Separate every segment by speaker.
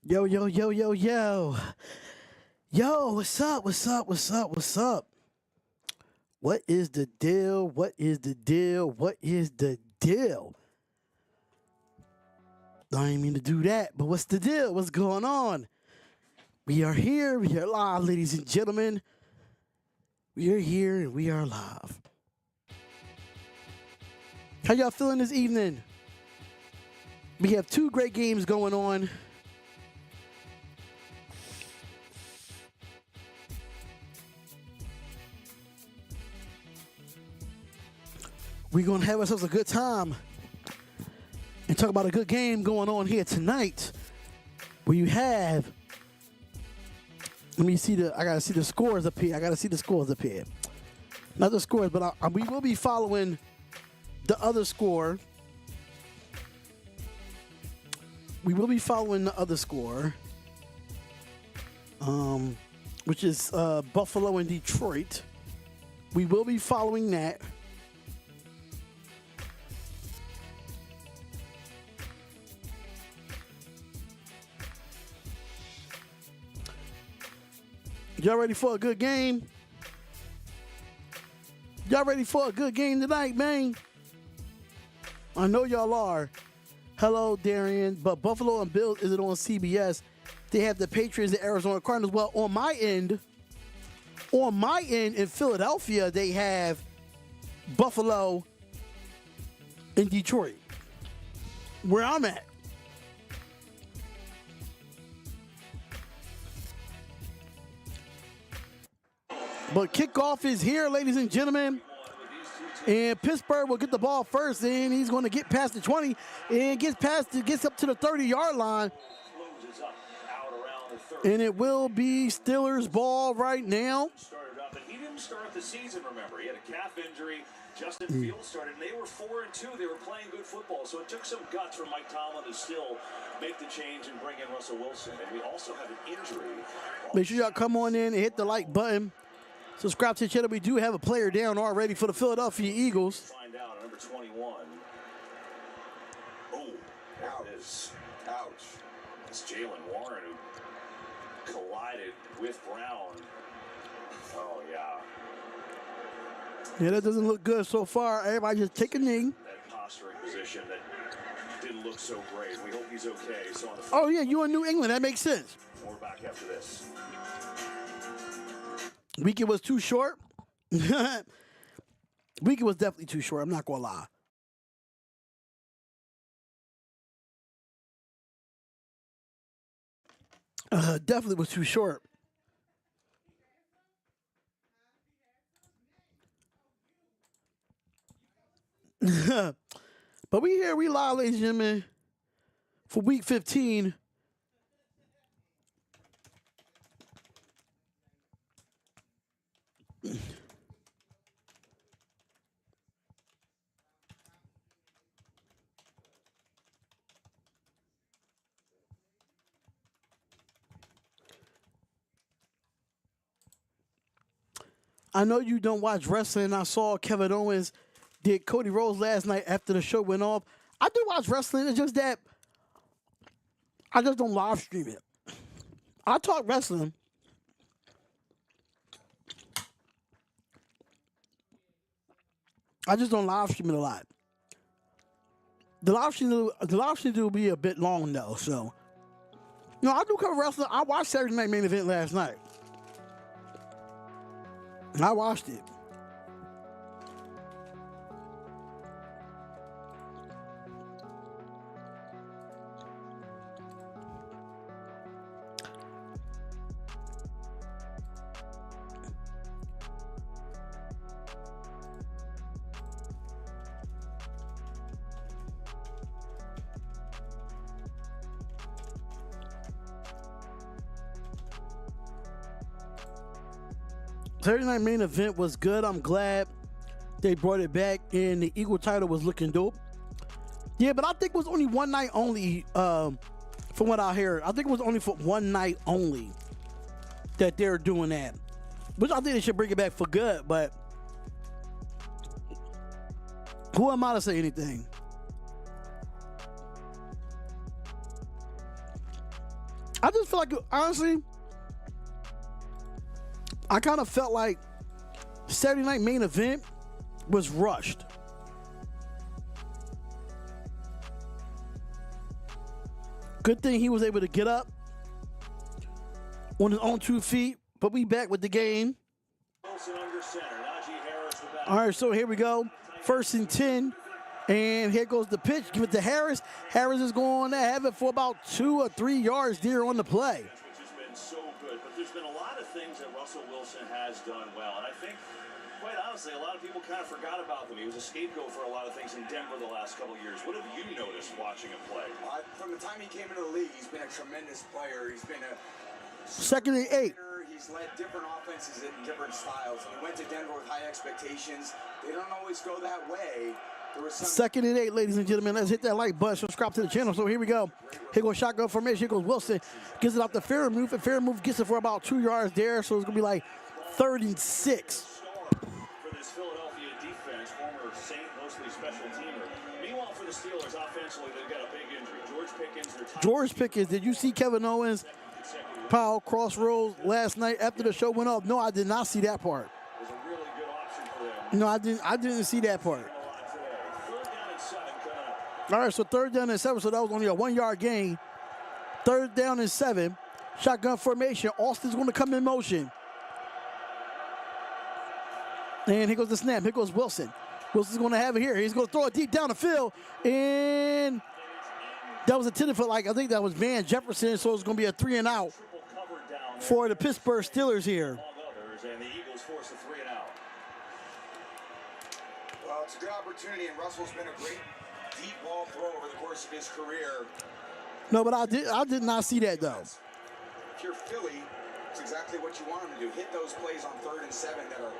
Speaker 1: Yo, yo, yo, yo, yo. Yo, what's up? What's up? What's up? What's up? What is the deal? What is the deal? What is the deal? I didn't mean to do that, but what's the deal? What's going on? We are here. We are live, ladies and gentlemen. We are here and we are live. How y'all feeling this evening? We have two great games going on. We're going to have ourselves a good time and talk about a good game going on here tonight. Where you have, let me see I got to see the scores up here. Not the scores, but we will be following the other score. Which is Buffalo and Detroit. We will be following that. Y'all ready for a good game? Y'all ready for a good game tonight, man? I know y'all are. Hello, Darion. But Buffalo and Bills, is it on CBS? They have the Patriots and Arizona Cardinals. Well, on my end in Philadelphia, they have Buffalo and Detroit. Where I'm at. But kickoff is here, ladies and gentlemen. And Pittsburgh will get the ball first, and he's going to get past the 20 and gets up to the 30-yard line. And it will be Steelers ball right now.
Speaker 2: He didn't start the season, remember. He had a calf injury. Justin Fields started, and they were 4-2. They were playing good football, so it took some guts for Mike Tomlin to still make the change and bring in Russell Wilson. And we also have an injury.
Speaker 1: Make sure y'all come on in and hit the like button. Subscribe to the channel. We do have a player down already for the Philadelphia Eagles.
Speaker 2: Find out, number 21. Oh, there it is. Ouch. It's Jalen Warren who collided with Brown. Oh, yeah.
Speaker 1: Yeah, that doesn't look good so far. Everybody just take a knee.
Speaker 2: That posturing position that didn't look so great. We hope he's okay. So on the
Speaker 1: oh, yeah, you in New England. That makes sense.
Speaker 2: We're back after this.
Speaker 1: Weekend was too short. Weekend was definitely too short. I'm not going to lie. Definitely was too short. But we here, we live, ladies and gentlemen, for week 15. I know you don't watch wrestling. I saw Kevin Owens did Cody Rhodes last night after the show went off. I do watch wrestling. It's just that I just don't live stream it. I talk wrestling. I just don't live stream it a lot. The live stream will be a bit long though. So, no, I do cover wrestling. I watched Saturday Night Main Event last night. I watched it. Saturday Night Main Event was good. I'm glad they brought it back, and the Eagle title was looking dope. Yeah, but I think it was only one night only, from what I heard. I think it was only for one night only that they're doing that. Which I think they should bring it back for good, but who am I to say anything? I just feel like, honestly, I kind of felt like Saturday night main event was rushed. Good thing he was able to get up on his own 2 feet, but we back with the game. All right, so here we go. 1st and 10. And here goes the pitch. Give it to Harris. Harris is going to have it for about 2 or 3 yards there on the play.
Speaker 2: Which has been so good. But there's been a lot of things that Russell Wilson has done well. And I think, quite honestly, a lot of people kind of forgot about him. He was a scapegoat for a lot of things in Denver the last couple of years. What have you noticed watching him play?
Speaker 3: From the time he came into the league, he's been a tremendous player. He's been a
Speaker 1: 2nd and 8.
Speaker 3: He's led different offenses in different styles. And he went to Denver with high expectations. They don't always go that way.
Speaker 1: 2nd and 8, ladies and gentlemen. Let's hit that like button. Subscribe to the channel. So here we go. Here goes shotgun formation. Here goes Wilson. Gets it off the fair move. And fair move gets it for about 2 yards there. So it's going to be like 3rd and 6.
Speaker 2: For this Philadelphia defense, former Saint, mostly special teamer. Meanwhile, for the Steelers, offensively, they've got a big injury.
Speaker 1: George Pickens, did you see Kevin Owens Powell crossroads last night after the show went off? No, I did not see that part.
Speaker 2: Was a really good option for them.
Speaker 1: No, I didn't see that part. All right, so 3rd down and 7, so that was only a 1 yard gain. 3rd down and 7. Shotgun formation. Austin's going to come in motion. And here goes the snap. Here goes Wilson. Wilson's going to have it here. He's going to throw it deep down the field. And that was intended for, like, I think that was Van Jefferson, so it's going to be a 3 and out for the Pittsburgh Steelers here.
Speaker 2: And the Eagles force a 3 and out.
Speaker 3: Well, it's a good opportunity, and Russell's been a great deep ball throw over the course of his career.
Speaker 1: No, but I did not see that, though.
Speaker 3: If you're Philly, it's exactly what you want him to do. Hit those plays on 3rd and 7 that are...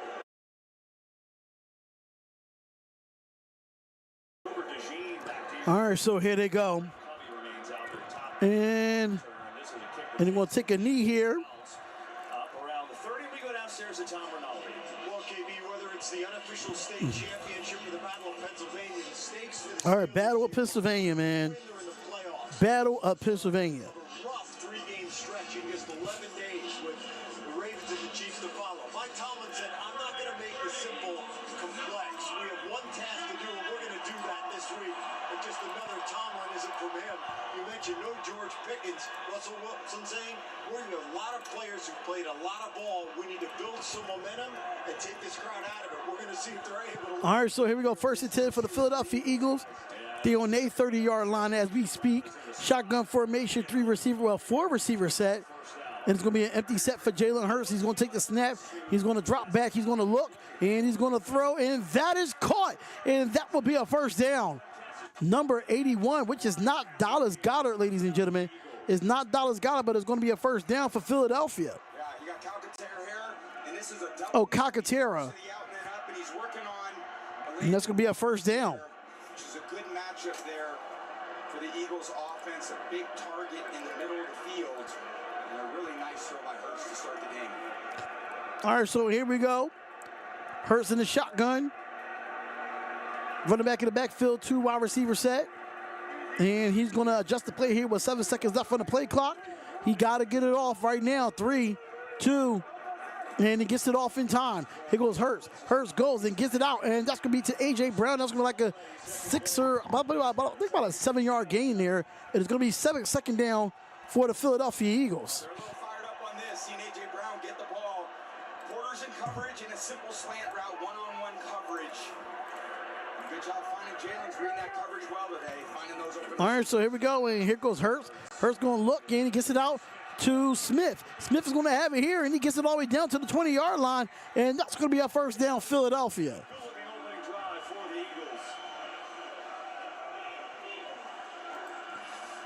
Speaker 1: All right, so here they go. And they're going to take a knee here.
Speaker 2: Around the 30, we go downstairs to Tom Rinaldi.
Speaker 4: Well, KB, whether it's the unofficial state championship or the Battle of Pennsylvania, the stakes for the
Speaker 1: all right, Battle of Pennsylvania, man. Battle of Pennsylvania.
Speaker 4: Rough 3-game stretch in just 11 days with the Ravens and the Chiefs to follow. Mike Tomlin said, I'm not going to make this simple complex. We have one task to do, and we're going to do that this week. And just another Tomlinism from him. You mentioned no George Pickens. Russell Wilson saying, we're going to have a lot of players who played a lot of ball. We need to build some momentum and take this crowd out of it. We're going to see if they're able to.
Speaker 1: All right, so here we go. 1st and 10 for the Philadelphia Eagles. They're on their 30-yard line as we speak. Shotgun formation, 4 receiver set. And it's going to be an empty set for Jalen Hurts. He's going to take the snap. He's going to drop back. He's going to look. And he's going to throw. And that is caught. And that will be a 1st down. Number 81, which is not Dallas Goedert, ladies and gentlemen. It's not Dallas Goedert, but it's going to be a 1st down for Philadelphia.
Speaker 3: Yeah, you got Calcaterra here, and this is a double.
Speaker 1: Oh, Calcaterra. And that's going to be a 1st down.
Speaker 3: Which is a good matchup there for the Eagles offense. A big target in the middle of the field. And a really nice throw by Hurts to start the game.
Speaker 1: All right, so here we go. Hurts in the shotgun. Running back in the backfield, 2 wide receiver set. And he's going to adjust the play here with 7 seconds left on the play clock. He got to get it off right now. 3, 2, and he gets it off in time. Here goes Hurts. Hurts goes and gets it out, and that's going to be to A.J. Brown. That's going to be like a 6 or I think about a 7-yard gain there. And it's going to be 2nd down for the Philadelphia Eagles.
Speaker 3: They're a little fired up on this. Seeing A.J. Brown get the ball. Porter's in coverage in a simple slant route, one-on-one coverage. Good job finding Jalen's reading that coverage well today, finding those open.
Speaker 1: All right, so here we go, and here goes Hurts. Hurts going to look, and he gets it out to Smith. Smith is going to have it here, and he gets it all the way down to the 20-yard line, and that's going to be a 1st down, Philadelphia.
Speaker 2: Opening drive for the Eagles.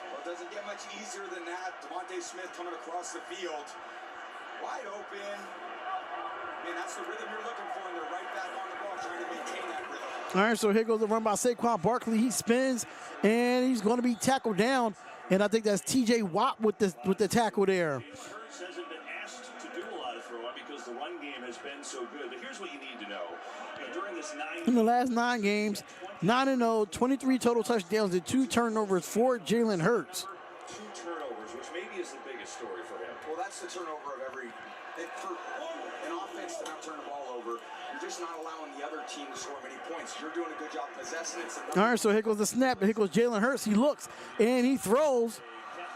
Speaker 3: Well, it doesn't get much easier than that. Devontae Smith coming across the field. Wide open. Man, that's the rhythm you're looking for, and they're right back on the ball trying to maintain that rhythm.
Speaker 1: All right, so here goes the run by Saquon Barkley. He spins, and he's going to be tackled down. And I think that's T.J. Watt with the tackle there.
Speaker 2: Hurts hasn't been asked to do a lot of throwing because the run game has been so good. But here's what you need to know. During this
Speaker 1: in the last 9 games, 9-0, 23 total touchdowns and 2 turnovers for Jalen Hurts.
Speaker 2: 2 turnovers, which maybe is the biggest story for him.
Speaker 3: Well, that's the turnover of every. For an offense to not turn the ball over, you're just not allowing the other team to score many points. You're doing a good job possessing it.
Speaker 1: All right, so here goes the snap. Here goes Jalen Hurts. He looks, and he throws,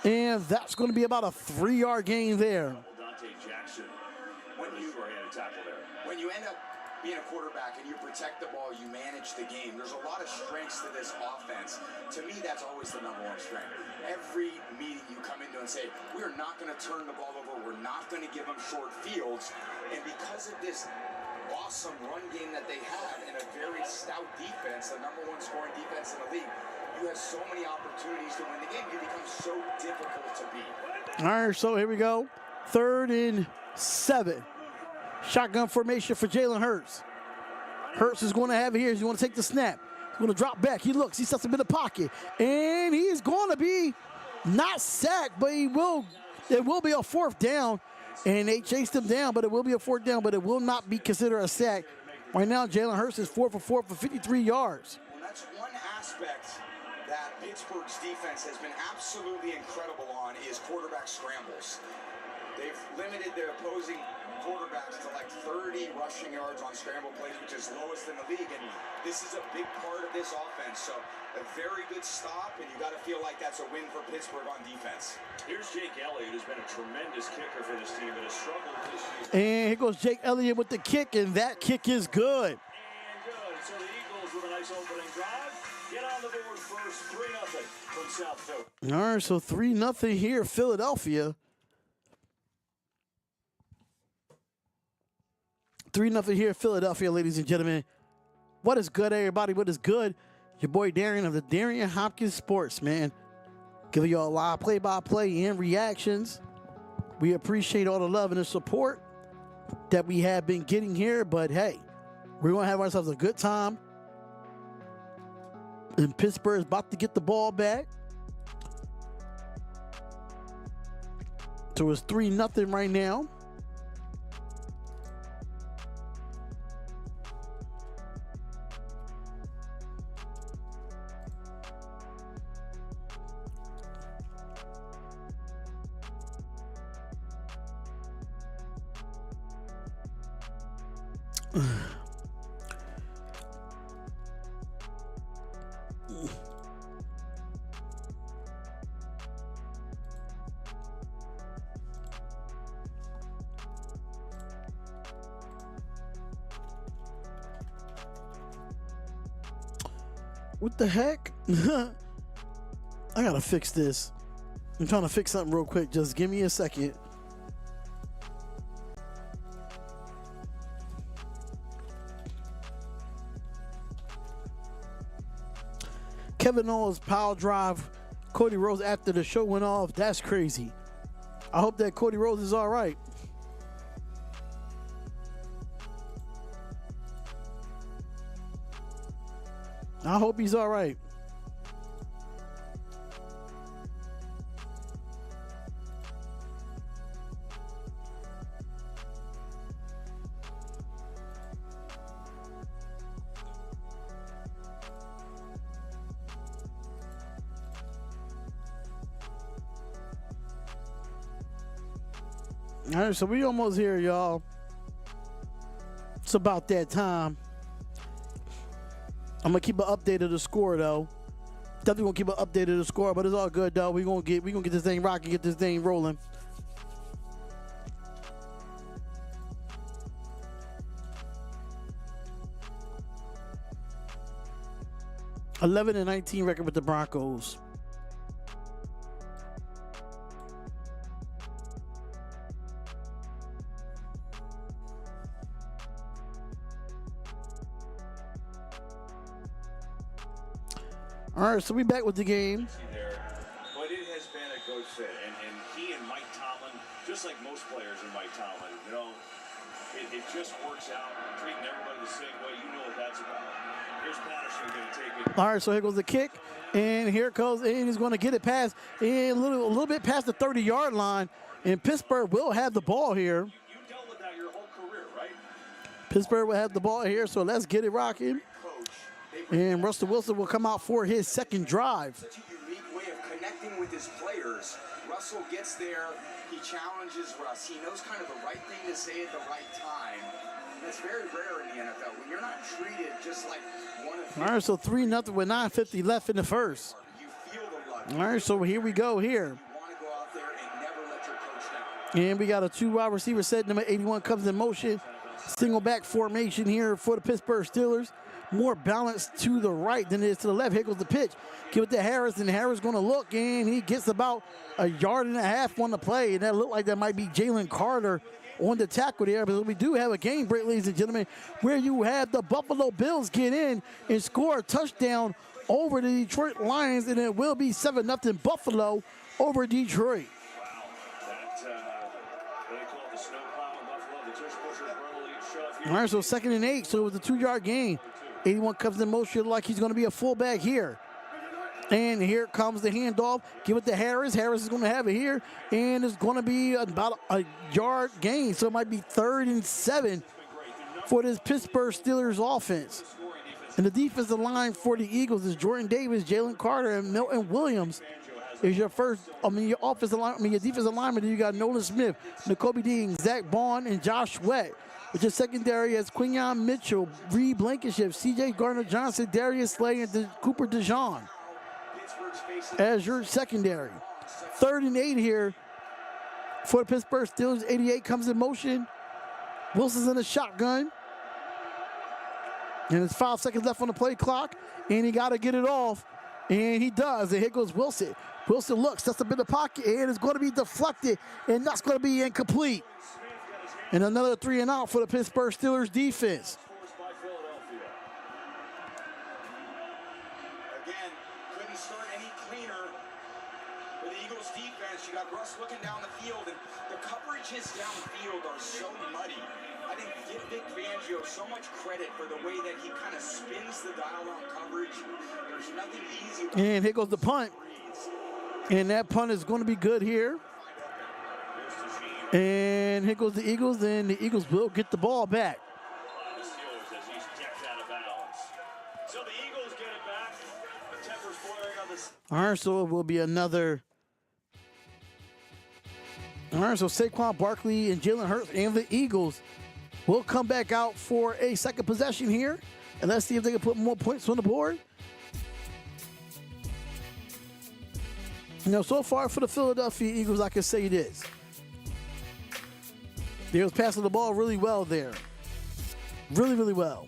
Speaker 1: and that's going to be about a 3-yard gain there.
Speaker 3: When you end up being a quarterback and you protect the ball, you manage the game. There's a lot of strengths to this offense. To me, that's always the #1 strength. Every meeting you come into and say, we're not going to turn the ball over. We're not going to give them short fields. And because of this awesome run game that they have and a very stout defense, the #1 scoring defense in the league, you have so many opportunities to win the game. You become so difficult to beat.
Speaker 1: All right, so here we go. 3rd and 7. Shotgun formation for Jalen Hurts. Hurts is going to have it here. He's going to take the snap. He's going to drop back. He looks. He sets him in the pocket. And he's going to be not sacked, but it will be a 4th down. And they chased him down, but it will be a 4th down, but it will not be considered a sack. Right now, Jalen Hurts is 4 for 4 for 53 yards.
Speaker 3: Well, that's one aspect that Pittsburgh's defense has been absolutely incredible on is quarterback scrambles. They've limited their opposing quarterbacks to like 30 rushing yards on scramble plays, which is lowest in the league, and this is a big part of this offense. So a very good stop, and you got to feel like that's a win for Pittsburgh on defense.
Speaker 2: Here's Jake Elliott, who's been a tremendous kicker for this team, but has struggled this year.
Speaker 1: And here goes Jake Elliott with the kick, and that kick is good.
Speaker 2: And good. So the Eagles with a nice opening drive get on the board first, 3-0 from South Philly.
Speaker 1: All right, so 3-0 here, Philadelphia. 3-0 here, Philadelphia, ladies and gentlemen. What is good, everybody? What is good? Your boy Darion of the Darion Hopkins Sports, man. Giving you all live play-by-play and reactions. We appreciate all the love and the support that we have been getting here. But, hey, we're going to have ourselves a good time. And Pittsburgh is about to get the ball back. So it's 3-0 right now. What the heck? I gotta fix this. I'm trying to fix something real quick. Just give me a second. Kevin Owens power drive Cody Rhodes after the show went off. That's crazy. I hope that Cody Rhodes is all right. I hope he's all right. All right, so we almost here, y'all. It's about that time. I'm gonna keep an update of the score, though. Definitely gonna keep an update of the score, but it's all good, though. We gonna get this thing rocking, get this thing rolling. (11-19) record with the Broncos. All right, so we back with the game.
Speaker 2: But it has been a good fit, and he and Mike Tomlin, just like most players in Mike Tomlin, you know, it just works out, treating everybody the same way. You know what that's about. Here's Patterson going to take it.
Speaker 1: All right, so here goes the kick, and here it goes, and he's going to get it past, and a little bit past the 30-yard line, and Pittsburgh will have the ball here.
Speaker 2: You dealt with that your whole career, right?
Speaker 1: Pittsburgh will have the ball here, so let's get it rocking. And Russell Wilson will come out for his second drive.
Speaker 3: Such a unique way of connecting with his players. Russell gets there, he challenges Russ. He knows kind of the right thing to say at the right time. That's very rare in the NFL when you're not treated just like one of.
Speaker 1: All right, so 3-0 with 9:50 left in the first.
Speaker 3: You feel the love.
Speaker 1: All right, so here we go here.
Speaker 3: You want to go out there and never let your coach down.
Speaker 1: And we got a 2-wide receiver set. Number 81 comes in motion. Single back formation here for the Pittsburgh Steelers. More balanced to the right than it is to the left. Here goes the pitch. Give it to Harris, and Harris going to look, and he gets about 1.5 yards on the play. And that looked like that might be Jalen Carter on the tackle there. But we do have a game break, ladies and gentlemen, where you have the Buffalo Bills get in and score a touchdown over the Detroit Lions, and it will be 7-0 Buffalo over Detroit. All right, so 2nd and 8, so it was a 2-yard gain. 81 comes in motion like he's going to be a fullback here. And here comes the handoff. Give it to Harris. Harris is going to have it here. And it's going to be about a yard gain. So it might be 3rd and 7 for this Pittsburgh Steelers offense. And the defensive line for the Eagles is Jordan Davis, Jalen Carter, and Milton Williams. Is your your offensive line, your defensive lineman. You got Nolan Smith, N'Kobe Dean, Zach Bond, and Josh Sweat. With your secondary as Quinyon Mitchell, Reed Blankenship, C.J. Gardner-Johnson, Darius Slay, and Cooper DeJean as your secondary. 3rd and 8 here for the Pittsburgh Steelers. 88 comes in motion. Wilson's in the shotgun. And there's 5 seconds left on the play clock. And he got to get it off. And he does. And here goes Wilson. Wilson looks, sets up in the pocket, and it's going to be deflected. And that's going to be incomplete. And another 3 and out for the Pittsburgh Steelers defense.
Speaker 3: Again, couldn't start any cleaner for the Eagles defense. You got Russ looking down the field, and the coverages downfield are so muddy. I think give Vic Fangio so much credit for the way that he kind of spins the dial on coverage. There's nothing easy.
Speaker 1: And here goes the punt. And that punt is going to be good here. And here goes the Eagles, and the Eagles will get the ball back. All right, so it will be another. All right, so Saquon Barkley and Jalen Hurts and the Eagles will come back out for a second possession here. And let's see if they can put more points on the board. So far for the Philadelphia Eagles, I can say this. They was passing the ball really well there. Really, really well.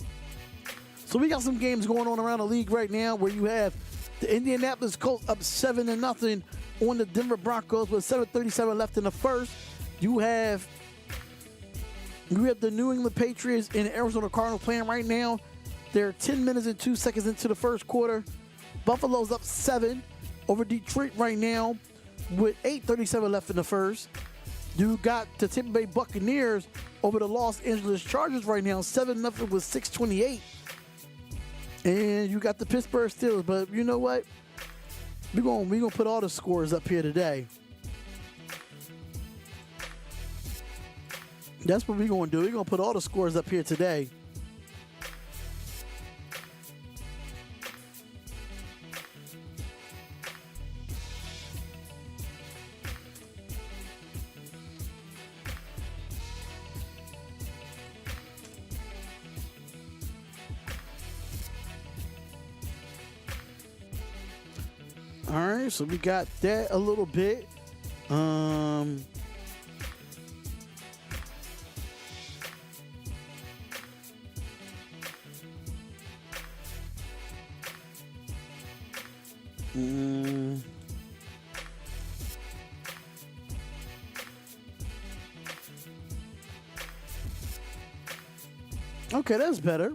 Speaker 1: So we got some games going on around the league right now where you have the Indianapolis Colts up 7-0 on the Denver Broncos with 7:37 left in the first. You have the New England Patriots and the Arizona Cardinals playing right now. They're 10 minutes and 2 seconds into the first quarter. Buffalo's up 7 over Detroit right now with 8:37 left in the first. You got the Tampa Bay Buccaneers over the Los Angeles Chargers right now, 7-0 with 6:28. And you got the Pittsburgh Steelers, but you know what? We're gonna put all the scores up here today. That's what we're gonna do. We're gonna put all the scores up here today. All right, so we got that a little bit. Okay, that's better.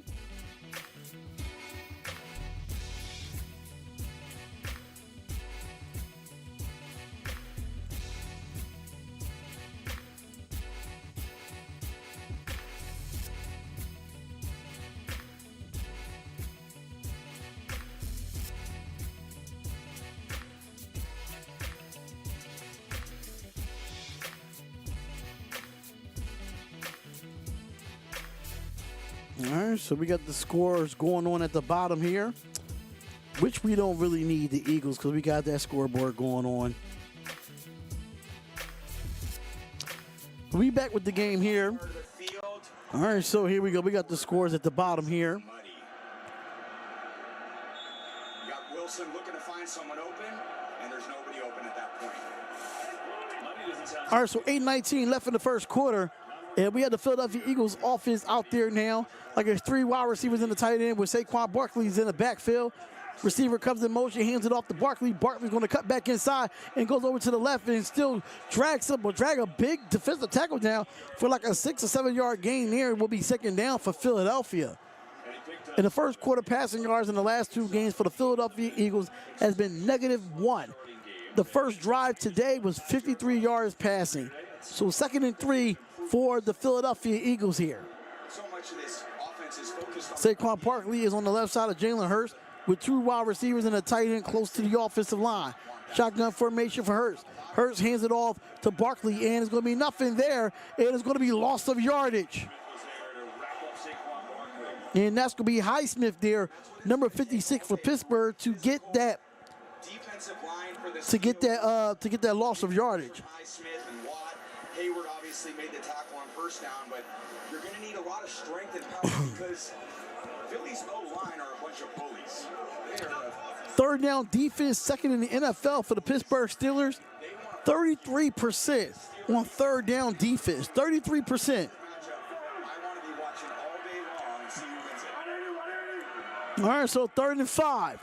Speaker 1: All right, so we got the scores going on at the bottom here. which we don't really need the Eagles because we got that scoreboard going on. We back with the game here. All right, so here we go. We got the scores at the bottom here.
Speaker 3: You got Wilson looking to find someone open, and there's nobody open at that point.
Speaker 1: All right, so 8:19 left in the first quarter. And we had the Philadelphia Eagles offense out there now. Like there's 3 wide receivers in the tight end with Saquon Barkley's in the backfield. Receiver comes in motion, hands it off to Barkley. Barkley's going to cut back inside and goes over to the left and still drag a big defensive tackle down for like a 6 or 7 yard gain there. It will be second down for Philadelphia. In the first quarter, passing yards in the last 2 games for the Philadelphia Eagles has been -1. The first drive today was 53 yards passing. So 2nd and 3 for the Philadelphia Eagles here.
Speaker 3: So much of this offense is focused on
Speaker 1: Saquon Barkley is on the left side of Jalen Hurts with 2 wide receivers and a tight end close to the offensive line. Shotgun formation for Hurts. Hurts hands it off to Barkley, and it's going to be nothing there, and it's going to be loss of yardage. And that's going to be Highsmith there, number 56 for Pittsburgh, to get that
Speaker 3: defensive line for this
Speaker 1: to get that loss of yardage.
Speaker 3: Smith and Watt. Hayward obviously made the tackle on first down, but you're going to need a lot of strength and power because Philly's O-line are a bunch of bullies. They are
Speaker 1: Third down defense, second in the NFL for the Pittsburgh Steelers. 33% on third down defense. 33%.
Speaker 3: matchup. I want to be watching all day long and see who wins it.
Speaker 1: All right, so 3rd and 5.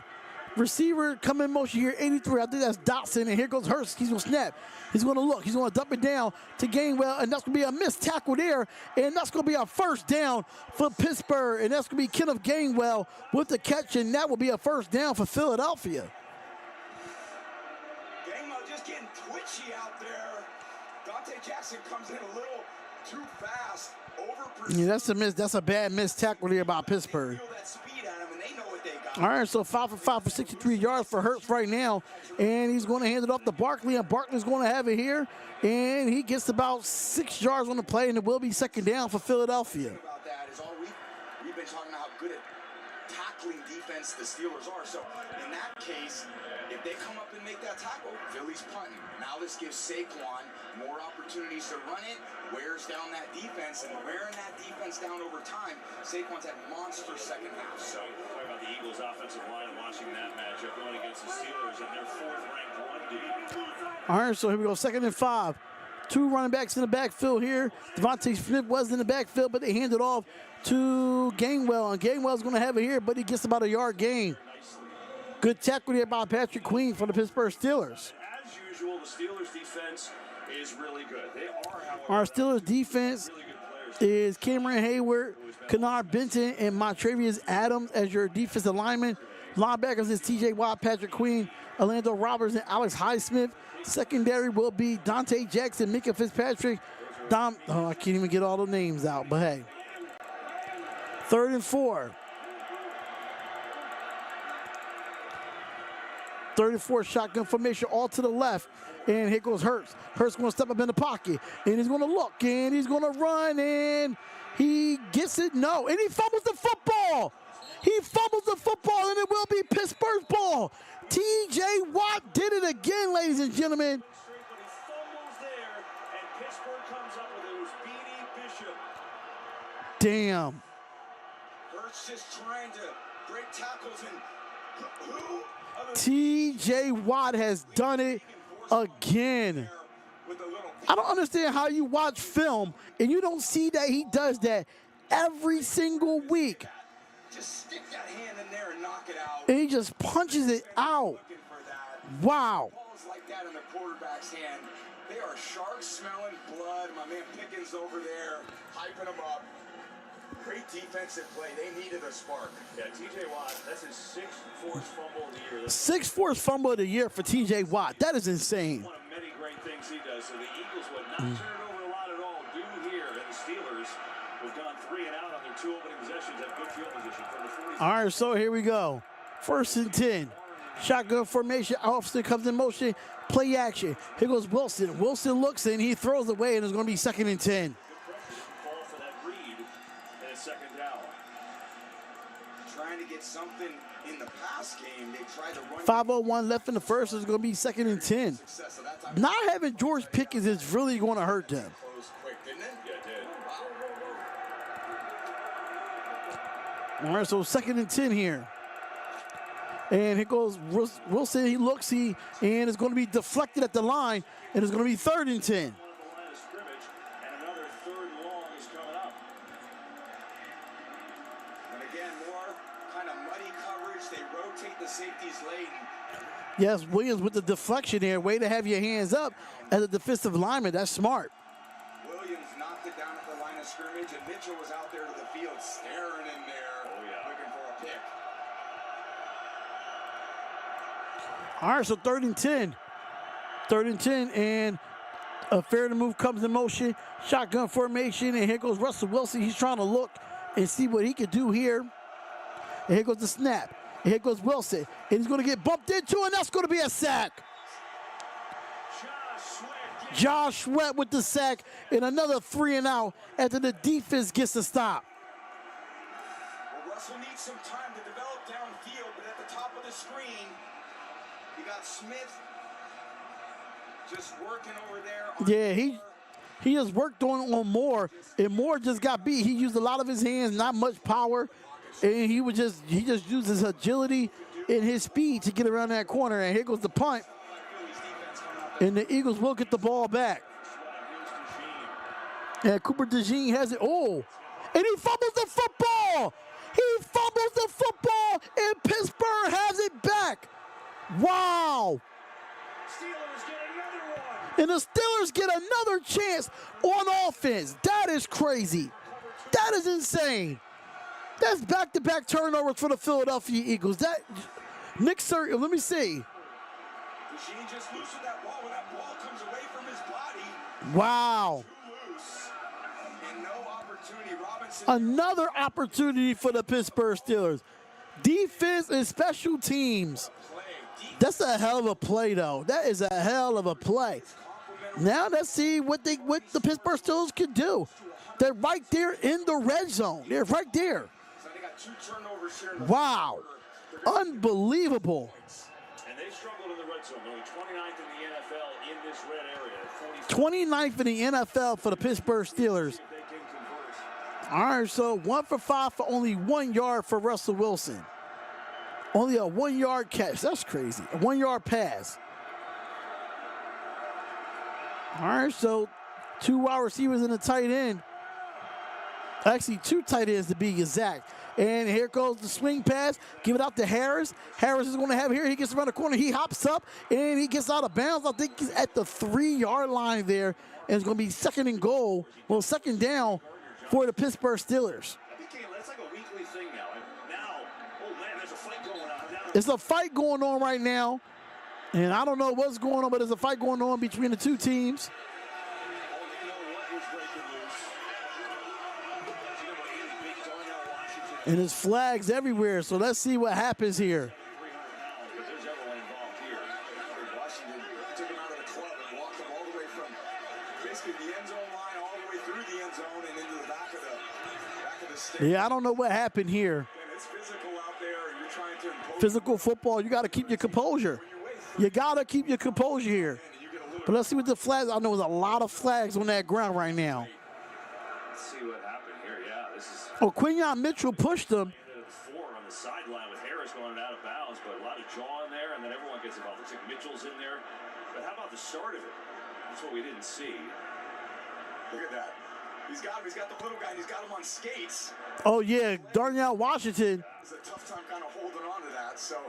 Speaker 1: Receiver come in motion here, 83. I think that's Dotson, and here goes Hurst. He's going to snap. He's going to look. He's going to dump it down to Gainwell, and that's going to be a missed tackle there, and that's going to be a first down for Pittsburgh, and that's going to be Kenneth Gainwell with the catch, and that will be a first down for Philadelphia.
Speaker 3: Gainwell just getting twitchy out there. Dante Jackson comes in a little too fast.
Speaker 1: Yeah, that's a miss. That's a bad missed tackle there by Pittsburgh.
Speaker 3: Feel that speed at him, and they know what they got.
Speaker 1: All right, so 5 for 5 for 63 yards for Hurts right now. And he's going to hand it off to Barkley, and Barkley's going to have it here. And he gets about 6 yards on the play, and it will be second down for Philadelphia.
Speaker 3: About that is all we've been talking about how good at tackling defense the Steelers are. So in that case, if they come up and make that tackle, Philly's punting. Now this gives Saquon more opportunities to run it, wears down that defense, and wearing that defense down over time, Saquon's had monster second half. So
Speaker 2: Talk about the Eagles' offensive line and watching that matchup going against the Steelers and their 4th-ranked run D.
Speaker 1: All right, so here we go, 2nd and 5. 2 running backs in the backfield here. Devontae Smith was in the backfield, but they hand it off to Gainwell, and Gainwell's going to have it here, but he gets about a yard gain. Good tackle there by Patrick Queen for the Pittsburgh Steelers.
Speaker 2: As usual, the Steelers' defense is really good. They are, however,
Speaker 1: Our Steelers defense
Speaker 2: really good players.
Speaker 1: is Cameron Hayward, Kennard Benton, and Montravius Adams as your defensive linemen. Linebackers is T.J. Watt, Patrick Queen, Orlando Roberts, and Alex Highsmith. Secondary will be Dante Jackson, Micah Fitzpatrick, I can't even get all the names out, but hey. 3rd and 4. 34 shotgun formation all to the left. And here goes Hurts. Hurts going to step up in the pocket. And he's going to look. And he's going to run. And he gets it. No. And he fumbles the football. He fumbles the football. And it will be Pittsburgh's ball. T.J. Watt did it again, ladies and gentlemen.
Speaker 2: But he fumbles there, and Pittsburgh comes up with it. It was Beanie Bishop.
Speaker 1: Damn.
Speaker 3: Hurts just trying to break tackles, and who?
Speaker 1: T.J. Watt has done it again. I don't understand how you watch film and you don't see that he does that every single week.
Speaker 3: Just stick that hand in there and knock it out.
Speaker 1: And he just punches it out.
Speaker 3: Looking for that.
Speaker 1: Wow.
Speaker 3: Balls like that in the quarterback's hand. They are sharks smelling blood. My man Pickens over there hyping them up. Great defensive play. They needed a spark.
Speaker 2: Yeah, T.J. Watt, that's his 6th forced fumble of the year. That's
Speaker 1: 6th forced fumble of the year for T.J. Watt. That is insane.
Speaker 2: one of many great things he does. So the Eagles would not turn it over a lot at all. Do here, and the Steelers have gone 3 and out on their 2 opening possessions at good field position from the 40.
Speaker 1: All right, so here we go. 1st and 10. Shotgun formation. Austin comes in motion. Play action. Here goes Wilson. Wilson looks and he throws away, and it's going to be 2nd and 10.
Speaker 2: Call for that read, and it's 2nd down.
Speaker 3: Trying trying to get something in the pass game. They tried to run.
Speaker 1: 5:01 left in the first. It's going to be 2nd and 10. Not having George Pickens is really going to hurt them.
Speaker 3: Close quick, didn't it?
Speaker 2: Yeah, it did.
Speaker 1: All right, so 2nd and 10 here. And here goes Wilson. He looks, and it's going to be deflected at the line, and it's going to be 3rd and 10.
Speaker 2: The line of scrimmage, and another 3rd and long is coming up.
Speaker 3: And again, more kind of muddy coverage. They rotate the safeties late.
Speaker 1: Yes, Williams with the deflection there. Way to have your hands up as a defensive lineman. That's smart.
Speaker 3: Williams knocked it down at the line of scrimmage, and Mitchell was out there to the field staring in there, looking for a pick.
Speaker 1: All right, so 3rd and 10. 3rd and 10, and a fair to move comes in motion. Shotgun formation, and here goes Russell Wilson. He's trying to look and see what he can do here. And here goes the snap. And here goes Wilson. And he's going to get bumped into, and that's going to be a sack. Josh Sweat with the sack, and another 3 and out after the defense gets a stop.
Speaker 3: Well, Russell needs some time to develop downfield, but at the top of the screen, you got Smith just working over there.
Speaker 1: Yeah, he just worked on Moore, and Moore just got beat. He used a lot of his hands, not much power, and he just used his agility and his speed to get around that corner. And here goes the punt, and the Eagles will get the ball back. And Cooper DeJean has it. Oh, and he fumbles the football. He fumbles the football, and Pittsburgh has it back. Wow. And the Steelers get another chance on offense. That is crazy. That is insane. That's back-to-back turnovers for the Philadelphia Eagles. That Nick Sir, let me see.
Speaker 3: DeJean just loosened that ball when that ball comes away from his body.
Speaker 1: Wow.
Speaker 3: Too loose. And no opportunity. Robinson.
Speaker 1: Another opportunity for the Pittsburgh Steelers. Defense and special teams. That's a hell of a play, though. That is a hell of a play. Now let's see what the Pittsburgh Steelers can do. They're right there in the red zone. They're right there.
Speaker 3: So they got 2 turnovers here in the
Speaker 1: Wow. Unbelievable.
Speaker 2: And they struggled in the red zone. Only 29th in the NFL in this red area.
Speaker 1: 29th in the NFL for the Pittsburgh Steelers.
Speaker 2: They can convert.
Speaker 1: All right, so 1 for 5 for only 1 yard for Russell Wilson. Only a 1-yard catch. That's crazy. A 1-yard pass. All right, so 2 wide receivers and a tight end. Actually, 2 tight ends to be exact. And here goes the swing pass. Give it out to Harris. Harris is going to have it here. He gets around the corner. He hops up, and he gets out of bounds. I think he's at the 3-yard line there. And it's going to be 2nd and goal. Well, 2nd down for the Pittsburgh Steelers.
Speaker 2: That's like a weekly thing now. Oh man, there's a fight going on.
Speaker 1: It's a fight going on right now. And I don't know what's going on, but there's a fight going on between the 2 teams. And there's flags everywhere, so let's see what happens here.
Speaker 3: Washington took him out of the club and walked him all the way from basically the end zone line all the way through the end zone and into the back of the stadium.
Speaker 1: Yeah, I don't know what happened here.
Speaker 3: And it's physical out there. You're trying to impose
Speaker 1: Physical football, you got to keep your composure. You got to keep your composure here. But let's see what the flags. I know there's a lot of flags on that ground right now.
Speaker 2: Let's see what happened here. Yeah, this is
Speaker 1: Oh, Quinyon Mitchell pushed him.
Speaker 2: 4 on the sideline with Harris going out of bounds, but a lot of jaw in there, and then everyone gets involved. Looks like Mitchell's in there. But how about the start of it? That's what we didn't see.
Speaker 3: Look at that. He's got him. He's got the little guy. And he's got him on skates.
Speaker 1: Oh, yeah, Darion Washington.
Speaker 3: It's a tough time kind of holding on to that. So,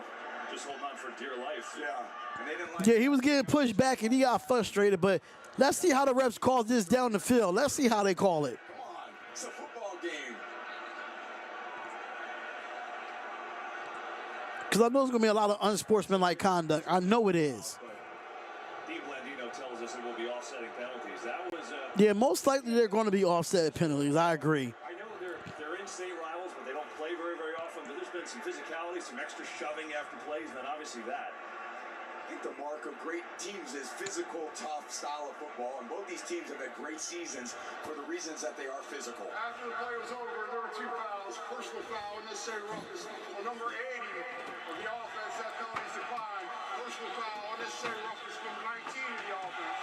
Speaker 2: Just holding on for dear life.
Speaker 3: yeah. And they didn't like
Speaker 1: Yeah, he was getting pushed back, and he got frustrated. But let's see how the refs call this down the field. Let's see how they call it.
Speaker 3: Come on. It's a football game.
Speaker 1: Because I know there's going to be a lot of unsportsmanlike conduct. I know it is.
Speaker 2: Dean Blandino tells us it will be offsetting penalties. That was
Speaker 1: Yeah, most likely they're going to be offset penalties. I agree.
Speaker 2: I know they're in-state rivals, but they don't play very often. But there's been some physicality, some extra shoving after plays, and then obviously that.
Speaker 3: think the mark of great teams is physical, tough style of football, and both these teams have had great seasons for the reasons that they are physical.
Speaker 5: After the play was over, there were 2 fouls. Personal foul, unnecessary roughness on number 80 of the offense. That penalty's declined. Personal foul, unnecessary roughness, number 19 of the offense.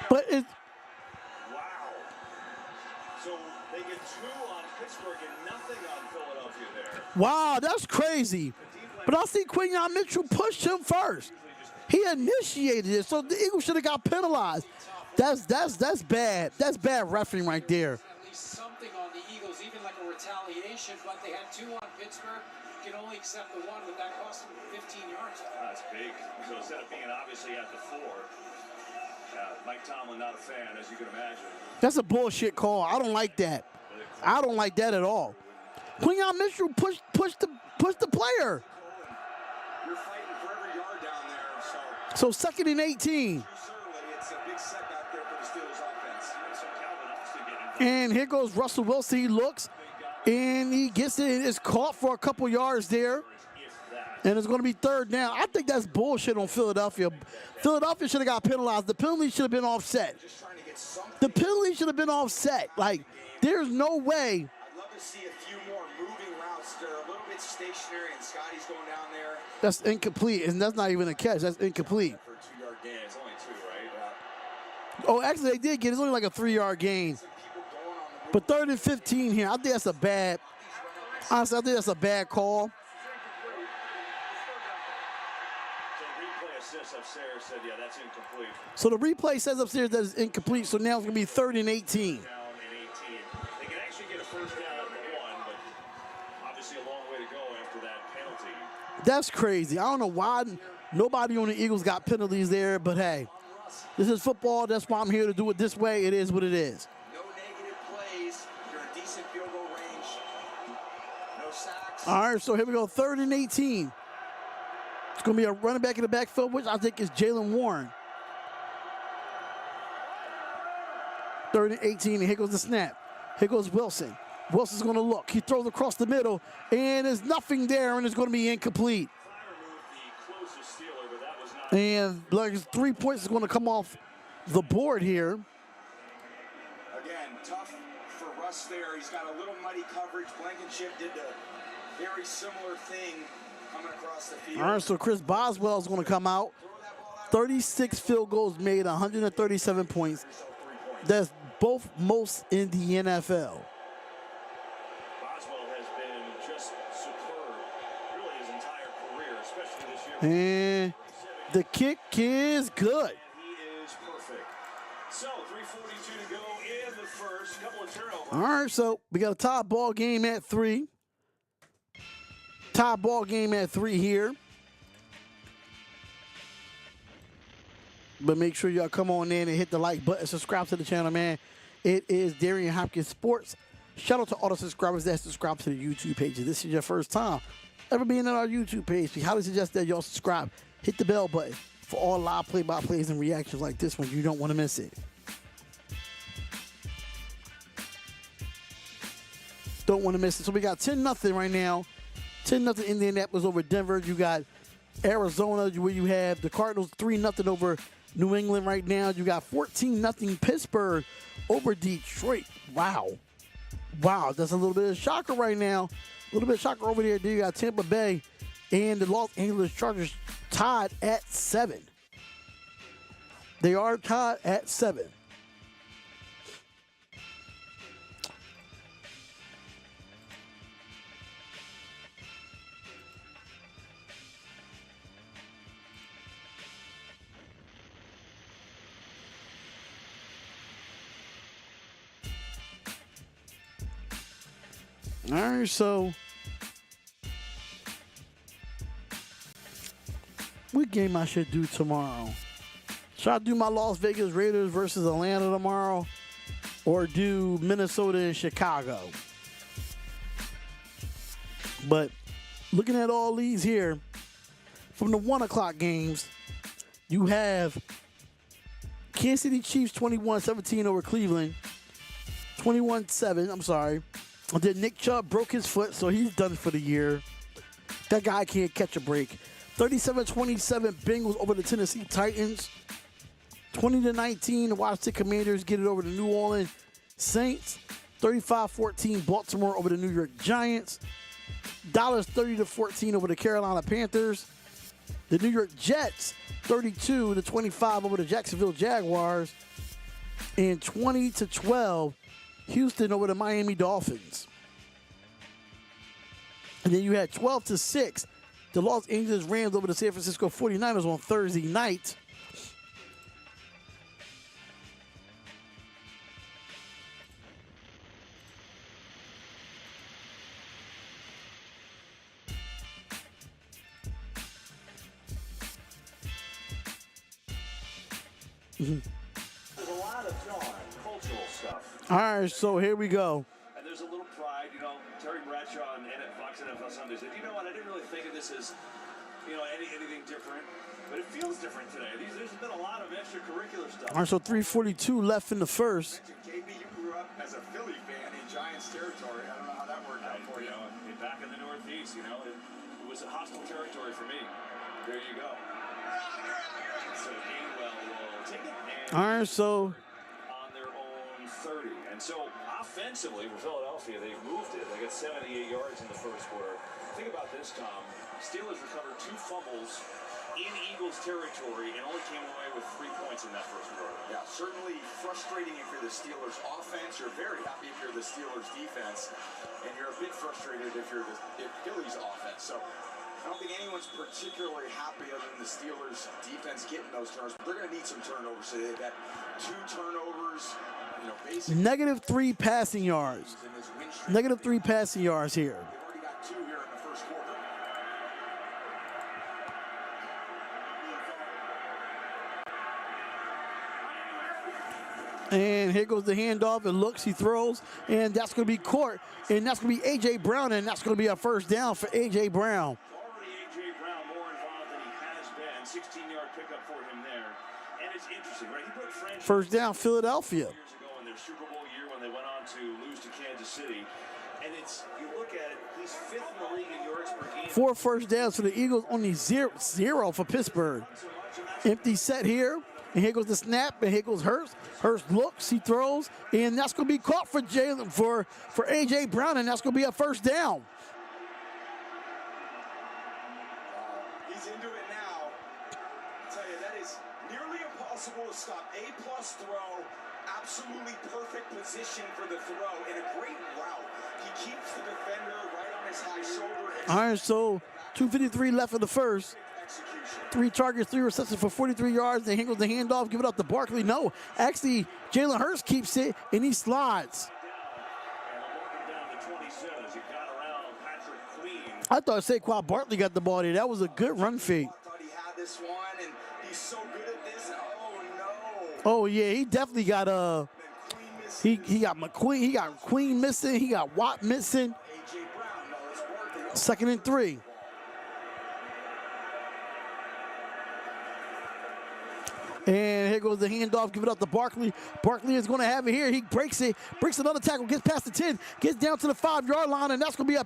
Speaker 1: But it.
Speaker 2: Wow. So they get 2 on Pittsburgh and nothing on Philadelphia there.
Speaker 1: Wow, that's crazy. But I see Quinyon Mitchell pushed him first. He initiated it, so the Eagles should have got penalized. That's bad. That's bad refereeing right there.
Speaker 6: At least something on the Eagles, even like a retaliation, but they had 2 on Pittsburgh. You can only accept the 1, but that cost them 15 yards.
Speaker 2: That's big. So instead of being obviously at the 4, Mike Tomlin not a fan, as you can imagine.
Speaker 1: That's a bullshit call. I don't like that. I don't like that at all. Quinyon Mitchell pushed the player.
Speaker 3: You're fighting for every yard down there,
Speaker 1: So 2nd and 18.
Speaker 3: certainly it's a big setback there for the Steelers offense.
Speaker 2: So Calvin Austin getting involved.
Speaker 1: And here goes Russell Wilson. He looks, and he gets it. It's caught for a couple yards there.
Speaker 2: If that.
Speaker 1: And it's going to be 3rd down. I think that's bullshit on Philadelphia. Philadelphia should have got penalized. The penalty should have been offset.
Speaker 3: Just trying to get something.
Speaker 1: The penalty should have been offset. Like, there's no way.
Speaker 3: I'd love to see a few more moving routes. They're a little bit stationary, and Scotty's going down there
Speaker 1: That's incomplete, and that's not even a catch. That's incomplete.
Speaker 3: for a 2-yard gain.
Speaker 2: It's only 2, right?
Speaker 1: Oh, actually, they did get it. It's only like a 3-yard gain.
Speaker 3: Some people going on the
Speaker 1: But 3rd and 15 here, I think that's a bad. Honestly, I think that's a bad call.
Speaker 2: So replay assist upstairs said, yeah, that's incomplete.
Speaker 1: So the replay says upstairs that it's incomplete. So now it's going to be 3rd and 18.
Speaker 2: Down in 18. They can actually get a first down at the 1, but obviously a long way to go after that penalty.
Speaker 1: That's crazy. I don't know why nobody on the Eagles got penalties there, but hey, this is football. That's why I'm here to do it this way. It is what it is.
Speaker 3: no negative plays. You're in decent field goal range. No sacks.
Speaker 1: All right, so here we go, 3rd and 18. It's going to be a running back in the backfield, which I think is Jalen Warren. 3rd and 18, and here goes the snap. Here goes Wilson. Wilson's going to look. He throws across the middle, and there's nothing there, and it's going to be incomplete.
Speaker 2: The closest Steeler, but that was not.
Speaker 1: And like 3 points is going to come off the board here.
Speaker 3: Again, tough for Russ there. He's got a little muddy coverage. Blankenship did a very similar thing coming across the field.
Speaker 1: All right, so Chris Boswell is going to come out. 36 field goals made, 137 points. That's both most in the NFL.
Speaker 2: Boswell has been just superb, really his entire career, especially this year.
Speaker 1: And the kick is good.
Speaker 2: He is perfect. So 3:42 to go in the first. Couple of turnovers.
Speaker 1: All right, so we got a tie ball game at 3. Tie ball game at 3 here. But make sure y'all come on in and hit the like button. Subscribe to the channel, man. It is Darion Hopkins Sports. Shout out to all the subscribers that subscribe to the YouTube page. If this is your first time ever being on our YouTube page, we highly suggest that y'all subscribe. Hit the bell button for all live play-by-plays and reactions like this one. You don't want to miss it. Don't want to miss it. So we got 10-0 right now. 10-0 Indianapolis over Denver. You got Arizona where you have the Cardinals 3-0 over New England right now. You got 14-0 Pittsburgh over Detroit. Wow. Wow, that's a little bit of a shocker right now. A little bit of shocker over there. Then you got Tampa Bay and the Los Angeles Chargers tied at 7. They are tied at 7. All right, so what game I should do tomorrow? Should I do my Las Vegas Raiders versus Atlanta tomorrow, or do Minnesota and Chicago? But looking at all these here, from the 1 o'clock games, you have Kansas City Chiefs 21-17 over Cleveland. 21-7, I'm sorry. And then Nick Chubb broke his foot, so he's done for the year. That guy can't catch a break. 37-27 Bengals over the Tennessee Titans. 20-19, the Washington Commanders get it over the New Orleans Saints. 35-14 Baltimore over the New York Giants. Dallas 30-14 over the Carolina Panthers. The New York Jets 32-25 over the Jacksonville Jaguars. And 20-12 Houston over the Miami Dolphins. And then you had 12-6 the Los Angeles Rams over the San Francisco 49ers on Thursday night.
Speaker 2: There's a lot of cultural stuff.
Speaker 1: All right, so here we go.
Speaker 2: And there's a little pride, Terry Bradshaw on Fox NFL Sunday said, you know what, I didn't really think of this as, anything different. But it feels different today. There's been a lot of extracurricular stuff.
Speaker 1: All right, so 3:42 left in the first.
Speaker 3: KB, you grew up as a Philly fan in Giants territory. I don't know how that worked out for you.
Speaker 2: Back in the Northeast, it was a hostile territory for me. There you go. So Gainwell will take it. And
Speaker 1: All right, so
Speaker 2: on their own 30. And so offensively for Philadelphia, they've moved it. They got 78 yards in the first quarter. Think about this, Tom. Steelers recovered 2 fumbles in Eagles territory and only came away with 3 points in that first quarter.
Speaker 3: Yeah, certainly frustrating if you're the Steelers offense. You're very happy if you're the Steelers defense. And you're a bit frustrated if you're if Philly's offense. So I don't think anyone's particularly happy other than the Steelers defense getting those turnovers. But they're going to need some turnovers today. They've got 2 turnovers. Basically
Speaker 1: -3 passing yards. -3 passing yards here.
Speaker 3: They've already got 2 here in the first quarter.
Speaker 1: And here goes the handoff. It looks, he throws, and that's going to be caught. And that's going to be A.J. Brown, and that's going to be a first down for A.J. Brown.
Speaker 2: Already A.J. Brown more involved than he has been. 16-yard pickup for him there. And it's interesting, right? He broke franchise
Speaker 1: First down, Philadelphia.
Speaker 2: years ago in their Super Bowl year when they went on to lose to Kansas City. And you look at it, he's 5th in the league in yards per game.
Speaker 1: 4 first downs for the Eagles, only 0 for Pittsburgh. Empty set here, and here goes the snap, and here goes Hurst. Hurst looks, he throws, and that's going to be caught for for A.J. Brown, and that's going to be a first down.
Speaker 3: He's into it now. I tell you, that is nearly impossible to stop. A-plus throw, absolutely perfect position for the throw, and a great route. He keeps the defender right on his high shoulder.
Speaker 1: All right, so 2:53 left in the first. 3 targets, 3 receptions for 43 yards. Then here goes the handoff, give it up to Barkley. No, actually, Jalen Hurts keeps it, and he slides. I thought Saquon Barkley got the ball there. That was a good run fake.
Speaker 3: I thought he had this one, and he's so good at this. Oh, no.
Speaker 1: Oh, yeah, he definitely got he got McQueen, he got Queen missing, he got Watt missing.
Speaker 3: A.J. Brown, no, it's working.
Speaker 1: 2nd and 3. And here goes the handoff, give it up to Barkley. Barkley is going to have it here. He breaks it, breaks another tackle, gets past the 10, gets down to the 5-yard line, and that's going to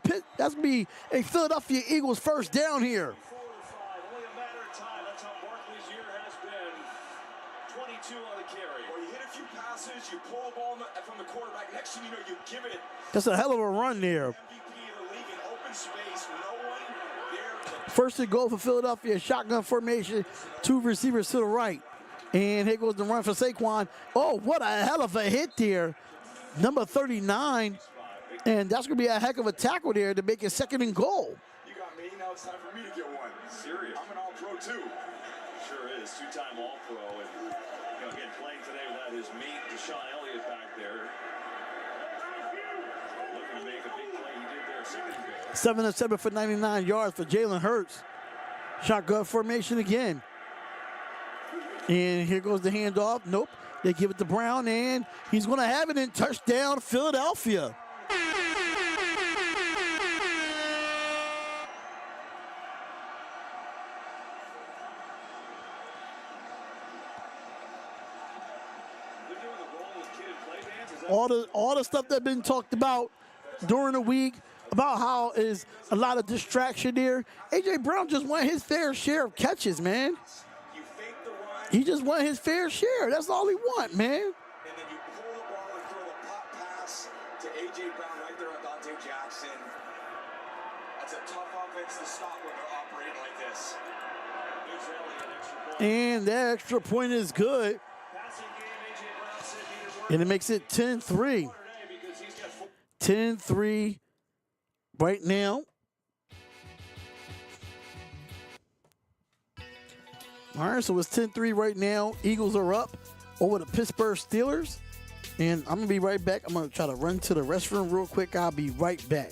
Speaker 1: be a Philadelphia Eagles first down here.
Speaker 2: 4 or 5, only a matter of time. That's how Barkley's year has been. 22 on the carry.
Speaker 3: Well, you hit a few passes, you pull the ball from the quarterback. Next thing you know, you give it.
Speaker 1: That's a hell of a run there.
Speaker 3: MVP of the league in open space. No one there.
Speaker 1: First and goal for Philadelphia, shotgun formation, 2 receivers to the right. And here goes the run for Saquon. Oh, what a hell of a hit there. Number 39. And that's going to be a heck of a tackle there to make it 2nd and goal.
Speaker 3: You got me, now it's time for me to get one.
Speaker 2: Serious.
Speaker 3: I'm an all-pro too.
Speaker 2: Sure is. 2-time All-Pro. And again, playing today without his mate, Deshaun Elliott, back there. Looking to make a big play. He did there 2nd and goal.
Speaker 1: 7-7 for 99 yards for Jalen Hurts. Shotgun formation again. And here goes the handoff. Nope. They give it to Brown, and he's going to have it in touchdown, Philadelphia.
Speaker 2: They're doing the roll with kid and play dance. Is that
Speaker 1: All the stuff that's been talked about during the week, about how is a lot of distraction there. A.J. Brown just won his fair share of catches, man.
Speaker 3: You fake the run,
Speaker 1: He just won his fair share. That's all he want, man.
Speaker 3: and then you pull the ball and throw the pop pass to A.J. Brown right there on Dante Jackson. That's a tough offense to stop when they're operating like this.
Speaker 1: And that extra point is good. And it makes it 10-3. 10-3 right now. All right, so it's 10-3 right now. Eagles are up over the Pittsburgh Steelers. And I'm going to be right back. I'm going to try to run to the restroom real quick. I'll be right back.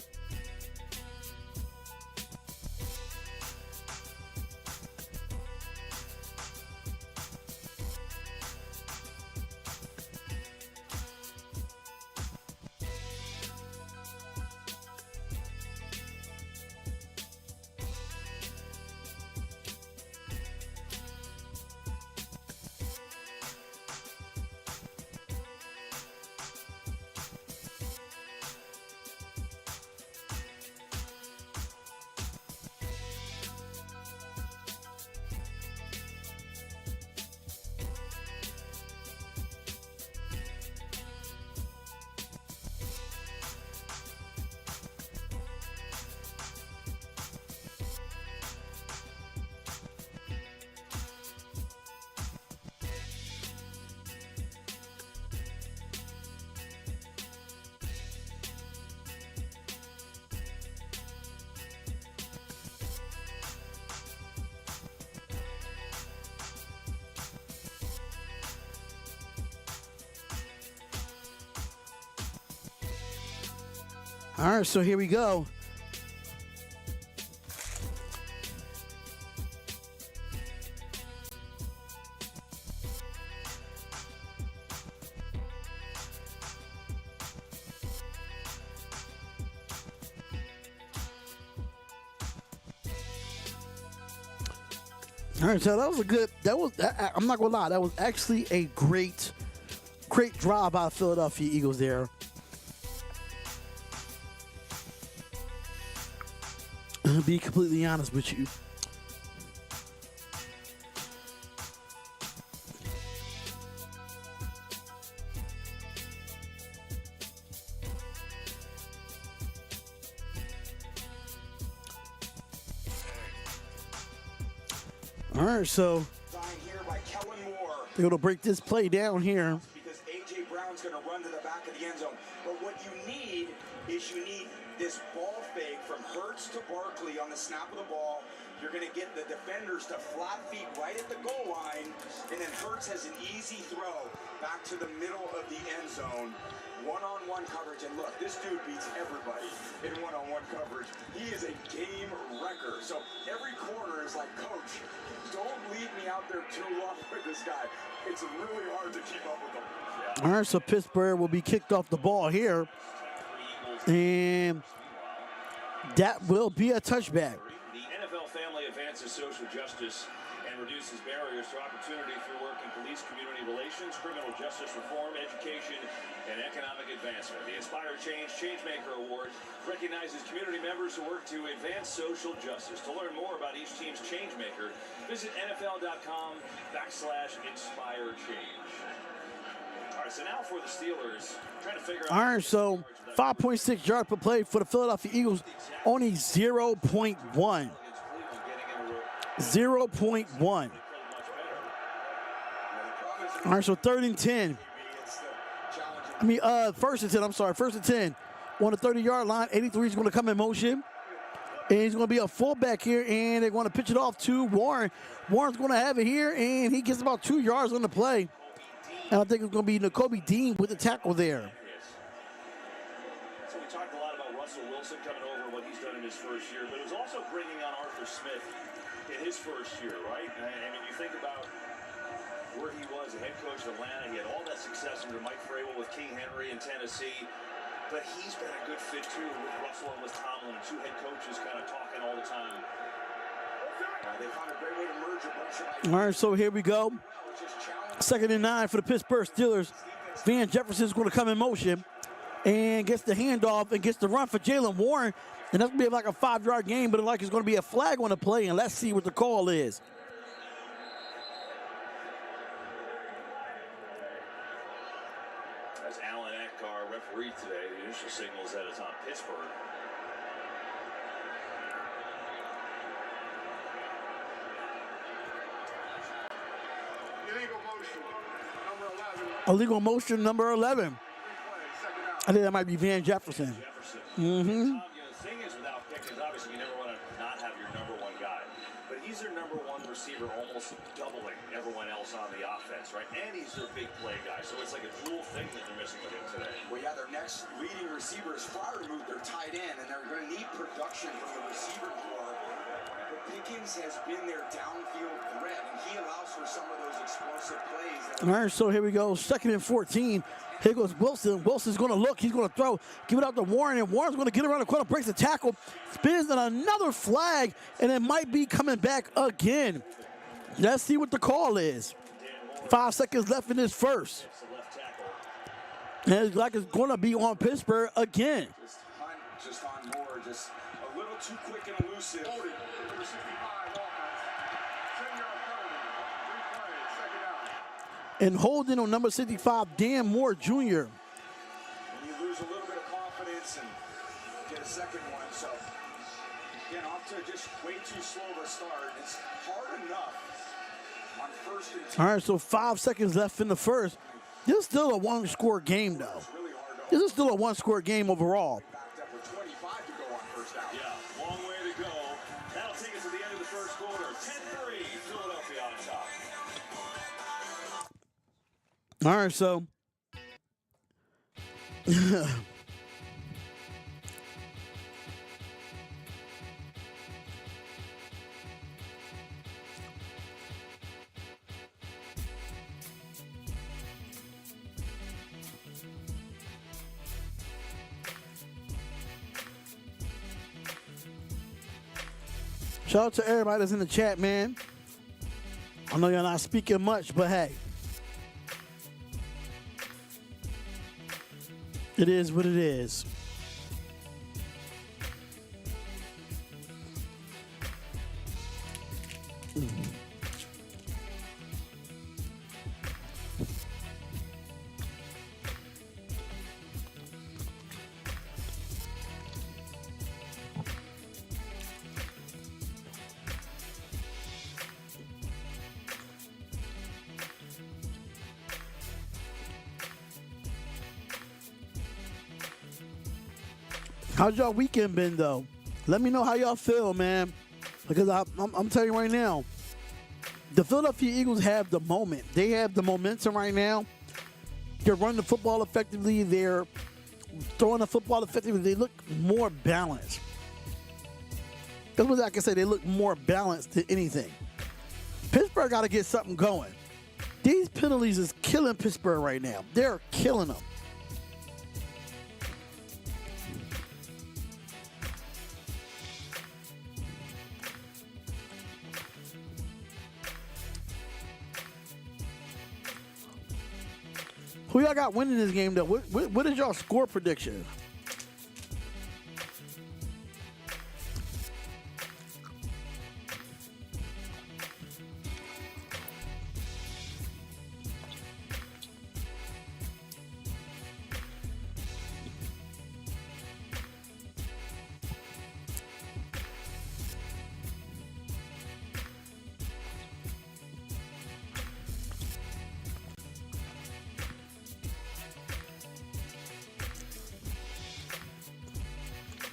Speaker 1: All right, so here we go. All right, so that was a good, I'm not gonna lie, that was actually a great drive by the Philadelphia Eagles there. To be completely honest with you. All right, so they're gonna break this play down here.
Speaker 3: Because A.J. Brown's going to run to the back of the end zone. But what you need is this ball fake from Hurts to Barkley on the snap of the ball. You're going to get the defenders to flat feet right at the goal line, and then Hurts has an easy throw back to the middle of the end zone. One-on-one coverage, and look, this dude beats everybody in one-on-one coverage. He is a game wrecker. So every corner is like, Coach, don't leave me out there too long with this guy. It's really hard to keep up with him.
Speaker 1: All right, so Pittsburgh will be kicked off the ball here. And that will be a touchback.
Speaker 2: The NFL family advances social justice and reduces barriers to opportunity through work in police, community relations, criminal justice reform, education, and economic advancement. The Inspire Change Changemaker Award recognizes community members who work to advance social justice. To learn more about each team's changemaker, visit NFL.com/InspireChange. All right, so now for the Steelers, trying to figure out.
Speaker 1: All right, so 5.6 yards per play for the Philadelphia Eagles, only 0.1. 0.1. All right, so 3rd and 10. First and 10, I'm sorry, 1st and 10. On the 30-yard line, 83 is going to come in motion. And he's going to be a fullback here, and they're going to pitch it off to Warren. Warren's going to have it here, and he gets about 2 yards on the play. And I think it's going to be Nakobe Dean with the tackle there.
Speaker 2: So we talked a lot about Russell Wilson coming over and what he's done in his first year, but it was also bringing on Arthur Smith in his first year, right? I mean, you think about where he was, the head coach of Atlanta. He had all that success under Mike Vrabel with King Henry in Tennessee. But he's been a good fit, too, with Russell and with Tomlin, two head coaches kind of talking all the time. They found a great way to merge a bunch of.
Speaker 1: All right, so here we go. 2nd and 9 for the Pittsburgh Steelers. Van Jefferson's going to come in motion. and gets the handoff and gets the run for Jalen Warren. And that's going to be like a 5-yard game, but it's going to be a flag on the play, and let's see what the call is.
Speaker 2: That's Alan Eckar, referee today. The initial signal is that it's on Pittsburgh.
Speaker 5: Illegal motion, number 11.
Speaker 1: Illegal motion, number 11.
Speaker 5: Replay, second out.
Speaker 1: I think that might be Van Jefferson.
Speaker 2: Tom, the thing is without Pickens, obviously you never want to not have your number one guy. But he's their number one receiver, almost doubling everyone else on the offense, right? And he's their big play guy. So it's like a dual thing that they're missing with him today.
Speaker 3: Well, yeah, their next leading receiver is Fryermuth, their tight end, and they're going to need production from the receiver corps. But Pickens has been their downfield threat, and he allows for some of those explosive plays.
Speaker 1: All right, so here we go. 2nd and 14. Here goes Wilson. Wilson's going to look. He's going to throw. Give it out to Warren, and Warren's going to get around the corner, breaks the tackle, spins on another flag, and it might be coming back again. Let's see what the call is. 5 seconds left in this first. And it's like it's going to be on Pittsburgh again.
Speaker 3: Just on Moore, just a little too quick and elusive.
Speaker 5: Number 65, offense. 10-yard penalty. Replay, second out.
Speaker 1: And holding on number 65, Dan Moore Jr.
Speaker 3: And you lose a little bit of confidence and get a second one. So, again, off to just way too slow of a start. It's hard enough on 1st and 2.
Speaker 1: All right, so 5 seconds left in the first. This is still a one-score game, though.
Speaker 3: Really hard to
Speaker 1: This is still a one-score game overall.
Speaker 3: backed up with 25 to go on 1st down.
Speaker 2: Yeah, long way to go. That'll take us to the end of the first quarter. 10-3, Philadelphia on top.
Speaker 1: All right, so shout out to everybody that's in the chat, man. I know you're not speaking much, but hey. It is what it is. How's y'all weekend been, though? Let me know how y'all feel, man. Because I'm telling you right now, the Philadelphia Eagles have the moment. They have the momentum right now. They're running the football effectively. They're throwing the football effectively. They look more balanced. That's what I can say. They look more balanced than anything. Pittsburgh got to get something going. These penalties is killing Pittsburgh right now. They're killing them. Who y'all got winning this game, though? What is y'all score prediction?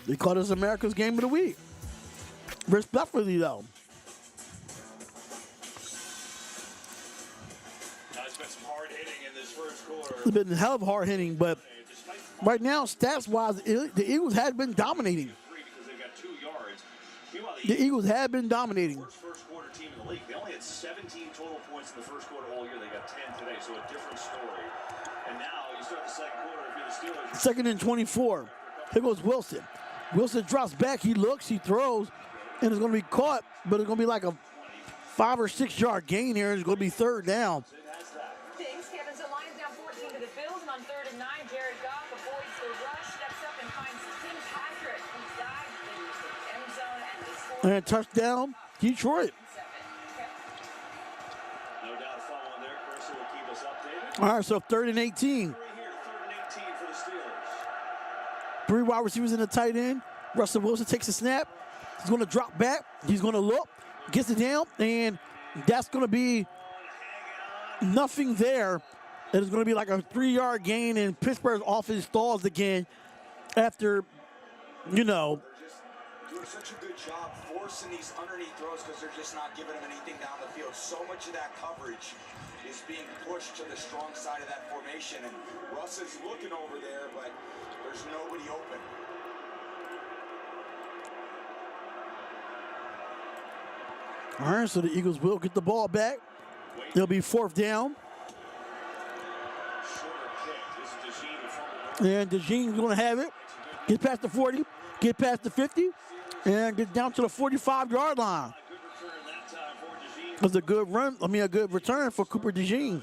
Speaker 1: They call this America's Game of the Week. Respectfully, though.
Speaker 2: It's been some hard hitting in this first quarter.
Speaker 1: It's been hell of hard hitting, but right now, stats-wise, the Eagles had been dominating.
Speaker 2: Because they've got 2 yards. Meanwhile,
Speaker 1: The Eagles had been dominating.
Speaker 2: first quarter team in the league. They only had 17 total points in the first quarter all year. They got 10 today, so a different story. And now you start the second quarter if you're the Steelers.
Speaker 1: 2nd and 24. Here goes Wilson. Wilson drops back. He looks. He throws. And it's going to be caught, but it's going to be like a 5 or 6 yard gain here. It's going to be 3rd down.
Speaker 7: Thanks, Kevin. So Lions down 14 to the Bills, and on 3rd and 9, Jared Goff avoids the
Speaker 1: And touchdown, Detroit.
Speaker 2: No doubt a fun one there. Chris will keep us updated.
Speaker 1: All right, so 3rd and 18.
Speaker 2: Right here, 3rd and 18 for the Steelers.
Speaker 1: 3 wide receivers in the tight end. Russell Wilson takes a snap. He's going to drop back. He's going to look, gets it down, and that's going to be nothing there. It is going to be like a 3-yard gain, and Pittsburgh's offense stalls again after,
Speaker 3: They're just doing such a good job forcing these underneath throws because they're just not giving them anything down the field. So much of that coverage is being pushed to the strong side of that formation, and Russ is looking over there, but there's nobody open.
Speaker 1: All right, so the Eagles will get the ball back. It'll be 4th down. And DeJean's going to have it. Get past the 40, get past the 50, and get down to the 45-yard line. That's a good run. I mean, a good return for Cooper DeJean.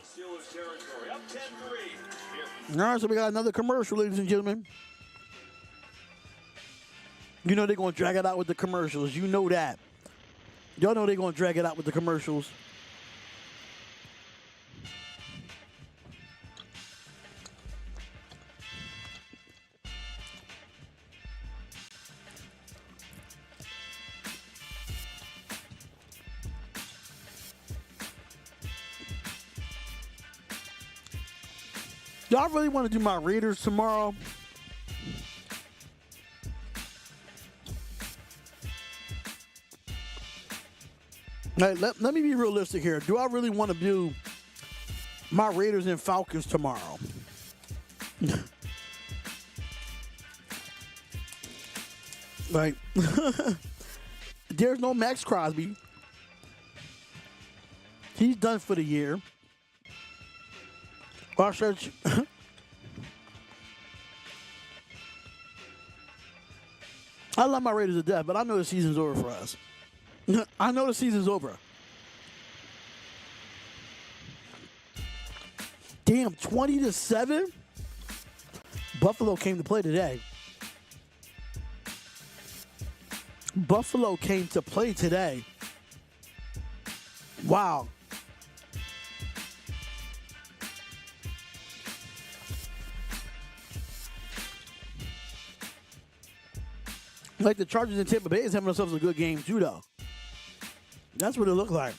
Speaker 1: All right, so we got another commercial, ladies and gentlemen. You know they're going to drag it out with the commercials. You know that. Y'all know they're going to drag it out with the commercials. Y'all really want to do my Raiders tomorrow? Let me be realistic here. Do I really want to do my Raiders and Falcons tomorrow? Like, there's no Max Crosby. He's done for the year. I love my Raiders to death, but I know the season's over for us. I know the season's over. Damn, 20-7? Buffalo came to play today. Buffalo came to play today. Wow. Like the Chargers and Tampa Bay is having themselves a good game too, though. That's what it looked like.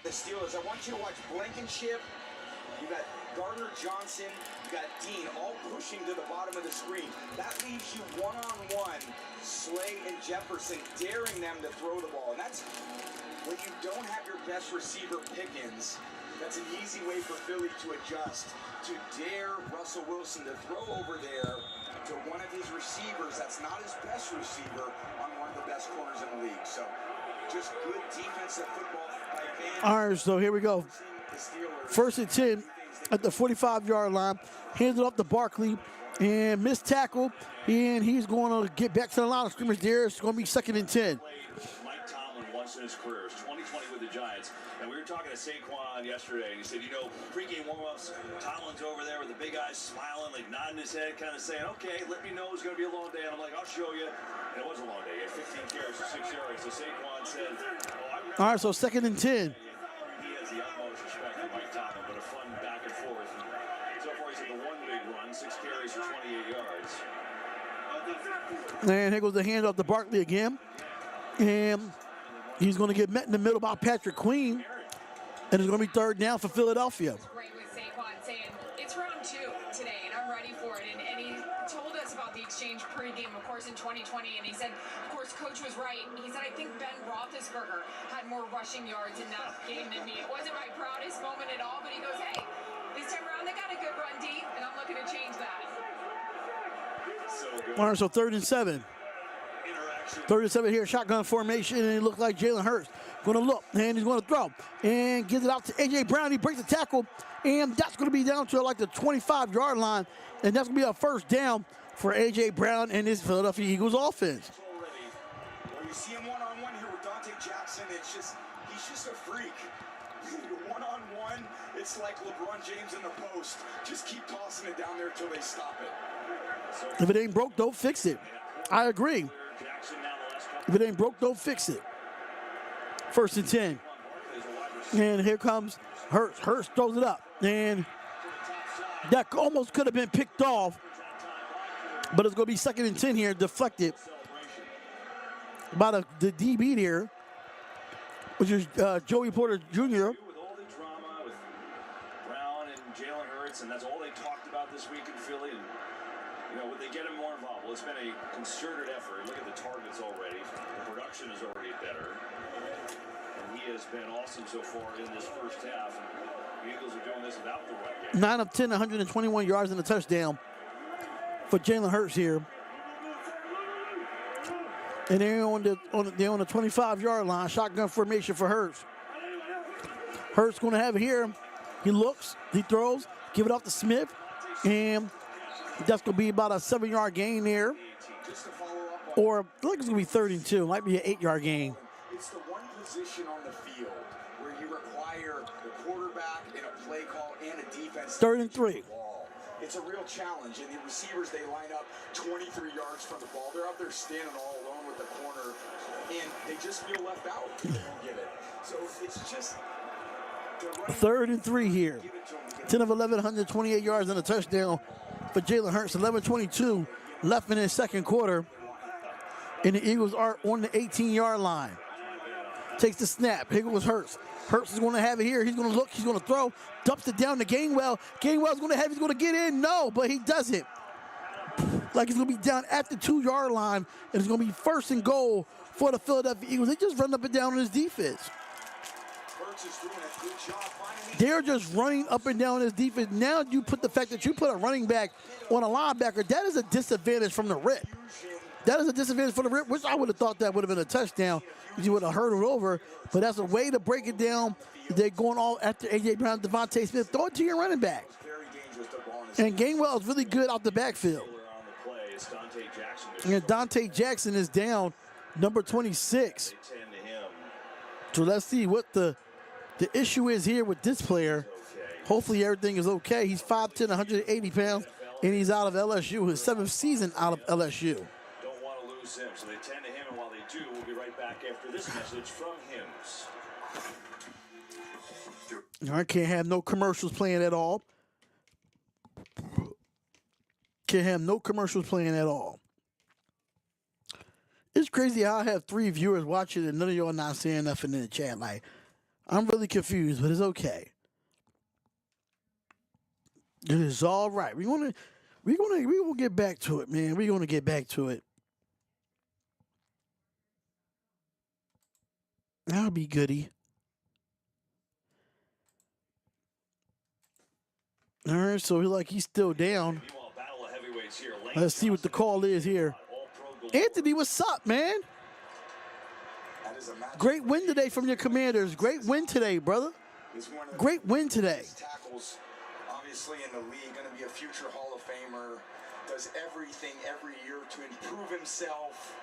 Speaker 3: The Steelers, I want you to watch Blankenship. You got Gardner Johnson, you got Dean, all pushing to the bottom of the screen. That leaves you one-on-one, Slay and Jefferson, daring them to throw the ball. And that's when you don't have your best receiver, Pickens. That's an easy way for Philly to adjust, to dare Russell Wilson to throw over there to one of his receivers that's not his best receiver on one of the best corners in the league. So just good defensive football by Van.
Speaker 1: All right, so here we go. 1st and 10 at the 45-yard line. Hands it off to Barkley and missed tackle. And he's going to get back to the line of scrimmage there. It's going to be 2nd and 10.
Speaker 2: Mike Tomlin once in his career, 2020 with the Giants. And we were talking to Saquon yesterday, and he said, you know, pregame warm-ups, Tomlin's over there with the big eyes smiling, like nodding his head, kind of saying, okay, let me know it's going to be a long day. And I'm like, I'll show you. And it was a long day. He had 15 carries for 6 yards. So Saquon said,
Speaker 1: all right, so 2nd and 10.
Speaker 2: He has the utmost respect for Mike Tomlin, but a fun back and forth. So far, he's had the one big run, 6 carries for 28 yards.
Speaker 1: And here goes the handoff to Barkley again. And he's going to get met in the middle by Patrick Queen. And it's going to be 3rd down for Philadelphia.
Speaker 7: Great with Saquon saying, it's round 2 today, and I'm ready for it. And he told us about the exchange pregame. Of course, course, in 2020, and he said, of course, Coach was right. He said, I think Ben Roethlisberger had more rushing yards in that game than me. It wasn't my proudest moment at all, but he goes, hey, this time around they got a good run deep, and I'm looking to change that.
Speaker 1: All right, so 3rd and 7. 3rd and 7 here, shotgun formation, and it looks like Jalen Hurts going to look, and he's going to throw, and gives it out to A.J. Brown. He breaks the tackle, and that's going to be down to like the 25-yard line, and that's going to be a first down for A.J. Brown and his Philadelphia Eagles offense.
Speaker 3: Well, you see him one-on-one here with Dante Jackson. He's just a freak. One-on-one, it's like LeBron James in the post. Just keep tossing it down there until they stop it.
Speaker 1: If it ain't broke, don't fix it. I agree. If it ain't broke, don't fix it. 1st and 10. And here comes Hurts. Hurts throws it up. And that almost could have been picked off. But it's going to be 2nd and 10 here, deflected by the DB here, which is Joey Porter Jr.
Speaker 2: With all the drama with Brown and Jalen Hurts, and that's all they talked about this week in Philly. And, would they get him more involved? Well, it's been a concerted effort. Look at the targets already. The production is already better. And he has been awesome so far in this first half. And the Eagles are doing this without the run game.
Speaker 1: 9 of 10, 121 yards and a touchdown for Jalen Hurts here. And they're on the 25-yard line, shotgun formation for Hurts. Hurts going to have it here. He looks, he throws, give it off to Smith, and that's going to be about a 7-yard gain there. Or I think it's going to be 3rd and 2. Might be an 8-yard gain.
Speaker 3: It's the one position on the field where you require the quarterback in a play call and a defense.
Speaker 1: 3rd and 3.
Speaker 3: It's a real challenge, and the receivers, they line up 23 yards from the ball. They're out there standing all alone with the corner, and they just feel left out. They don't get it. So it's just
Speaker 1: 3rd and 3 here. 10 of 11, 128 yards and a touchdown for Jalen Hurts. 11:22 left in his second quarter. And the Eagles are on the 18-yard line. Takes the snap. Here goes Hurts. Hurts is going to have it here. He's going to look. He's going to throw. Dumps it down to Gainwell. Gainwell's going to have it. He's going to get in. No, but he doesn't. Like it's going to be down at the 2-yard line. And it's going to be 1st and goal for the Philadelphia Eagles. They just run up and down on his defense. They're just running up and down his defense. Now you put the fact that you put a running back on a linebacker, that is a disadvantage from the rip. That is a disadvantage for the rip, which I would have thought that would have been a touchdown if you would have hurdled over. But that's a way to break it down. They're going all after A.J. Brown, Devontae Smith. Throw it to your running back. And Gainwell is really good out the backfield. And Dante Jackson is down, number 26. So let's see what the issue is here with this player. Hopefully everything is okay. He's 5'10", 180 pounds, and he's out of LSU, his 7th season out of LSU.
Speaker 2: Don't want to lose him, so they tend to him, and while they do, we'll be right back after this message from Hims.
Speaker 1: I can't have no commercials playing at all. Can't have no commercials playing at all. It's crazy how I have 3 viewers watching and none of y'all not saying nothing in the chat. Like, I'm really confused, but it's okay. It is all right. We're gonna get back to it, man. We're gonna get back to it. That'll be goody. All right, so he's still down. Let's see what the call is here. Anthony, what's up, man? Great win today from your Commanders. Great win today, brother. Great win today.
Speaker 3: Tackles, obviously in the league, going to be a future Hall of Famer. Does everything every year to improve himself.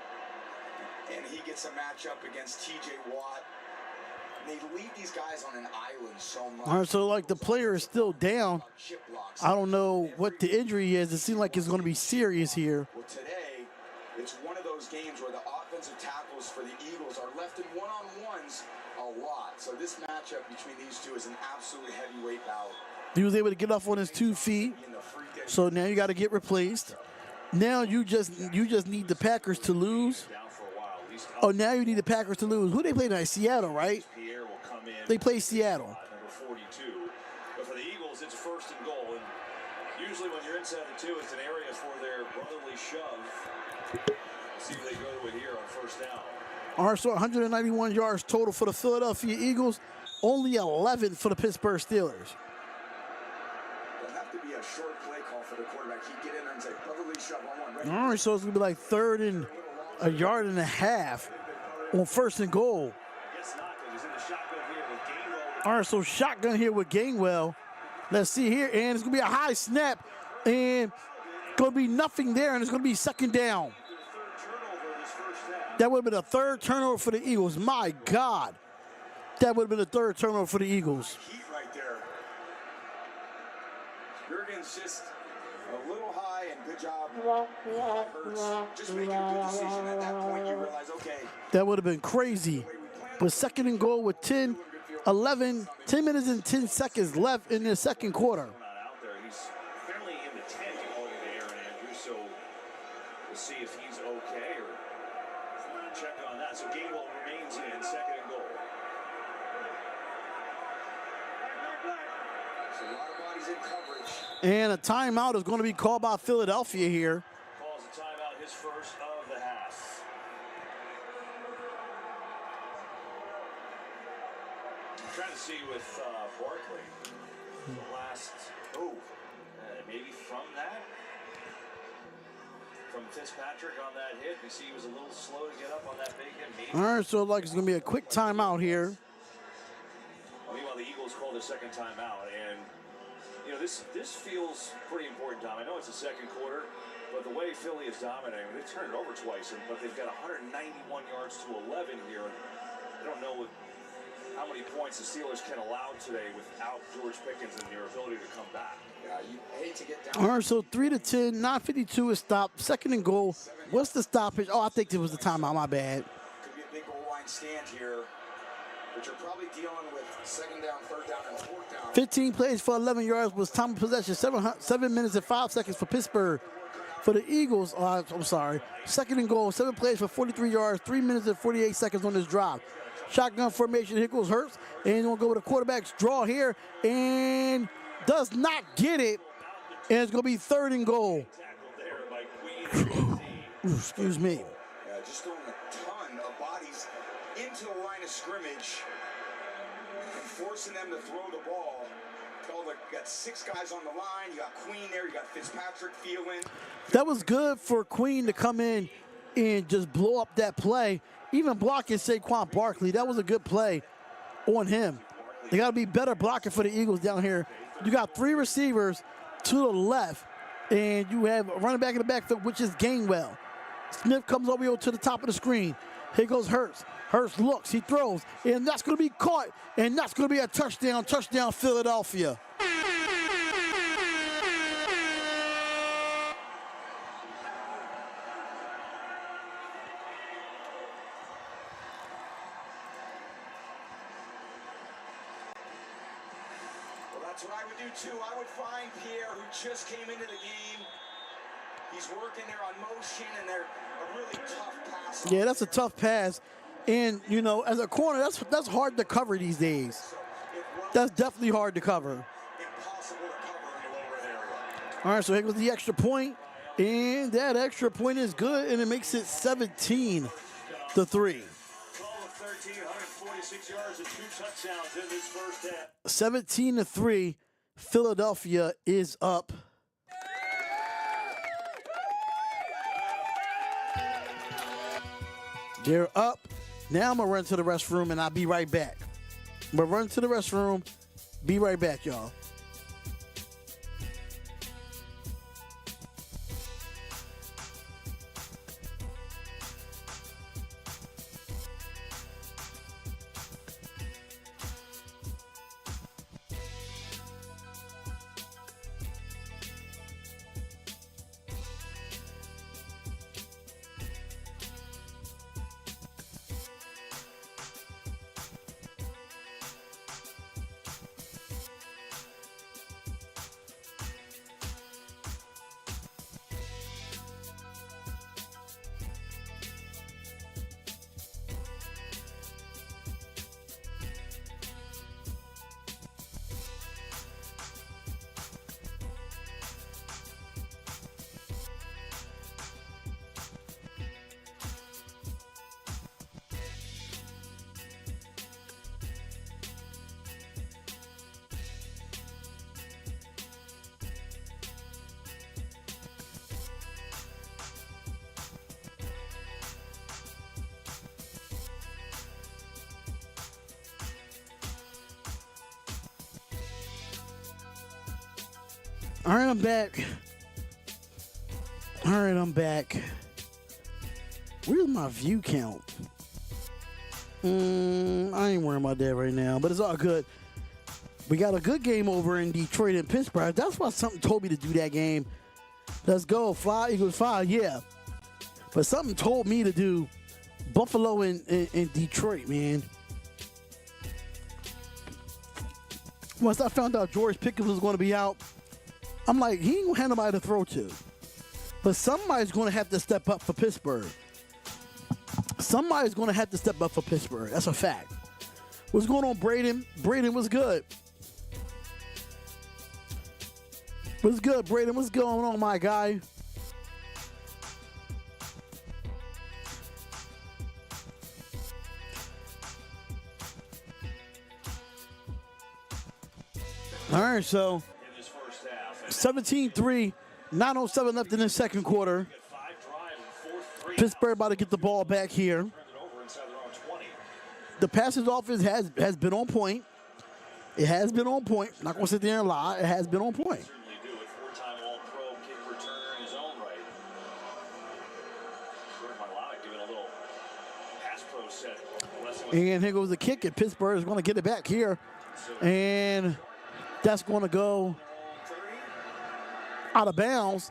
Speaker 3: And he gets a matchup against T.J. Watt. They leave these guys on an island so much.
Speaker 1: All right, so like the player is still down. I don't know what the injury is. It seems like it's going to be serious here.
Speaker 3: Well, today, it's one of those games where the offensive tackles for the Eagles are left in one-on-ones a lot. So this matchup between these two is an absolute heavyweight bout.
Speaker 1: He was able to get off on his 2 feet. So now you got to get replaced. Now you just need the Packers to lose. Oh, now you need the Packers to lose. Who they play tonight? Seattle, right? They play Seattle.
Speaker 2: Number 42. But for the Eagles, it's 1st and goal. And usually when you're inside the 2, it's an area for their brotherly shove. See if they go to it here on first down.
Speaker 1: Also, 191 yards total for the Philadelphia Eagles, only 11 for the Pittsburgh Steelers.
Speaker 3: There'll have to be a short play call for the quarterback. He'd get in there and say, brotherly shove on one.
Speaker 1: All right, so it's going to be like third and a yard and a half on first and goal.
Speaker 2: Guess not, because he's in the shotgun here with Gainwell.
Speaker 1: All right, so shotgun here with Gainwell. Let's see here, and it's going to be a high snap, and going to be nothing there, and it's going to be second down. That would have been a third turnover for the Eagles. My God. That would have been a third turnover for the Eagles.
Speaker 3: Heat right there. Jurgen's just a little high, and good job. Hurts. Just making a good decision at that point. You realize, okay.
Speaker 1: That would have been crazy. But second and goal with 10 minutes and 10 seconds left in the second quarter.
Speaker 2: Not out there. He's apparently in the tent according to Aaron Andrews, so we'll see if he's okay or check on that. So Gainwell remains in second and goal.
Speaker 3: So a lot of bodies in coverage.
Speaker 1: And a timeout is going to be called by Philadelphia here.
Speaker 2: Calls the timeout, his first of the half. I'm trying to see with Barkley. The last, maybe from that. From Fitzpatrick on that hit. You see he was a little slow to get up on that big hit. Maybe.
Speaker 1: All right, so like it's going to be a quick timeout here.
Speaker 2: Meanwhile, the Eagles called their second timeout, and you know this feels pretty important, Tom. I know it's the second quarter, but the way Philly is dominating, they turned it over twice, but they've got 191 yards to 11 here. I don't know how many points the Steelers can allow today without George Pickens and their ability to come back.
Speaker 3: Yeah, you hate to get down.
Speaker 1: All right, so 3-10, 9:52 is stopped. Second and goal. What's the stoppage? Oh, I think it was the timeout. My bad.
Speaker 3: Could be a big goal line stand here, but you're probably dealing with second down, third down, and fourth down.
Speaker 1: 15 plays for 11 yards was time of possession. 7 minutes and 5 seconds for Pittsburgh. For the Eagles, I'm sorry. Second and goal, 7 plays for 43 yards, 3 minutes and 48 seconds on this drive. Shotgun formation, here goes Hurts, and he's going to go with a quarterback's draw here, and does not get it, and it's going to be third and goal. Excuse me.
Speaker 3: Yeah, just throwing a ton of bodies into the line of scrimmage and forcing them to throw the ball. You got 6 guys on the line. You got Queen there. You got Fitzpatrick feeling.
Speaker 1: That was good for Queen to come in and just blow up that play. Even blocking Saquon Barkley, that was a good play on him. They got to be better blocking for the Eagles down here. You got 3 receivers to the left, and you have a running back in the backfield, which is Gainwell. Smith comes over here to the top of the screen. Here goes Hurts. Hurts looks, he throws, and that's going to be caught, and that's going to be a touchdown. Touchdown, Philadelphia.
Speaker 3: That's what I would do too. I would find Pierre, who just came into the game. He's working there on motion, and they're a really tough pass.
Speaker 1: Yeah, that's a tough pass. And, you know, as a corner, that's hard to cover these days. That's definitely hard to cover.
Speaker 3: Impossible to cover in the lower area.
Speaker 1: All right, so here goes the extra point. And that extra point is good, and it makes it 17-3.
Speaker 2: 12 of 13, 146 yards and 2 touchdowns in this first half.
Speaker 1: 17-3, Philadelphia is up. They're up. Now I'm going to run to the restroom, and I'll be right back. I'm going to run to the restroom. Be right back, y'all. All right, I'm back. All right, I'm back. Where's my view count? I ain't worrying about that right now, but it's all good. We got a good game over in Detroit and Pittsburgh. That's why something told me to do that game. Let's go. Fly, Eagles, fly, yeah. But something told me to do Buffalo and Detroit, man. Once I found out George Pickens was going to be out, I'm like, he ain't going to have nobody to throw to. But somebody's going to have to step up for Pittsburgh. Somebody's going to have to step up for Pittsburgh. That's a fact. What's going on, Braden? Braden, what's good? What's good, Braden? What's going on, my guy? All right, so 17-3, 9:07 left in the second quarter. Pittsburgh about to get the ball back here. The Pacers offense has been on point. It has been on point. Not going to sit there and lie. It has been on point. And here goes the kick, and Pittsburgh is going to get it back here. And that's going to go out of bounds,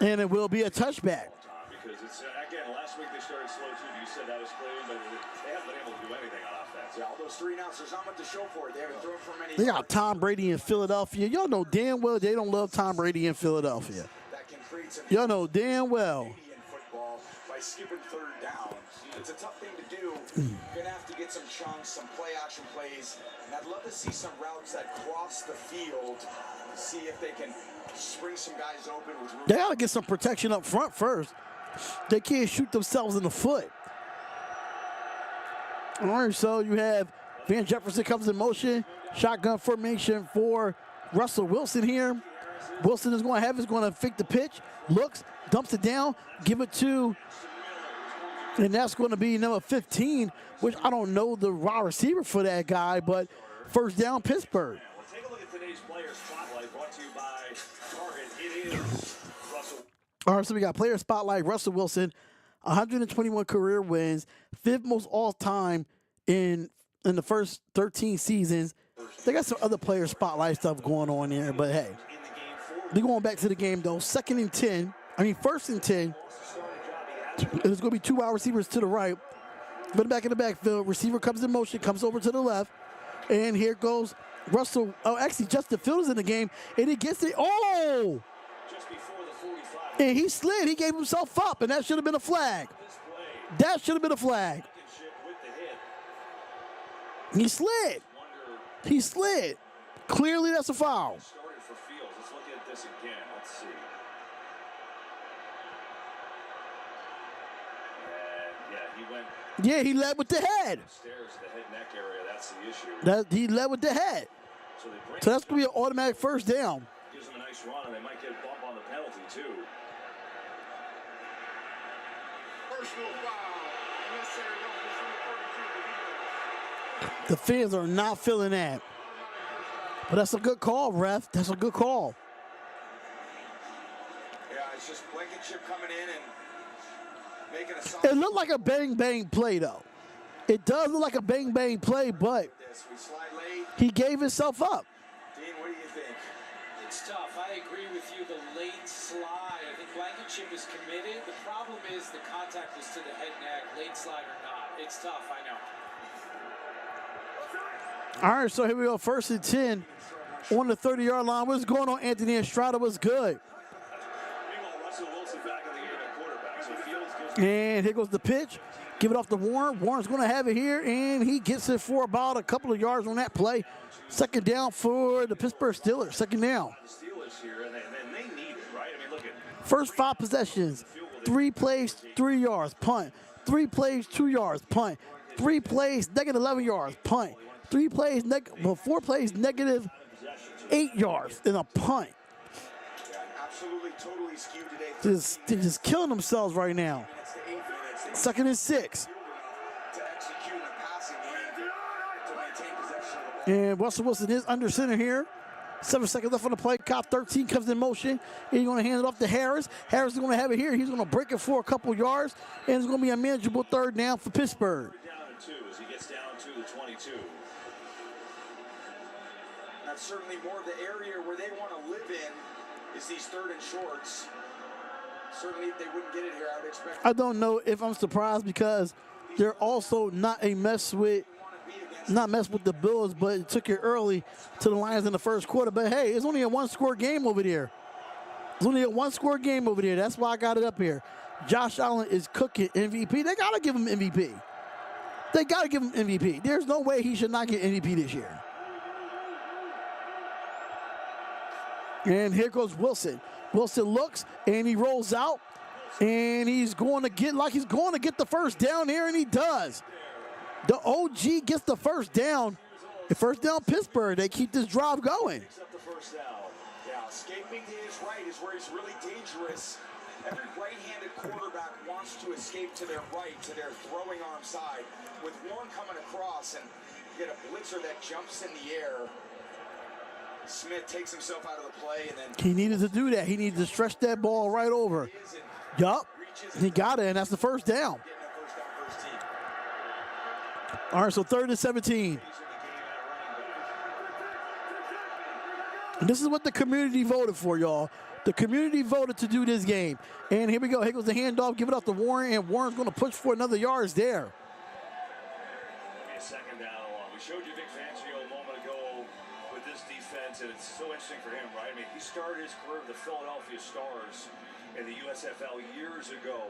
Speaker 1: and it will be a touchback.
Speaker 2: Because it's, again, last week they started slow too. You said that was clear, but they haven't been able to do anything on offense.
Speaker 3: Yeah, all those 3 and outs, there's not much to show for it. They haven't thrown for many.
Speaker 1: They got Tom Brady in Philadelphia. Y'all know damn well they don't love Tom Brady in Philadelphia.
Speaker 3: That can create some
Speaker 1: Y'all know damn well.
Speaker 3: in football by skipping 3rd down. It's a tough thing to do. You're going to have to get some chunks, some play action plays. And I'd love to see some routes that cross the field to see if they can spring some guys open.
Speaker 1: They got to get some protection up front first. They can't shoot themselves in the foot. All right, so you have Van Jefferson comes in motion. Shotgun formation for Russell Wilson here. Wilson is going to fake the pitch. Looks, dumps it down, give it to, and that's going to be number 15, which I don't know the wide receiver for that guy, but first down, Pittsburgh.
Speaker 2: Well, take a look at today's player spotlight brought to you by Target. It is Russell.
Speaker 1: All right, so we got player spotlight, Russell Wilson, 121 career wins, 5th most all-time in the first 13 seasons. They got some other player spotlight stuff going on there, but hey. They're going back to the game, though. 1st and 10. There's going to be 2 wide receivers to the right. But back in the backfield, receiver comes in motion, comes over to the left. And here goes Russell. Oh, actually, Justin Fields is in the game. And he gets it. Oh!
Speaker 2: Just before the 45.
Speaker 1: And he slid. He gave himself up, and that should have been a flag. That should have been a flag. He slid. He slid. Clearly, that's a foul.
Speaker 2: Started for Fields. Let's look at this again. Let's see. And yeah, he went.
Speaker 1: Yeah, he led with the head.
Speaker 2: Stairs to the head neck area. That's the issue.
Speaker 1: He led with the head. So that's going to be an automatic first down.
Speaker 2: Gives them a nice run, and they might get a bump on the penalty too.
Speaker 5: Personal foul. Unnecessary roughness from the 32 of the Eagles.
Speaker 1: The fans are not feeling that. But that's a good call, ref. That's a good call.
Speaker 3: Yeah, it's just Blankenship coming in and making a solid.
Speaker 1: It looked like a bang-bang play, though. It does look like a bang-bang play, but
Speaker 3: We slide late.
Speaker 1: he gave himself up.
Speaker 3: Dean, what do you think?
Speaker 6: It's tough. I agree with you. The late slide. I think Blankenship is committed. The problem is the contact was to the head neck, late slide or not. It's tough, I know.
Speaker 1: All right, so here we go. 1st and 10 on the 30-yard line. What's going on, Anthony Estrada? What's good?
Speaker 2: Meanwhile, Russell Wilson back in the game at quarterback. So Fields gives
Speaker 1: And here goes the pitch. Give it off to Warren. Warren's going to have it here, and he gets it for about a couple of yards on that play. 2nd down for the Pittsburgh Steelers. 2nd down.
Speaker 2: the Steelers here, and they need it, right? I mean, look at
Speaker 1: First 5 possessions. 3 plays, 3 yards, punt. 3 plays, 2 yards, punt. 3 plays, negative 11 yards, punt. 4 plays, negative 8 yards in a punt.
Speaker 3: Yeah, absolutely, totally skewed today.
Speaker 1: They're just killing themselves right now.
Speaker 3: It's the 8 minutes.
Speaker 1: 2nd and 6.
Speaker 3: To execute a passing game to maintain possession of the ball.
Speaker 1: And Russell Wilson is under center here. 7 seconds left on the play. Cop 13 comes in motion. And he's going to hand it off to Harris. Harris is going to have it here. He's going to break it for a couple yards. And it's going to be a manageable third down for Pittsburgh.
Speaker 2: Down and 2 as he gets down to the 22.
Speaker 3: That's certainly more of the area where they want to live in is these third and shorts. Certainly if they wouldn't get it here, I would expect.
Speaker 1: I don't know if I'm surprised because they're also not mess with the Bills, but it took it early to the Lions in the first quarter. But hey, it's only a one-score game over there. It's only a one-score game over there. That's why I got it up here. Josh Allen is cooking MVP. They got to give him MVP. They got to give him MVP. There's no way he should not get MVP this year. And here goes Wilson. Wilson looks, and he rolls out, and he's going to get the first down here, and he does. The OG gets the first down. The first down Pittsburgh. They keep this drive going.
Speaker 3: Yeah, escaping to his right is where he's really dangerous. Every right-handed quarterback wants to escape to their right, to their throwing arm side. With Warren coming across, and you get a blitzer that jumps in the air. Smith takes himself out of the play, and then
Speaker 1: he needed to do that. He needed to stretch that ball right over. Yup. He got it, and that's the first down. All right, so 3rd and 17. And this is what the community voted for, y'all. The community voted to do this game. And here we go. Here goes the handoff. Give it off to Warren, and Warren's going to push for another yards there.
Speaker 2: A second down and long. We showed you Vic Fangio a moment ago with this defense, and it's so interesting for him, right? I mean, he started his career with the Philadelphia Stars in the USFL years ago.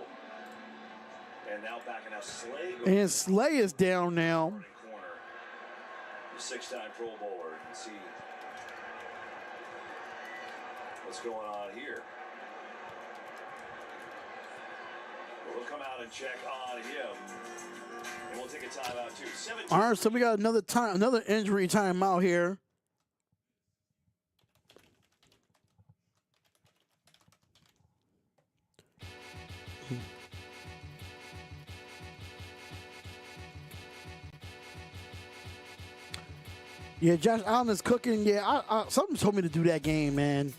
Speaker 2: And now backing out Slay.
Speaker 1: And Slay is down now.
Speaker 2: Corner. The 6-time Pro Bowler. You can see what's going on here. We'll come out and check on him. And we'll take a timeout too.
Speaker 1: All right, so we got another injury timeout here. Yeah, Josh Allen is cooking. Yeah, something told me to do that game, man.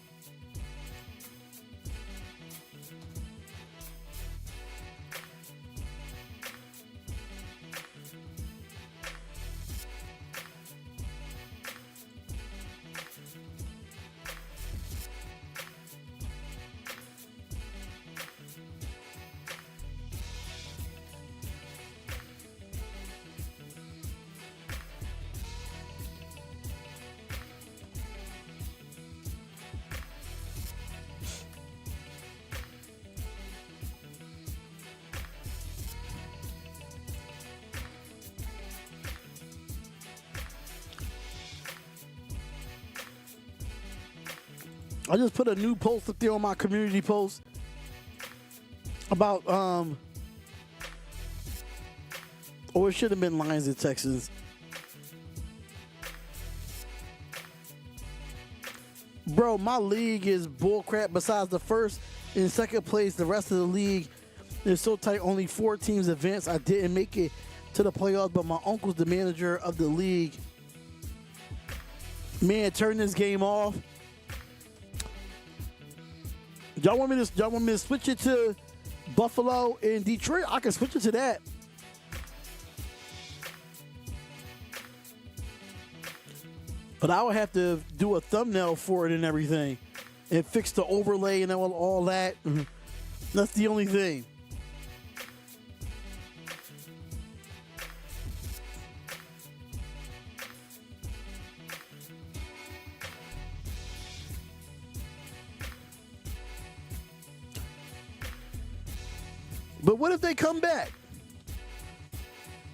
Speaker 1: I just put a new post up there on my community post about, or it should have been Lions and Texans. Bro, my league is bullcrap. Besides the first and second place, the rest of the league is so tight. Only 4 teams advanced. I didn't make it to the playoffs, but my uncle's the manager of the league. Man, turn this game off. Y'all want me to switch it to Buffalo and Detroit? I can switch it to that. But I would have to do a thumbnail for it and everything, and fix the overlay and all that. That's the only thing. But what if they come back?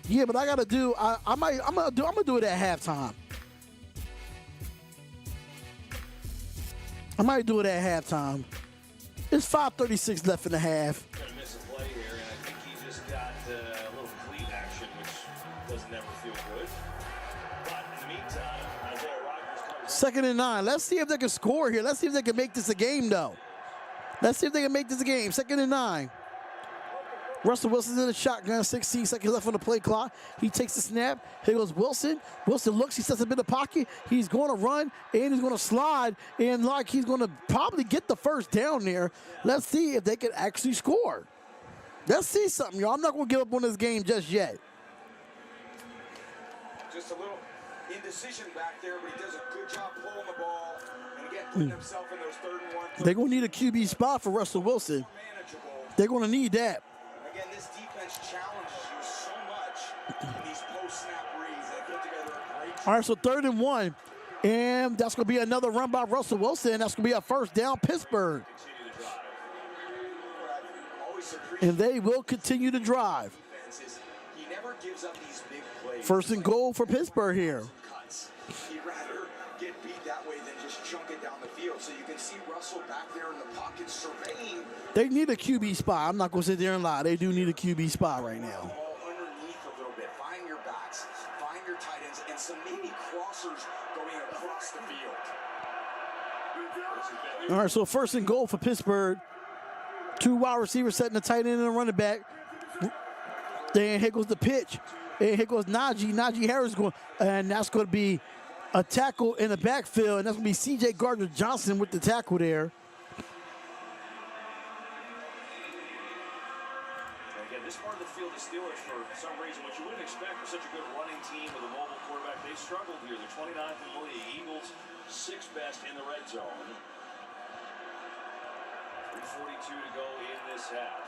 Speaker 1: Yeah, but I gotta do. I'm gonna do it at halftime. I might do it at halftime. It's 5:36 left in the half.
Speaker 2: Gonna miss a play here, and I think he just got a little cleat action, which doesn't ever feel good. But in the meantime, Isaiah Rodgers comes.
Speaker 1: 2nd and 9. Let's see if they can score here. Let's see if they can make this a game, though. Let's see if they can make this a game. 2nd and 9. Russell Wilson's in the shotgun, 16 seconds left on the play clock. He takes the snap. Here goes Wilson. Wilson looks, he sets up in the pocket. He's going to run, and he's going to slide, and like he's going to probably get the first down there. Let's see if they can actually score. Let's see something, y'all. I'm not going to give up on this game just yet.
Speaker 3: Just a little indecision back there, but he does a good job pulling the ball. And again, putting himself in those 3rd and 1.
Speaker 1: They're going to need a QB spot for Russell Wilson. They're going to need that.
Speaker 3: Again, this defense challenges you so much in these post-snap reads. They put together a great.
Speaker 1: All right, so 3rd and 1. And that's going to be another run by Russell Wilson. That's going to be a first down, Pittsburgh. And they will continue to drive.
Speaker 3: He never gives up these big plays.
Speaker 1: 1st and goal for Pittsburgh here.
Speaker 3: He'd rather get beat that way than just chunk it down the field. So you can see Russell back there in the pocket surveying.
Speaker 1: They need a QB spot. I'm not going to sit there and lie. They do need a QB spot right now.
Speaker 3: Underneath a little bit. Find your backs, find your tight ends, and some maybe crossers going across the field.
Speaker 1: All right, so 1st and goal for Pittsburgh. 2 wide receivers setting the tight end and the running back. Then here goes the pitch. And here goes Najee. Najee Harris going, and that's going to be a tackle in the backfield, and that's going to be C.J. Gardner-Johnson with the tackle there.
Speaker 2: Again, this part of the field, the Steelers, for some reason, which you wouldn't expect for such a good running team with a mobile quarterback, they struggled here. They're 29th in the league. Eagles, 6th best in the red zone. 3:42 to go in this half.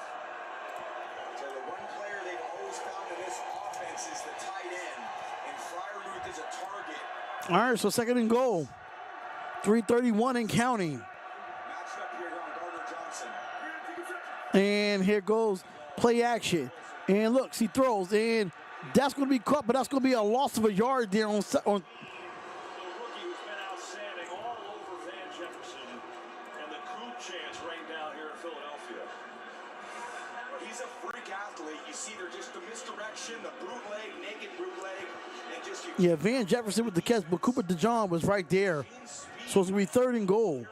Speaker 3: So the one player they've always found in this offense is the tight end, and Freiermuth is a target.
Speaker 1: All right, so 2nd and goal. 3:31 and counting.
Speaker 3: Matched up here on Gardner-Johnson.
Speaker 1: And here goes play action. And looks, he throws, and that's going to be caught, but that's going to be a loss of a yard there on
Speaker 2: The rookie who's been outstanding all over Van Jefferson, and the coup chance rained down here in Philadelphia.
Speaker 3: But he's a freak athlete. You see, they're just the misdirection, the bootleg, naked bootleg, and just you.
Speaker 1: Yeah, Van Jefferson with the catch, but Cooper DeJean was right there. So it's going to be 3rd and goal.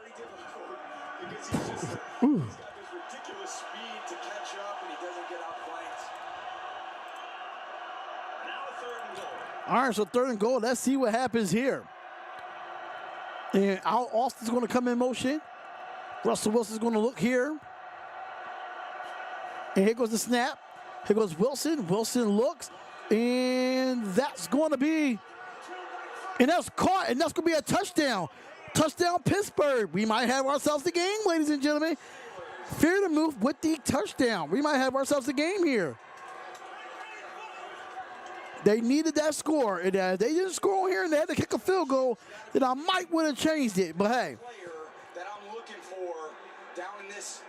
Speaker 3: Because he's just he's got this ridiculous speed to catch up, and he doesn't get outflanked.
Speaker 2: Now 3rd and goal.
Speaker 1: All right, so 3rd and goal. Let's see what happens here. And Al Austin's going to come in motion. Russell Wilson's going to look here. And here goes the snap. Here goes Wilson. Wilson looks. And that's going to be, and that's caught, and that's going to be a touchdown. Touchdown, Pittsburgh. We might have ourselves a game, ladies and gentlemen. Freiermuth with the touchdown. We might have ourselves a game here. They needed that score. And they didn't score here, and they had to kick a field goal. Then I might would have changed it, but hey.
Speaker 3: Player that I'm looking for down in this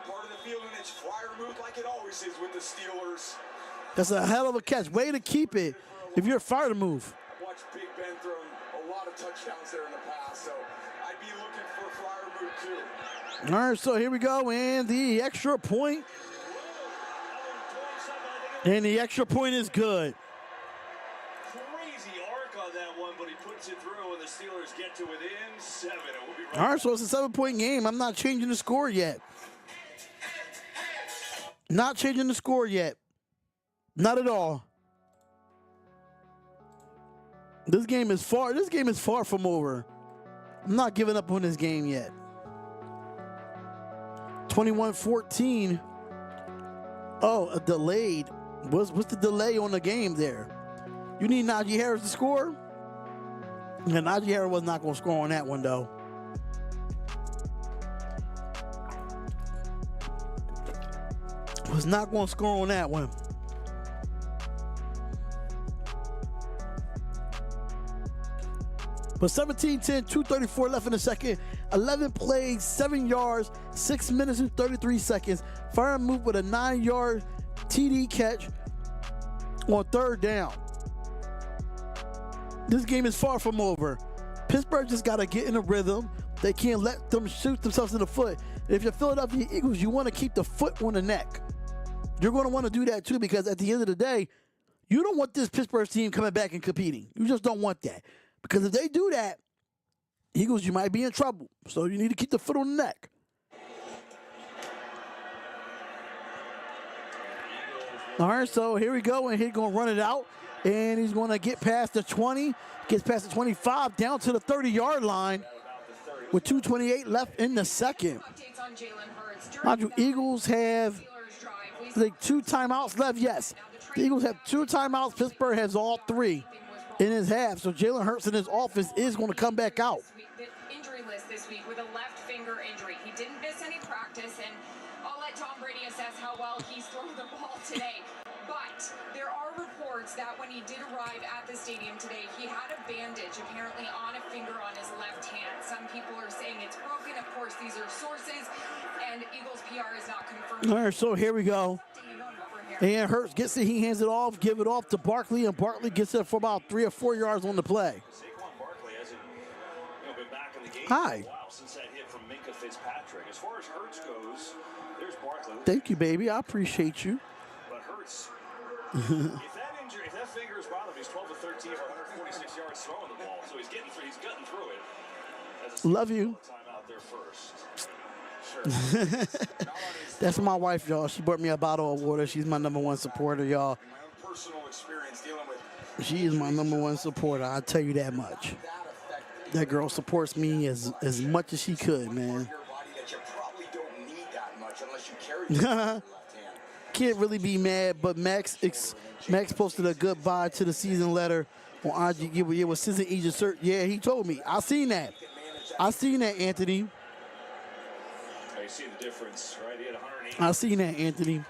Speaker 3: part of the field, and it's Freiermuth like it always is with the Steelers.
Speaker 1: That's a hell of a catch. Way to keep it if you're Freiermuth.
Speaker 3: Watched Big Ben throw a lot of touchdowns there in the past, so I'd be looking for Freiermuth too.
Speaker 1: All right, so here we go, and the extra point. And the extra point is good.
Speaker 2: Crazy arc on that one, but he puts it through, and the Steelers get to within 7. It will be right.
Speaker 1: All right, so it's a 7-point game. I'm not changing the score yet. Not changing the score yet. Not at all. This game is far from over. I'm not giving up on this game yet. 21-14. Oh, a delayed. What's the delay on the game there? You need Najee Harris to score? Yeah, Najee Harris was not going to score on that one, though. Was not going to score on that one. But 17-10, 2:34 left in the second. 11 plays, 7 yards, 6 minutes and 33 seconds. Freiermuth with a 9-yard TD catch on 3rd down. This game is far from over. Pittsburgh just got to get in a rhythm. They can't let them shoot themselves in the foot. If you're Philadelphia Eagles, you want to keep the foot on the neck. You're going to want to do that too, because at the end of the day, you don't want this Pittsburgh team coming back and competing. You just don't want that. Because if they do that, Eagles, you might be in trouble. So you need to keep the foot on the neck. All right, so here we go, and he's going to run it out, and he's going to get past the 20, gets past the 25, down to the 30-yard line with 2:28 left in the second. Mind you, Eagles have like 2 timeouts left. Yes, the Eagles have 2 timeouts. Pittsburgh has all 3 in his half, so Jalen Hurts and his offense is going to come back out.
Speaker 7: Injury list this week with a left finger injury. He didn't miss any practice, and I'll let Tom Brady assess how well he's thrown the ball today. But there are reports that when he did arrive at the stadium today, he had a bandage apparently on a finger on his left hand. Some people are saying it's broken. Of course, these are sources, and Eagles PR is not confirmed.
Speaker 1: All right, so here we go. And Hurts gets it. He hands it off, give it off to Barkley, and Barkley gets it for about 3 or 4 yards on the play. Hi.
Speaker 2: Since that hit from Minka Fitzpatrick. As far as Hurts goes, there's Barkley.
Speaker 1: Thank you, baby. I appreciate you.
Speaker 2: But Hurts, if that finger is bothering him, he's 12 to 13 or 146 yards throwing the ball. So he's getting through. He's gutting through it.
Speaker 1: Love you.
Speaker 2: Time out there first. Sure.
Speaker 1: That's my wife, y'all. She brought me a bottle of water. She's my #1 supporter, y'all.
Speaker 3: My own personal experience dealing with.
Speaker 1: She is my #1 supporter. I'll tell you that much. That girl supports me as much as she could, man. Can't really be mad, but Max posted a goodbye to the season letter on IG. It was season Egypt. Yeah, he told me. I seen that, Anthony.
Speaker 2: You see the difference, right? He had 180.
Speaker 1: I seen that, Anthony.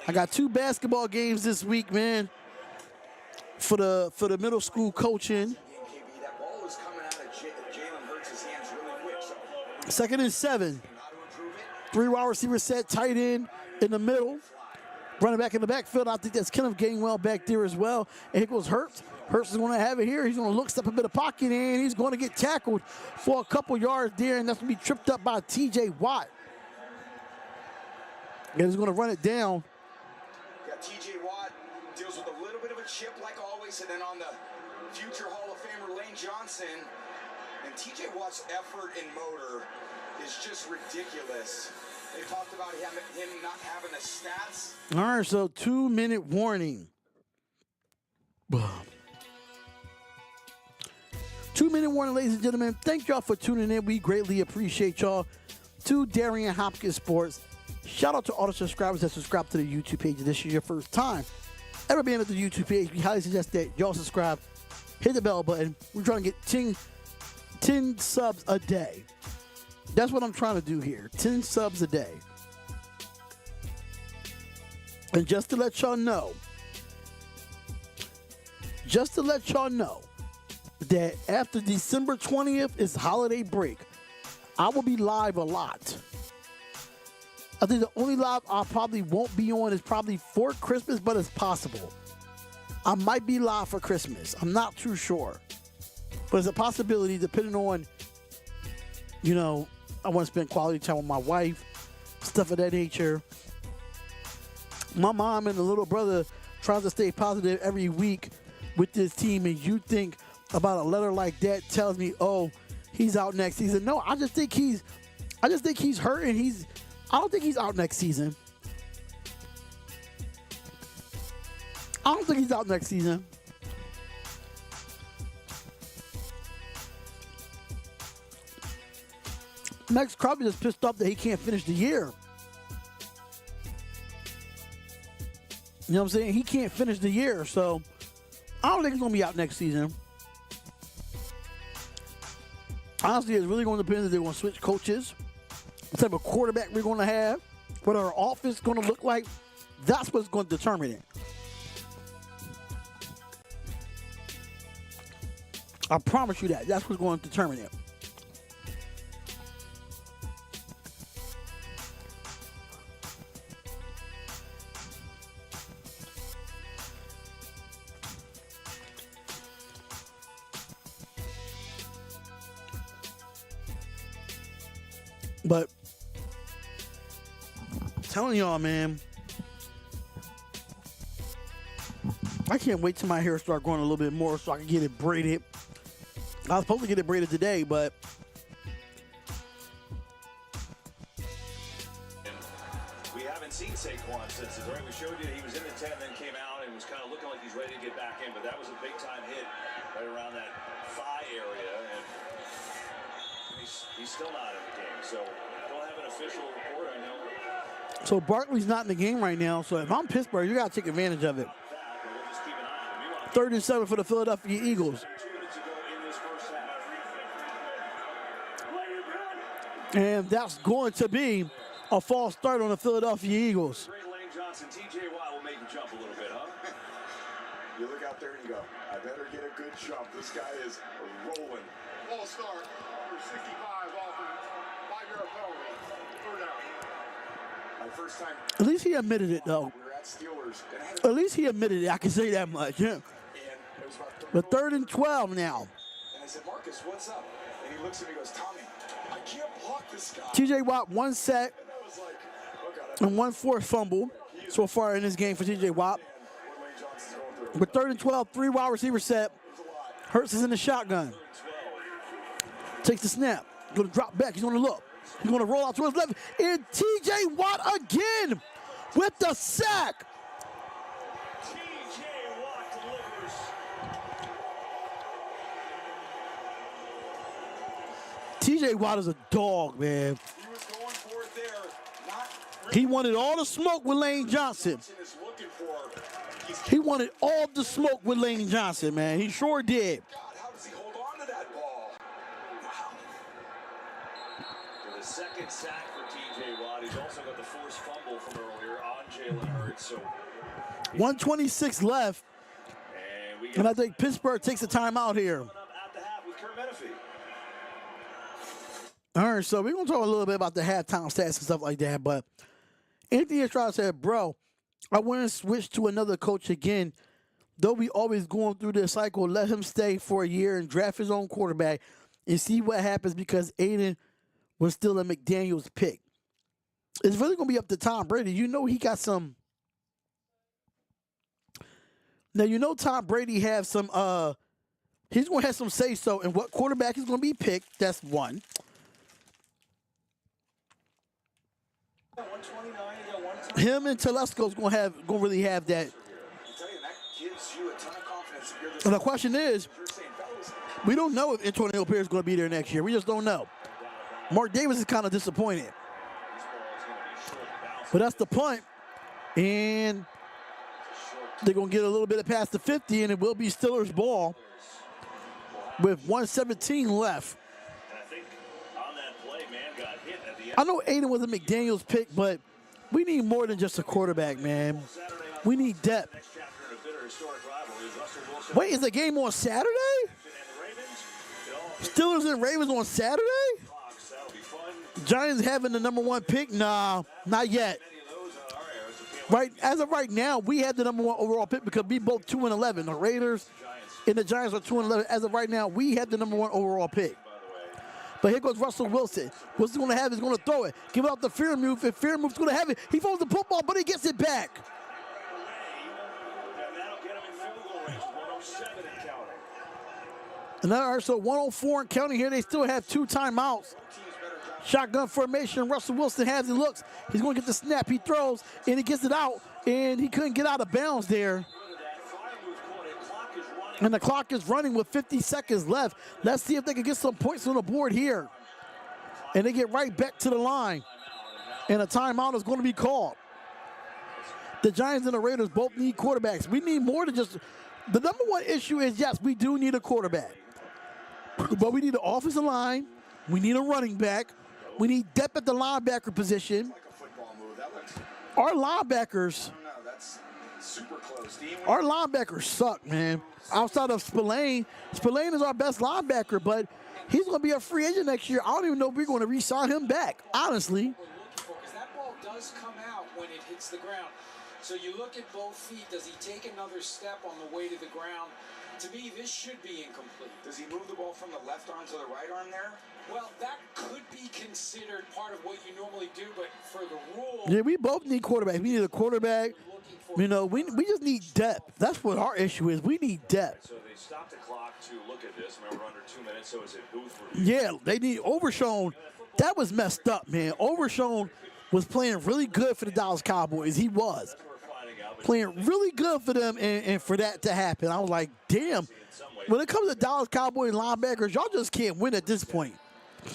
Speaker 1: I got 2 basketball games this week, man. For the middle school coaching. 2nd and 7. 3 wide receiver set, tight end in the middle. Running back in the backfield. I think that's Kenneth Gainwell back there as well. And here goes Hurts. Hurts is going to have it here. He's going to step a bit of pocket, and he's going to get tackled for a couple yards there, and that's going to be tripped up by T.J. Watt. And he's going to run it down.
Speaker 3: Got T.J. Watt deals with a little bit of a chip like always, and then on the future Hall of Famer Lane Johnson. And T.J. Watt's effort and motor is just ridiculous. They talked about him not having the stats.
Speaker 1: All right, so 2-minute warning. 2-minute warning, ladies and gentlemen. Thank y'all for tuning in. We greatly appreciate y'all. To Darion Hopkins Sports. Shout out to all the subscribers that subscribe to the YouTube page. If this is your first time ever being at the YouTube page, we highly suggest that y'all subscribe. Hit the bell button. We're trying to get 10 subs a day. That's what I'm trying to do here. 10 subs a day. And just to let y'all know that after December 20th is holiday break, I will be live a lot. I think the only live I probably won't be on is probably for Christmas, but it's possible. I might be live for Christmas. I'm not too sure. But it's a possibility depending on, I want to spend quality time with my wife, stuff of that nature. My mom and the little brother tries to stay positive every week with this team, and you think about a letter like that tells me, oh, he's out next season. No, I just think he's hurt, and I don't think he's out next season. I don't think he's out next season. Max Crosby is pissed off that he can't finish the year. You know what I'm saying? He can't finish the year, so I don't think he's going to be out next season. Honestly, it's really going to depend if they're going to switch coaches, what type of quarterback we're going to have, what our offense is going to look like. That's what's going to determine it. I promise you that. That's what's going to determine it. But I'm telling y'all, man, I can't wait till my hair start growing a little bit more so I can get it braided. I was supposed to get it braided today, but
Speaker 2: we haven't haven't seen Saquon since. Right? We showed you he was in the 10, then came out and was kind of looking like he's ready to get back in. But that was a big-time hit right around that thigh area, and he's still not in the game. So don't have an official report, I know.
Speaker 1: So Barkley's not in the game right now. So if I'm Pittsburgh, you got to take advantage of it.
Speaker 2: We'll just keep an eye on him.
Speaker 1: 3rd and 7 for the Philadelphia Eagles.
Speaker 2: 2 minutes ago in this first half.
Speaker 1: And that's going to be a false start on the Philadelphia Eagles.
Speaker 2: Great Lane Johnson, T.J. Watt will make you jump a little bit, huh?
Speaker 5: You look out there and you go, I better get a good jump. This guy is rolling. False start, number 65 offense. 5-yard penalty. 3rd down. My first time.
Speaker 1: At least he admitted it, though.
Speaker 5: We were at Steelers. And
Speaker 1: At least he admitted it. I can say that much. Yeah.
Speaker 5: it was about
Speaker 1: But 3rd and 12 now.
Speaker 5: And I said, Marcus, what's up? And he looks at me and goes, Tommy, I can't block this guy.
Speaker 1: T.J. Watt, 1 sack
Speaker 5: And I was like, oh, God.
Speaker 1: and 1 forced fumble so far in this game for T.J. Watt.
Speaker 5: What Lane Johnson's going through.
Speaker 1: But 3rd and 12, 3 wide receiver set. Hurts is in the shotgun. Takes the snap. Going to drop back. He's going to look. He's going to roll out to his left. And T.J. Watt again with the sack.
Speaker 2: T.J. Watt delivers.
Speaker 1: T.J. Watt is a dog, man.
Speaker 5: He was going for it there. Not
Speaker 1: He wanted all the smoke with Lane Johnson.
Speaker 5: is looking for. He's
Speaker 1: He wanted all the smoke with Lane Johnson, man. He sure did.
Speaker 5: God, how does he hold on to that ball? Wow.
Speaker 2: For the second sack for T.J. Watt. He's also got the forced fumble from earlier on Jalen Hurts. So,
Speaker 1: 126 left.
Speaker 2: and we
Speaker 1: And
Speaker 2: got
Speaker 1: I think Pittsburgh takes a timeout here.
Speaker 2: coming up at the half with Kurt Menefee.
Speaker 1: All right, so we're going to talk a little bit about the halftime stats and stuff like that. But Anthony Estrada said, bro, I wouldn't switch to another coach again. Though we always going through this cycle, let him stay for a year and draft his own quarterback and see what happens because Aiden was still a McDaniels pick. It's really going to be up to Tom Brady. You know he got some. Now, you know Tom Brady has some, he's going to have some say-so in what quarterback is going to be picked. That's one.
Speaker 2: 129, you got 129.
Speaker 1: Him and Telesco's gonna really have that.
Speaker 5: I tell you, that gives you a ton of confidence. If you're
Speaker 1: And the question is,
Speaker 5: you're saying, fellas,
Speaker 1: we don't know if Antonio Pierce is gonna be there next year. We just don't know. Mark Davis is kind of disappointed, but that's the point. And they're gonna get a little bit of past the 50, and it will be Steelers ball with 1:17 left.
Speaker 2: And I think on that play, man got hit at the end.
Speaker 1: I know Aiden was a McDaniels pick, but we need more than just a quarterback, man. We need depth.
Speaker 2: Next chapter in a bitter historic rivalry is Russell Wilson
Speaker 1: Wait, is the game on Saturday?
Speaker 2: and the Ravens. It all
Speaker 1: Steelers and Ravens on Saturday?
Speaker 2: clocks. That'll be fun.
Speaker 1: Giants having the #1 pick? Nah, not yet.
Speaker 2: Many of those are our errors. We can't
Speaker 1: Right, as of right now, we have the #1 overall pick because we both 2-11. The Raiders and the Giants are 2-11. As of right now, we have the #1 overall pick. But here goes Russell Wilson. What's he going to have? He's going to throw it. Give it out the fear move. If fear move's going to have it, he throws the football, but he gets it back.
Speaker 2: And that'll get him in field goal range. 107 and counting.
Speaker 1: And all right, so 104 and counting here. They still have 2 timeouts. Shotgun formation. Russell Wilson has it. Looks. He's going to get the snap. He throws, and he gets it out. And he couldn't get out of bounds there. And the clock is running with 50 seconds left. Let's see if they can get some points on the board here. And they get right back to the line. And a timeout is going to be called. The Giants and the Raiders both need quarterbacks. We need more than just... The #1 issue is, yes, we do need a quarterback. But we need an offensive line. We need a running back. We need depth at the linebacker position.
Speaker 5: like a football move. That looks,
Speaker 1: Our linebackers...
Speaker 5: no, that's super close. Dean,
Speaker 1: Our linebackers suck, man. Outside of Spillane is our best linebacker, but he's going to be a free agent next year. I don't even know if we're going to re-sign him back, honestly.
Speaker 6: Because that ball does come out when it hits the ground. So you look at both feet. Does he take another step on the way to the ground? To me, this should be incomplete.
Speaker 5: does he move the ball from the left arm to the right arm there?
Speaker 6: Well, that could be considered part of what you normally do, but for the rule,
Speaker 1: Yeah, we both need quarterbacks. We need a quarterback.
Speaker 6: looking for
Speaker 1: You know, we just need depth. That's what our issue is. We need depth.
Speaker 2: So they stopped the clock to look at this. Remember, we're under 2 minutes, so is it Booth?
Speaker 1: Yeah, they need Overshown. That was messed up, man. Overshown was playing really good for the Dallas Cowboys. He was playing really good for them, and for that to happen, I was like, damn. When it comes to Dallas Cowboys linebackers, y'all just can't win at this point.
Speaker 2: We'll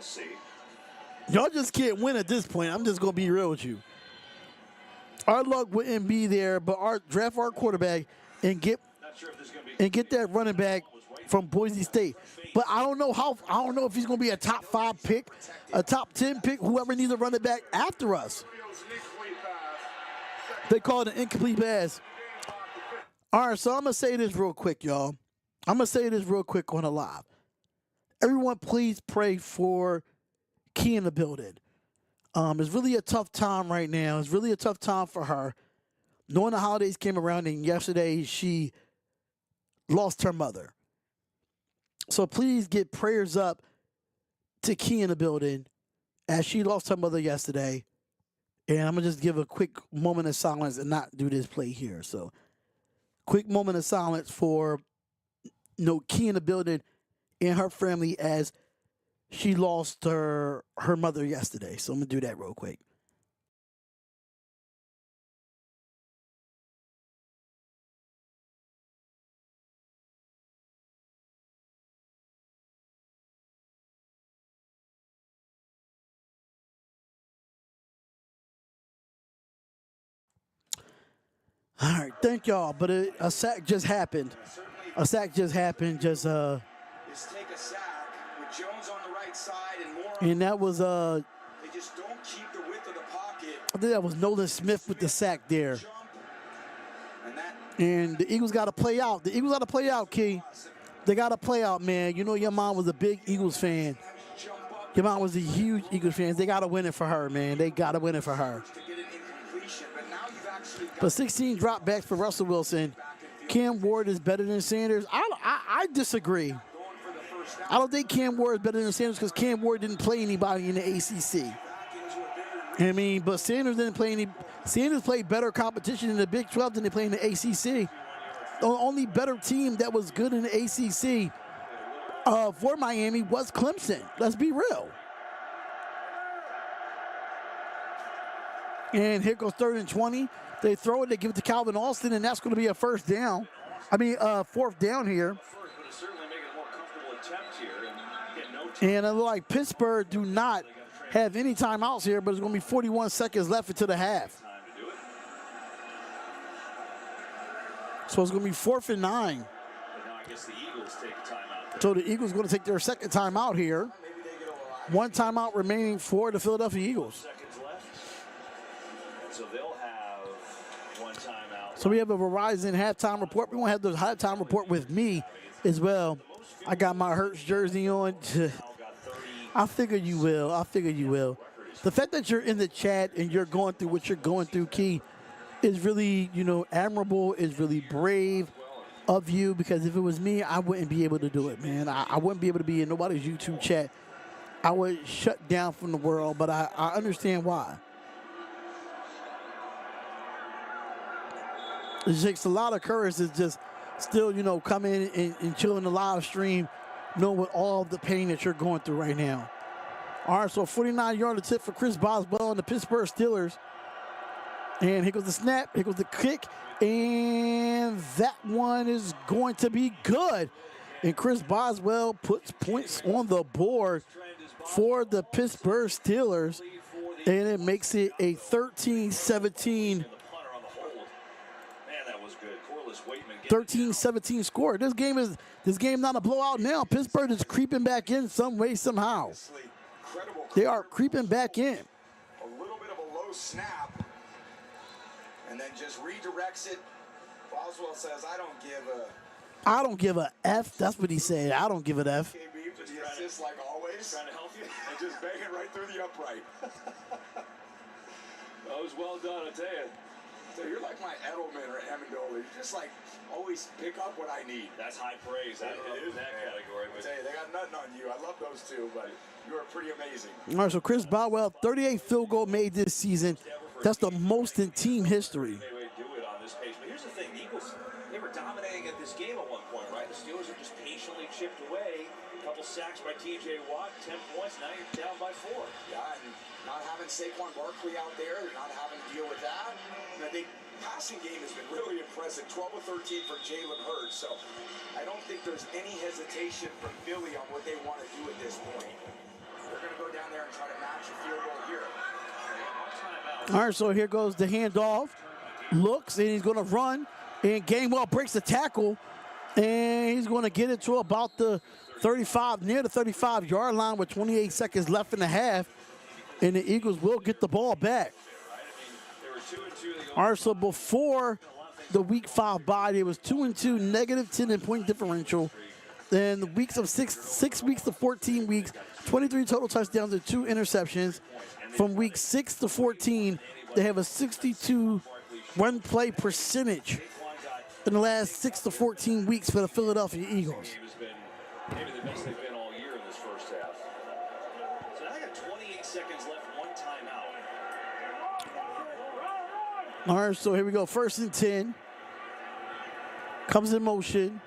Speaker 2: see.
Speaker 1: Y'all just can't win at this point. I'm just going to be real with you. Our luck wouldn't be there, but draft our quarterback and get that running back from Boise State. But I don't know if he's going to be a top 5 pick, a top 10 pick, whoever needs a running back after us. They call it an incomplete pass. All right, so I'm going to say this real quick, y'all. I'm going to say this real quick on the live. Everyone, please pray for Key in the building. It's really a tough time right now. It's really a tough time for her. Knowing the holidays came around, and yesterday she lost her mother. So please get prayers up to Key in the building as she lost her mother yesterday. And I'm going to just give a quick moment of silence and not do this play here. So quick moment of silence for Key in the building and her family as she lost her mother yesterday. So I'm going to do that real quick. All right, thank y'all. But a sack just happened. A sack just happened. Just
Speaker 3: Take a sack with Jones on the right side and more.
Speaker 1: And that was
Speaker 3: They just don't keep the width of the pocket.
Speaker 1: I think that was Nolan Smith with the sack there. And the Eagles got to play out. The Eagles got to play out, Key. They got to play out, man. You know your mom was a big Eagles fan. Your mom was a huge Eagles fan. They got to win it for her, man. They got to win it for her. But 16 dropbacks for Russell Wilson. Cam Ward is better than Sanders. I disagree. I don't think Cam Ward is better than Sanders because Cam Ward didn't play anybody in the ACC. I mean, but Sanders didn't play any. Sanders played better competition in the Big 12 than they played in the ACC. The only better team that was good in the ACC for Miami was Clemson. Let's be real. And here goes 3rd and 20. They throw it, they give it to Calvin Austin, and that's going to be a fourth down here. And it looks like Pittsburgh do not have any timeouts here, but it's going to be 41 seconds left into the half. So it's going to be 4th and 9. So the Eagles going to take their second timeout here. One timeout remaining for the Philadelphia Eagles.
Speaker 2: So they'll have one timeout.
Speaker 1: So we have a Verizon halftime report. We won't have the halftime report with me as well. I got my Hurts jersey on. I figure you will. I figure you will. The fact that you're in the chat and you're going through what you're going through, Key, is really, admirable, is really brave of you, because if it was me, I wouldn't be able to do it, man. I wouldn't be able to be in nobody's YouTube chat. I would shut down from the world, but I understand why. It takes a lot of courage to just still, come in and chill in the live stream, knowing all of the pain that you're going through right now. All right, so 49-yard tip for Chris Boswell and the Pittsburgh Steelers. And here goes the snap, here goes the kick, and that one is going to be good. And Chris Boswell puts points on the board for the Pittsburgh Steelers, and it makes it a 13-17 13-17 score. This game not a blowout now. Pittsburgh is creeping back in some way, somehow. They are creeping back in.
Speaker 3: A little bit of a low snap, and then just redirects it. Boswell says, I don't give a F. That's what he said. I don't give an F.
Speaker 5: KB with the assist like always. Trying to help you. And just bang it right through the upright.
Speaker 2: That was well done, I tell you.
Speaker 3: So you're like my Edelman or Amendola. You just always pick up what I need.
Speaker 2: That's high praise. It is that category.
Speaker 3: I tell you, they got nothing on you. I love those two, but you are pretty amazing.
Speaker 1: All right, so Chris Boswell, 38 field goal made this season. That's the most in team history.
Speaker 2: Do it on this pace. But here's the thing, the Eagles, they were dominating at this game at one point, right? The Steelers are just patiently chipped away. A couple sacks by T.J. Watt, 10 points. Now you're down by 4.
Speaker 3: Yeah, and not having Saquon Barkley out there, they're not having to deal with that. And I think passing game has been really impressive. 12 of 13 for Jalen Hurts. So I don't think there's any hesitation from Philly on what they want to do at this point. They're going to go down there and try to match a field goal here.
Speaker 1: All right, so here goes the handoff. Looks, and he's going to run. And Gainwell breaks the tackle. And he's going to get it to about the 35, near the 35-yard line with 28 seconds left in the half. And the Eagles will get the ball back. All right, so before the Week 5 bye, it was 2-2, negative 10 in point differential. Then the weeks of six weeks to 14 weeks, 23 total touchdowns and 2 interceptions. From week 6 to 14, they have a 62 run play percentage in the last 6 to 14 weeks for the Philadelphia Eagles.
Speaker 2: Maybe the best they've been all year in this first half. So now I got 28 seconds left, 1 timeout.
Speaker 1: All right, so here we go. 1st and 10. Comes in motion,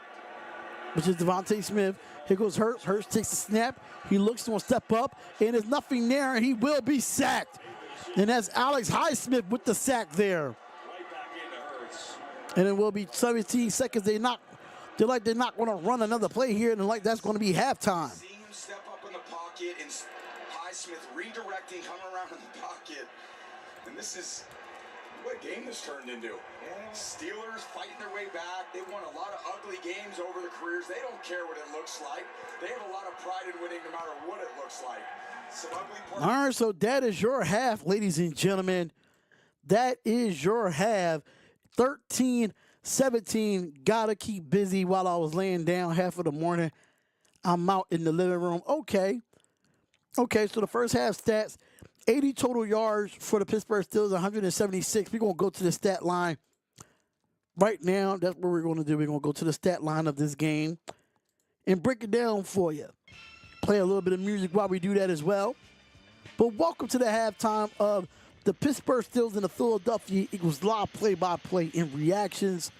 Speaker 1: which is Devontae Smith. Here goes Hurts. Hurts takes the snap. He looks to step up, and there's nothing there, and he will be sacked. And that's Alex Highsmith with the sack there.
Speaker 2: Right back into Hurts.
Speaker 1: And it will be 17 seconds. They're not going to run another play here, and that's going to be halftime.
Speaker 3: Seeing him step up in the pocket and Highsmith redirecting, coming around in the pocket. And this is what a game this turned into. Steelers fighting their way back. They won a lot of ugly games over the careers. They don't care what it looks like. They have a lot of pride in winning no matter what it looks like. Some ugly parts.
Speaker 1: All right, so that is your half, ladies and gentlemen. That is your half. 13-17. Gotta keep busy while I was laying down half of the morning. I'm out in the living room. Okay, so the first half stats. 80 total yards for the Pittsburgh Steelers, 176. We're going to go to the stat line right now. That's what we're going to do. We're going to go to the stat line of this game and break it down for you. Play a little bit of music while we do that as well. But welcome to the halftime of the Pittsburgh Steelers and the Philadelphia Eagles live play-by-play and reactions.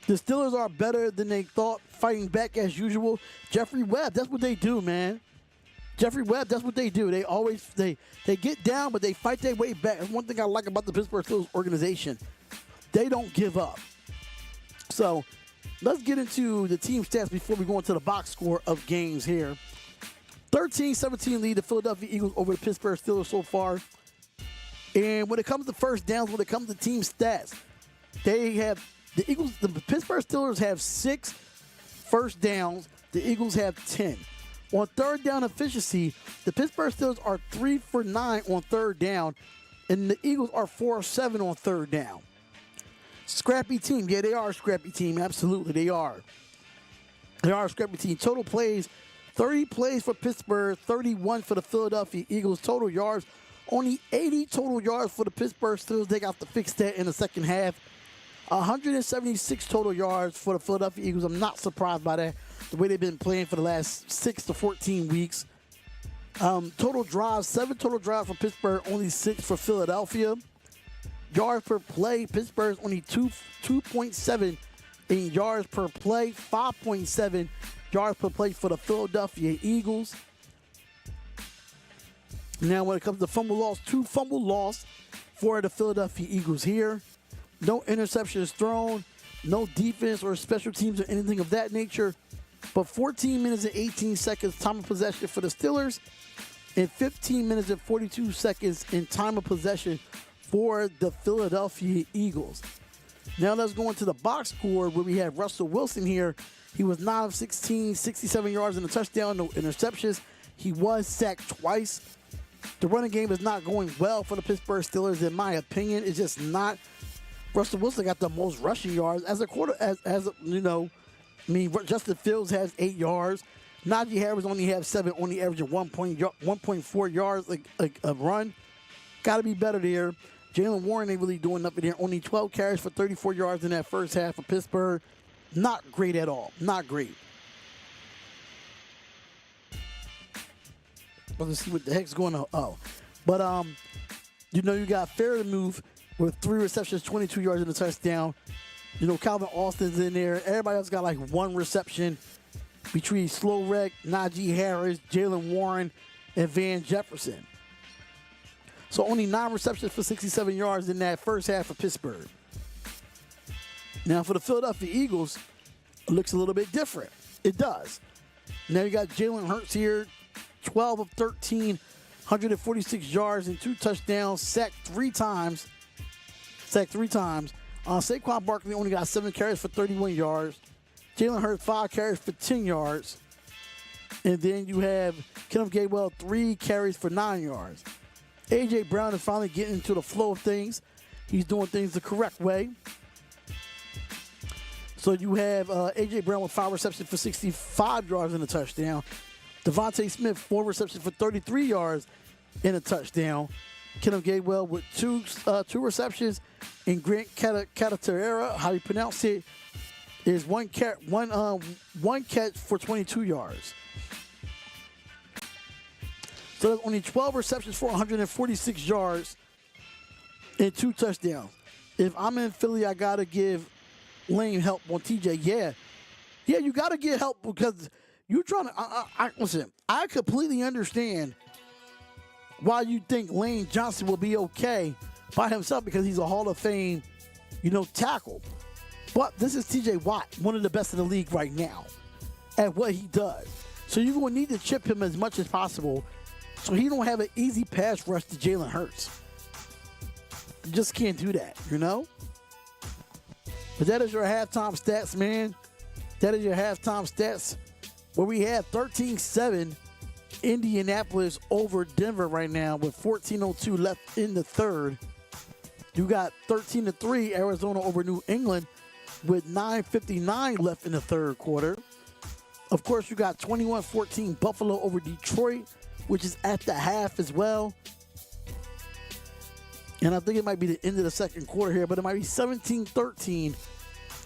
Speaker 1: The Steelers are better than they thought, fighting back as usual. Jeffrey Webb, that's what they do, man. Jeffrey Webb, that's what they do. They always they get down, but they fight their way back. That's one thing I like about the Pittsburgh Steelers organization. They don't give up. So let's get into the team stats before we go into the box score of games here. 13-17 lead the Philadelphia Eagles over the Pittsburgh Steelers so far. And when it comes to first downs, when it comes to team stats, the Pittsburgh Steelers have 6 first downs. The Eagles have 10. On third down efficiency, the Pittsburgh Steelers are 3 for 9 on third down, and the Eagles are 4 of 7 on third down. Scrappy team. Yeah, they are a scrappy team. Absolutely, they are. They are a scrappy team. Total plays, 30 plays for Pittsburgh, 31 for the Philadelphia Eagles. Total yards, only 80 total yards for the Pittsburgh Steelers. They got to fix that in the second half. 176 total yards for the Philadelphia Eagles. I'm not surprised by that. The way they've been playing for the last 6 to 14 weeks. Total drives, 7 total drives for Pittsburgh, only 6 for Philadelphia. Yards per play, Pittsburgh's only 2.7 in yards per play, 5.7 yards per play for the Philadelphia Eagles. Now when it comes to fumble loss, 2 fumble loss for the Philadelphia Eagles here. No interceptions thrown, no defense or special teams or anything of that nature. But 14 minutes and 18 seconds time of possession for the Steelers and 15 minutes and 42 seconds in time of possession for the Philadelphia Eagles. Now let's go into the box score where we have Russell Wilson here. He was 9 of 16, 67 yards and a touchdown, no interceptions. He was sacked twice. The running game is not going well for the Pittsburgh Steelers, in my opinion. It's just not. Russell Wilson got the most rushing yards as a quarter, Justin Fields has 8 yards. Najee Harris only has 7, only averaging 1.4 yards a run. Got to be better there. Jalen Warren ain't really doing nothing there. Only 12 carries for 34 yards in that first half of Pittsburgh. Not great at all. Not great. Let's see what the heck's going on. But you got Fairmouth with 3 receptions, 22 yards and a touchdown. Calvin Austin's in there. Everybody else got like 1 reception. between Slow Wreck, Najee Harris, Jalen Warren, and Van Jefferson. So only 9 receptions for 67 yards in that first half for Pittsburgh. Now for the Philadelphia Eagles, it looks a little bit different. It does. Now you got Jalen Hurts here, 12 of 13, 146 yards and 2 touchdowns, sacked 3 times. Saquon Barkley only got 7 carries for 31 yards. Jalen Hurts 5 carries for 10 yards. And then you have Kenneth Gainwell 3 carries for 9 yards. A.J. Brown is finally getting into the flow of things. He's doing things the correct way. So you have A.J. Brown with 5 receptions for 65 yards and a touchdown. Devontae Smith, 4 receptions for 33 yards and a touchdown. Kenneth Gainwell with 2 receptions. And Grant Cataterera, how you pronounce it, is one catch for 22 yards. So that's only 12 receptions for 146 yards and 2 touchdowns. If I'm in Philly, I got to give Lane help on TJ. Yeah, you got to get help because you're trying to listen, I completely understand why you think Lane Johnson will be okay by himself because he's a Hall of Fame, tackle. But this is TJ Watt, one of the best in the league right now at what he does. So you're going to need to chip him as much as possible so he don't have an easy pass rush to Jalen Hurts. You just can't do that, But that is your halftime stats, man. That is your halftime stats where we have 13-7 Indianapolis over Denver right now with 14:02 left in the third. You got 13-3 Arizona over New England with 9:59 left in the third quarter. Of course, you got 21-14 Buffalo over Detroit, which is at the half as well. And I think it might be the end of the second quarter here, but it might be 17-13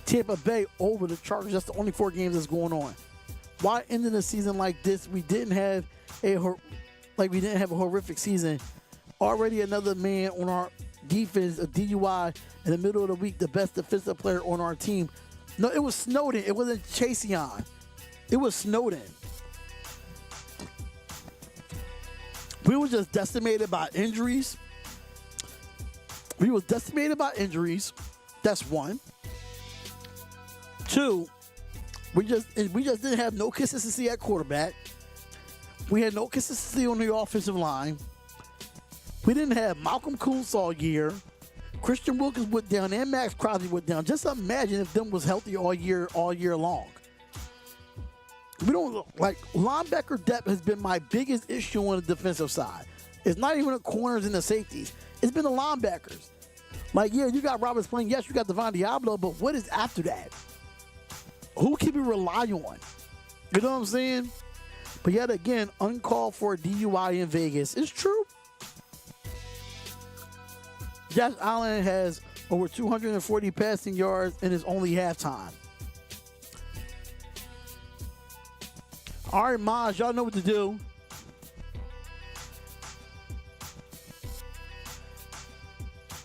Speaker 1: Tampa Bay over the Chargers. That's the only 4 games that's going on. Why ending the season like this? We didn't have a horrific season. Already another man on our defense, a DUI in the middle of the week, the best defensive player on our team. No, it was Snowden. It wasn't Chaseon. It was Snowden. We were just decimated by injuries. That's one. 2, we just didn't have no consistency at quarterback. We had no consistency on the offensive line. We didn't have Malcolm Kuntz all year. Christian Wilkins went down and Max Crosby went down. Just imagine if them was healthy all year long. We don't linebacker depth has been my biggest issue on the defensive side. It's not even the corners and the safeties. It's been the linebackers. You got Roberts playing. Yes, you got Devon Diablo, but what is after that? Who can we rely on? You know what I'm saying? But yet again, uncalled for DUI in Vegas. It's true. Josh Allen has over 240 passing yards and it's only halftime. All right, Maj, y'all know what to do.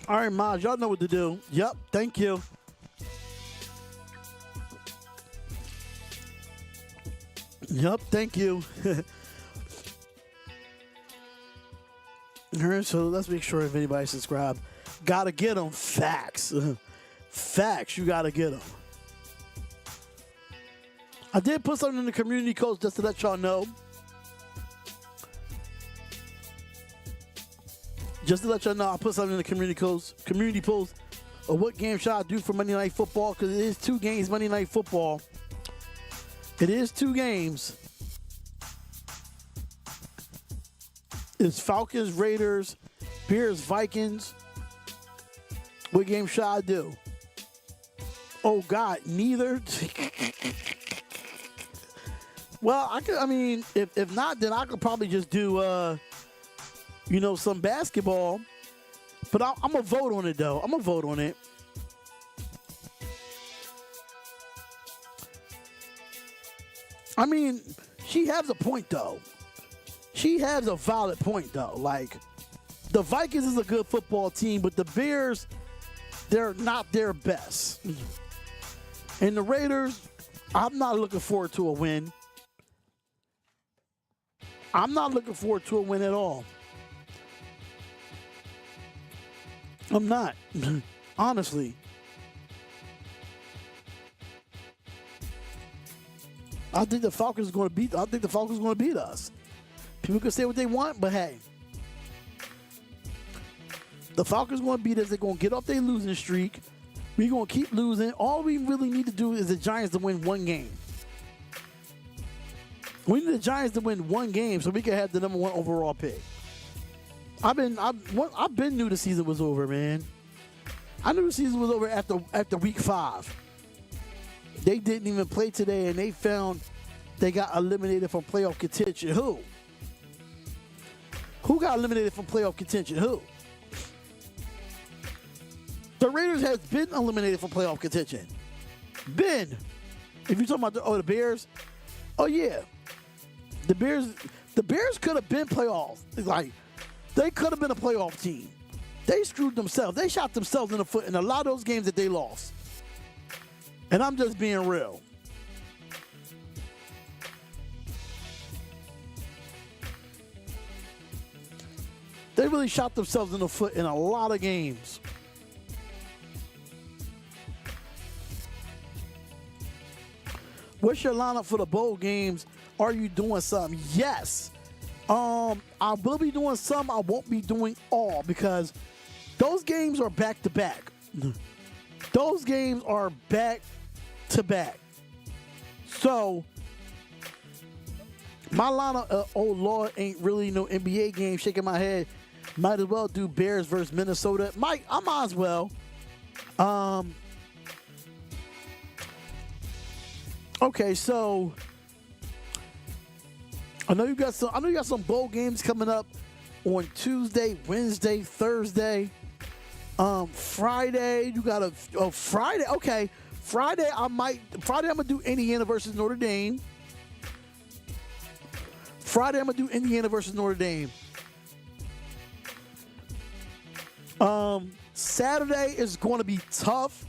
Speaker 1: All right, Maj, y'all know what to do. Yep, thank you. Yep, thank you. All right, so let's make sure if anybody subscribed. Gotta get them. Facts. Facts, you gotta get them. I did put something in the community post just to let y'all know. Just to let y'all know, I put something in the community post of what game should I do for Monday Night Football, because it is 2 games Monday Night Football. It is 2 games. It's Falcons, Raiders, Bears, Vikings. What game should I do? Oh, God, neither. Well, if not, then I could probably just do, some basketball. But I'm going to vote on it, though. I'm going to vote on it. She has a point, though. She has a valid point, though. The Vikings is a good football team, but the Bears, they're not their best. And the Raiders, I'm not looking forward to a win. I'm not looking forward to a win at all. I'm not, honestly. I think the Falcons are going to beat. I think the Falcons are going to beat us. People can say what they want, but hey, the Falcons are going to beat us. They're going to get off their losing streak. We're going to keep losing. All we really need to do is the Giants to win one game. We need the Giants to win one game so we can have the #1 overall pick. I've been knew the season was over, man. I knew the season was over after week 5. They didn't even play today, and they found they got eliminated from playoff contention. Who? Who got eliminated from playoff contention? Who? The Raiders has been eliminated from playoff contention. Been. If you're talking about the Bears, oh yeah. The Bears could have been playoffs. Like, they could have been a playoff team. They screwed themselves. They shot themselves in the foot in a lot of those games that they lost. And I'm just being real. They really shot themselves in the foot in a lot of games. What's your lineup for the bowl games? Are you doing something? Yes. I will be doing some. I won't be doing all because those games are back to back. Those games are back to back. So my lineup, oh Lord, ain't really no NBA game. Shaking my head. Might as well do Bears versus Minnesota. I might as well. Okay, so I know you got some bowl games coming up on Tuesday, Wednesday, Thursday. Friday, you got a Friday. Okay, Friday I'm gonna do Indiana versus Notre Dame. Friday I'm gonna do Indiana versus Notre Dame. Saturday is going to be tough.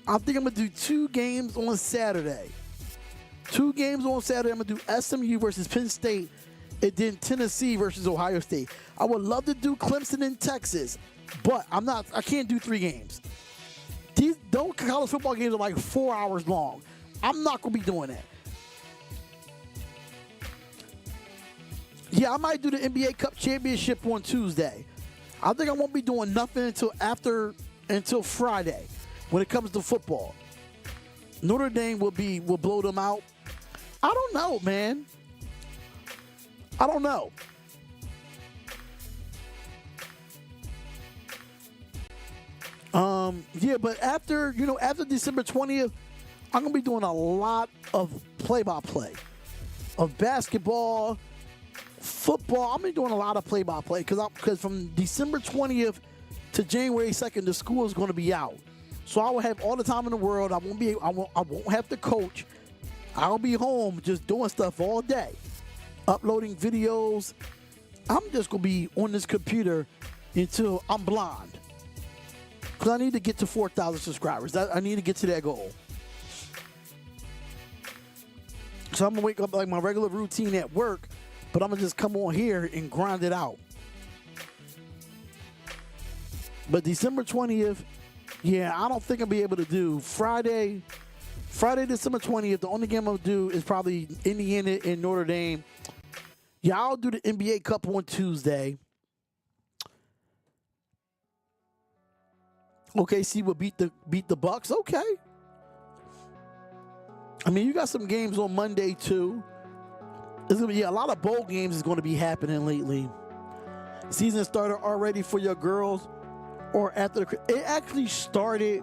Speaker 1: I think I'm gonna do 2 games on Saturday. 2 games on Saturday. I'm gonna do SMU versus Penn State, and then Tennessee versus Ohio State. I would love to do Clemson in Texas, but I can't do 3 games. Those college football games are like 4 hours long. I'm not gonna be doing that. Yeah, I might do the NBA Cup Championship on Tuesday. I think I won't be doing nothing until Friday when it comes to football. Notre Dame will blow them out. I don't know, man. I don't know. Yeah, but after December 20th, I'm gonna be doing a lot of play-by-play of basketball, football. I'm gonna be doing a lot of play-by-play because from December 20th to January 2nd, the school is going to be out. So I will have all the time in the world. I won't have to coach. I'll be home just doing stuff all day, uploading videos. I'm just gonna be on this computer until I'm blind. Because I need to get to 4,000 subscribers. I need to get to that goal. So I'm going to wake up like my regular routine at work, but I'm going to just come on here and grind it out. But December 20th, yeah, I don't think I'll be able to do Friday, December 20th. The only game I'll do is probably Indiana and Notre Dame. Yeah, I'll do the NBA Cup on Tuesday. OKC will beat the Bucks. Okay. I mean, you got some games on Monday too. There's gonna be a lot of bowl games is going to be happening lately. Season started already for your girls, or after it actually started.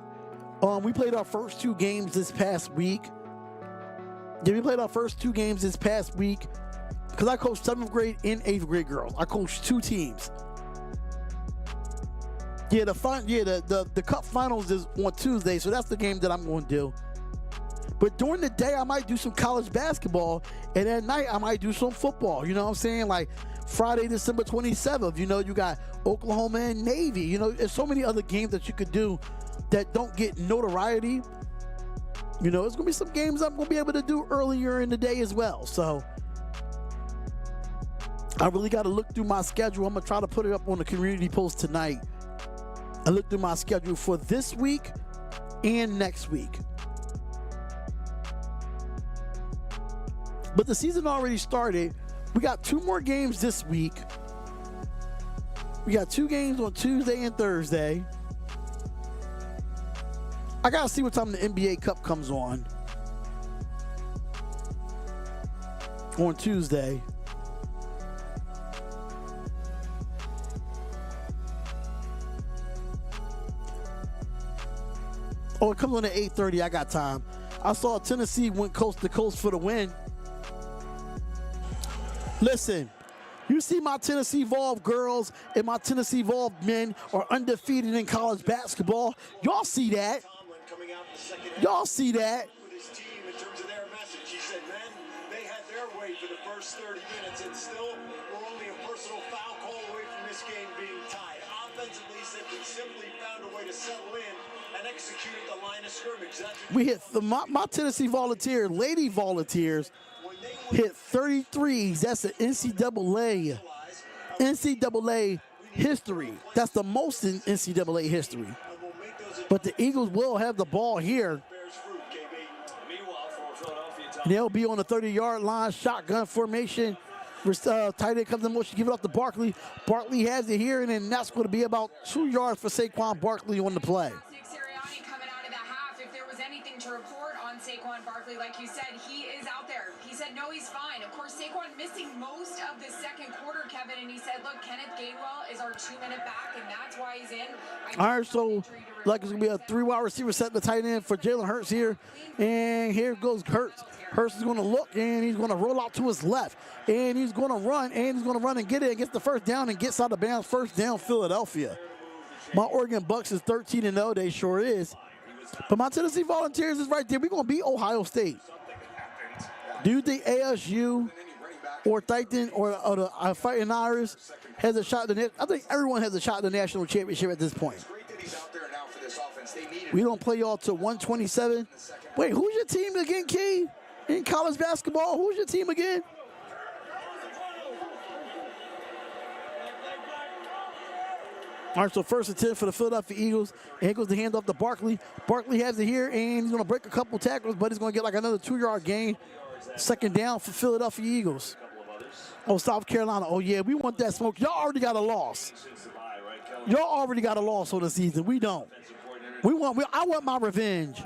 Speaker 1: We played our first 2 games this past week. Yeah, we played our first 2 games this past week because I coached 7th grade and 8th grade girls. I coached 2 teams. Yeah, the Cup Finals is on Tuesday, so that's the game that I'm going to do. But during the day, I might do some college basketball, and at night, I might do some football. You know what I'm saying? Like Friday, December 27th, you got Oklahoma and Navy. There's so many other games that you could do that don't get notoriety. It's going to be some games I'm going to be able to do earlier in the day as well. So I really got to look through my schedule. I'm going to try to put it up on the community post tonight. I looked through my schedule for this week and next week. But the season already started. We got 2 more games this week. We got 2 games on Tuesday and Thursday. I got to see what time the NBA Cup comes on Tuesday. Oh, it comes on at 8:30. I got time. I saw Tennessee went coast to coast for the win. Listen, you see my Tennessee Vol girls and my Tennessee Vol men are undefeated in college basketball. Y'all see that? Y'all see that?
Speaker 4: With his team in terms of their message, he said, "Men, they had their way for the first 30 minutes, and still we're only a personal foul call away from this game being tied. Offensively, he said we simply found a way to settle in and execute at the line of scrimmage."
Speaker 1: We hit my Tennessee Volunteers, Lady Volunteers, hit 33s. That's an NCAA history. That's the most in NCAA history. But the Eagles will have the ball here. They'll be on the 30-yard line, shotgun formation. Tight end comes in motion, give it off to Barkley. Barkley has it here, and then that's going to be about 2 yards for Saquon Barkley on the play.
Speaker 7: Coming out of the half, if there was anything to report on Saquon Barkley, like you said, he is out there. He said, no, he's fine. Of course, Saquon missing most of the second quarter, Kevin, and he said, look, Kenneth Gainwell is our 2-minute back, and that's why he's in.
Speaker 1: All right, so like it's going to be a 3-wide receiver set the tight end for Jalen Hurts here. And here goes Hurts. Hurts is going to look, and he's going to roll out to his left. And he's going to run, and get it, gets the first down, and gets out of bounds. First down, Philadelphia. My Oregon Bucks is 13-0. They sure is. But my Tennessee Volunteers is right there. We're going to beat Ohio State. Do you think ASU or Titan or the Fighting Irish has a shot? I think everyone has a shot at the national championship at this point. We don't play y'all till 127. Wait, who's your team again, Key? In college basketball, who's your team again? All right, so first and 10 for the Philadelphia Eagles. And here goes the handoff to Barkley. Barkley has it here, and he's going to break a couple tackles, but he's going to get like another 2-yard gain. Second down for Philadelphia Eagles. Oh, South Carolina. Oh, yeah, we want that smoke. Y'all already got a loss. Y'all already got a loss on the season. We don't. I want my revenge.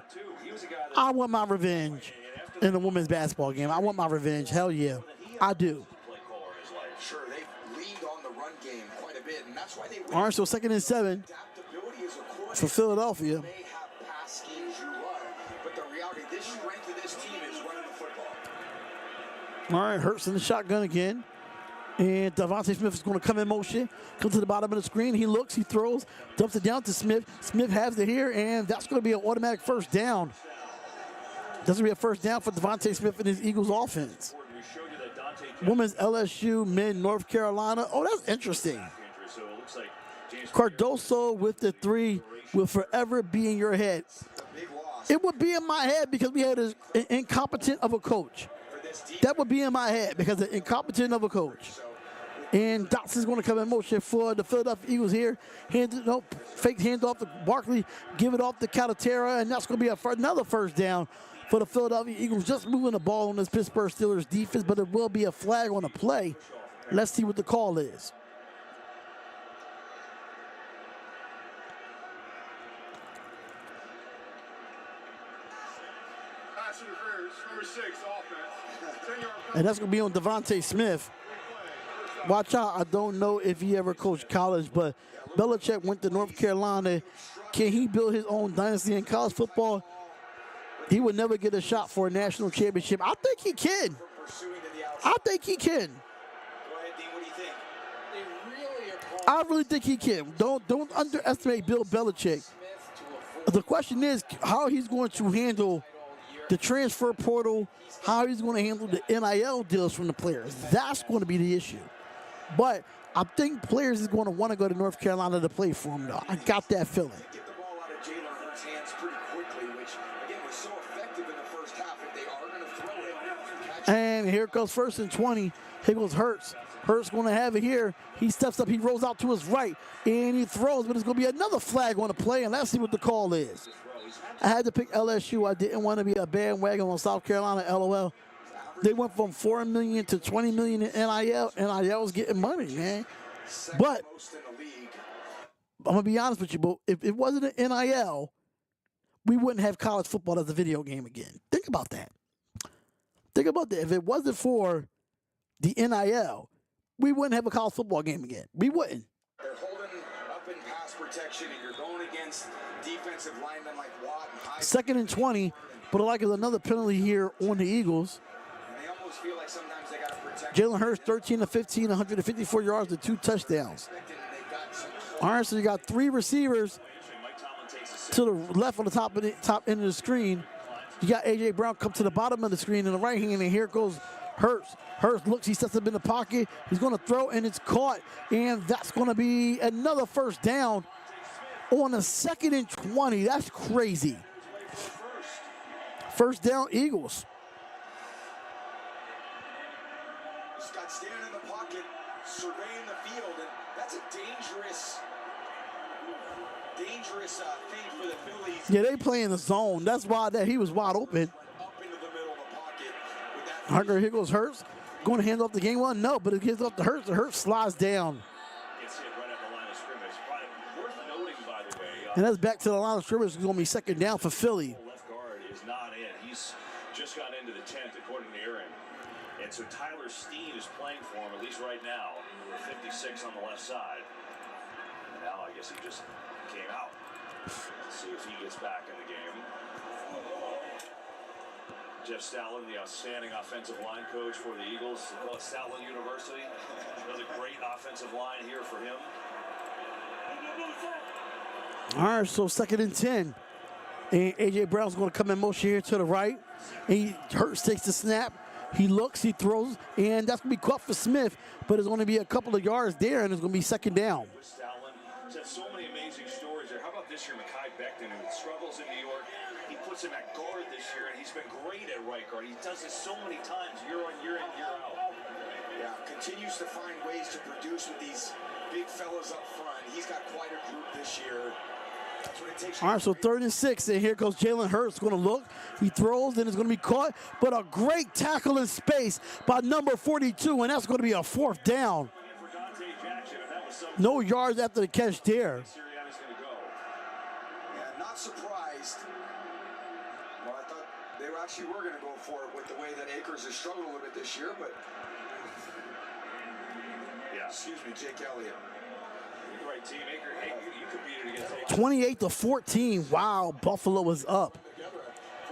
Speaker 1: I want my revenge in the women's basketball game. I want my revenge. Hell yeah. I do.
Speaker 3: Sure, they've leaned on the run game quite a bit, and that's why they
Speaker 1: All right, so 2nd and 7 for Philadelphia. All right, Hurts in the shotgun again. And Devontae Smith is going to come in motion. Come to the bottom of the screen. He looks, he throws, dumps it down to Smith. Smith has it here, and that's going to be an automatic first down. That's going to be a first down for Devontae Smith and his Eagles offense. Women's LSU, men North Carolina. Oh, that's interesting. Cardoso with the 3 will forever be in your head. It would be in my head because we had an incompetent of a coach. That would be in my head because of incompetent of a coach. And Dotson's going to come in motion for the Philadelphia Eagles here. Fake handoff to Barkley, give it off to Calcaterra, and that's going to be another first down for the Philadelphia Eagles. Just moving the ball on this Pittsburgh Steelers defense, but it will be a flag on the play. Let's see what the call is.
Speaker 5: Pass interference, number 6, offense.
Speaker 1: And that's going to be on Devontae Smith. Watch out. I don't know if he ever coached college, but Belichick went to North Carolina. Can he build his own dynasty in college football? He would never get a shot for a national championship. I think he can. I think he can. I really think he can. Don't underestimate Bill Belichick. The question is how he's going to handle the transfer portal, how he's going to handle the NIL deals from the players. That's going to be the issue. But I think players is going to want to go to North Carolina to play for him, though. I got that feeling.
Speaker 3: Get the ball out of Jalen Hurts' hands pretty quickly, which, again, was so effective in the first half. If they are going to throw it,
Speaker 1: and here goes 1st and 20. Here goes Hurts. Hurts going to have it here. He steps up, he rolls out to his right, and he throws, but it's going to be another flag on the play, and let's see what the call is. I had to pick LSU. I didn't want to be a bandwagon on South Carolina, LOL. They went from $4 million to $20 million in NIL. NIL was getting money, man. But I'm going to be honest with you, but if it wasn't an NIL, we wouldn't have college football as a video game again. Think about that. Think about that. If it wasn't for the NIL, we wouldn't have a college football game again. We wouldn't.
Speaker 3: They're holding up in pass protection, and you're going against defensive linemen like Watt and Hyde.
Speaker 1: 2nd and 20, but like there's another penalty here on the Eagles.
Speaker 3: And they almost feel like sometimes they got to protect.
Speaker 1: Jalen Hurts, 13 of 15, 154 yards and 2 touchdowns. All right, so you got 3 receivers to the left on the top end of the screen. You got A.J. Brown come to the bottom of the screen in the right hand, and here goes Hurts. Hurts looks, he sets up in the pocket. He's going to throw, and it's caught. And that's going to be another first down on a 2nd and 20. That's crazy. First down, Eagles.
Speaker 3: Scott standing in the pocket, surveying the field, and that's a dangerous thing for the Phillies.
Speaker 1: Yeah, they play in the zone. That's why he was wide open.
Speaker 3: Up into the middle of the pocket with that.
Speaker 1: Harker, here goes Hurts. Going to hand off the game one? No, but it gives up to Hurts. The Hurts slides down.
Speaker 2: Gets hit right at the line of scrimmage. Probably worth noting, by the way.
Speaker 1: And that's back to the line of scrimmage. It's going to be 2nd down for Philly.
Speaker 2: Left guard is not in. He's just got into the tent, according to Aaron. And so Tyler Steen is playing for him, at least right now. With 56 on the left side. And now I guess he just came out. Let's see if he gets back in the game. Jeff Stoutland, the outstanding offensive line coach for the Eagles. Stoutland University. Another great offensive line here for him.
Speaker 1: All right, so 2nd and 10. And A.J. Brown's going to come in motion here to the right. And Hurts takes the snap. He looks, he throws, and that's going to be caught for Smith. But it's going to be a couple of yards there, and it's going to be 2nd down.
Speaker 2: Stoutland said so many amazing stories there. How about this year, Mekhi Becton, who struggles in New York? He puts him at guard this year, and he's been great at right guard. He does this so many times, year on year in, year out.
Speaker 3: Yeah, continues to find ways to produce with these big fellas up front. He's got quite a group this year. That's what it takes.
Speaker 1: All right, so 3rd and 6, and here goes Jalen Hurts. Going to look, he throws, and it's going to be caught. But a great tackle in space by number 42, and that's going to be a 4th down. No yards after the catch there.
Speaker 3: Yeah, not surprised. Well, I thought they actually were going to go for it with the way that Akers has struggled a little bit this year, but
Speaker 2: Yeah.
Speaker 3: excuse me, Jake Elliott.
Speaker 2: You're the right team. Hey, you competed against Akers.
Speaker 1: 28-14. Wow, Buffalo was up.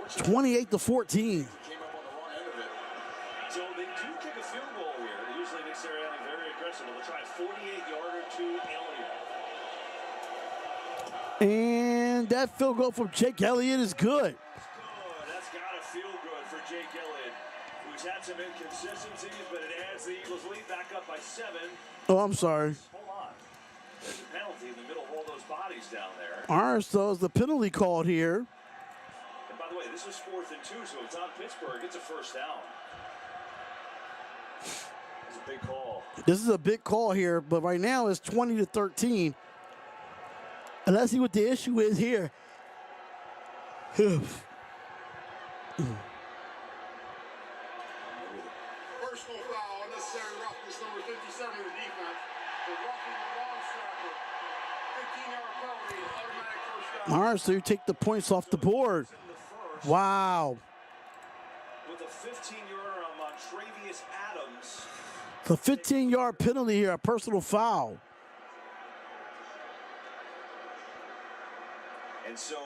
Speaker 1: 28-14.
Speaker 3: Came up on the wrong end of it.
Speaker 2: So they do kick a field goal here. Usually Nick Sirianni very aggressive. They'll try a 48-yarder to Elliott.
Speaker 1: And that field goal from Jake Elliott is good.
Speaker 2: That's got to feel good for Jake Elliott, who's had some inconsistencies, but it adds the Eagles lead back up by 7.
Speaker 1: Oh, I'm sorry.
Speaker 2: Hold on. There's a penalty in the middle of all those bodies down there.
Speaker 1: All right, so it's the penalty called here.
Speaker 2: And by the way, this was 4th and 2, so it's on Pittsburgh. It's a first down. It's a big call.
Speaker 1: This is a big call here, but right now it's 20-13. And let's see what the issue is here.
Speaker 5: Personal foul, unnecessary roughness, number 57 of the defense. For roughing the long snapper. 15-yard penalty, automatic first down.
Speaker 1: All right, so you take the points off the board. Wow.
Speaker 2: With a 15-yarder on Montravius Adams.
Speaker 1: The 15-yard penalty here, a personal foul.
Speaker 2: And so,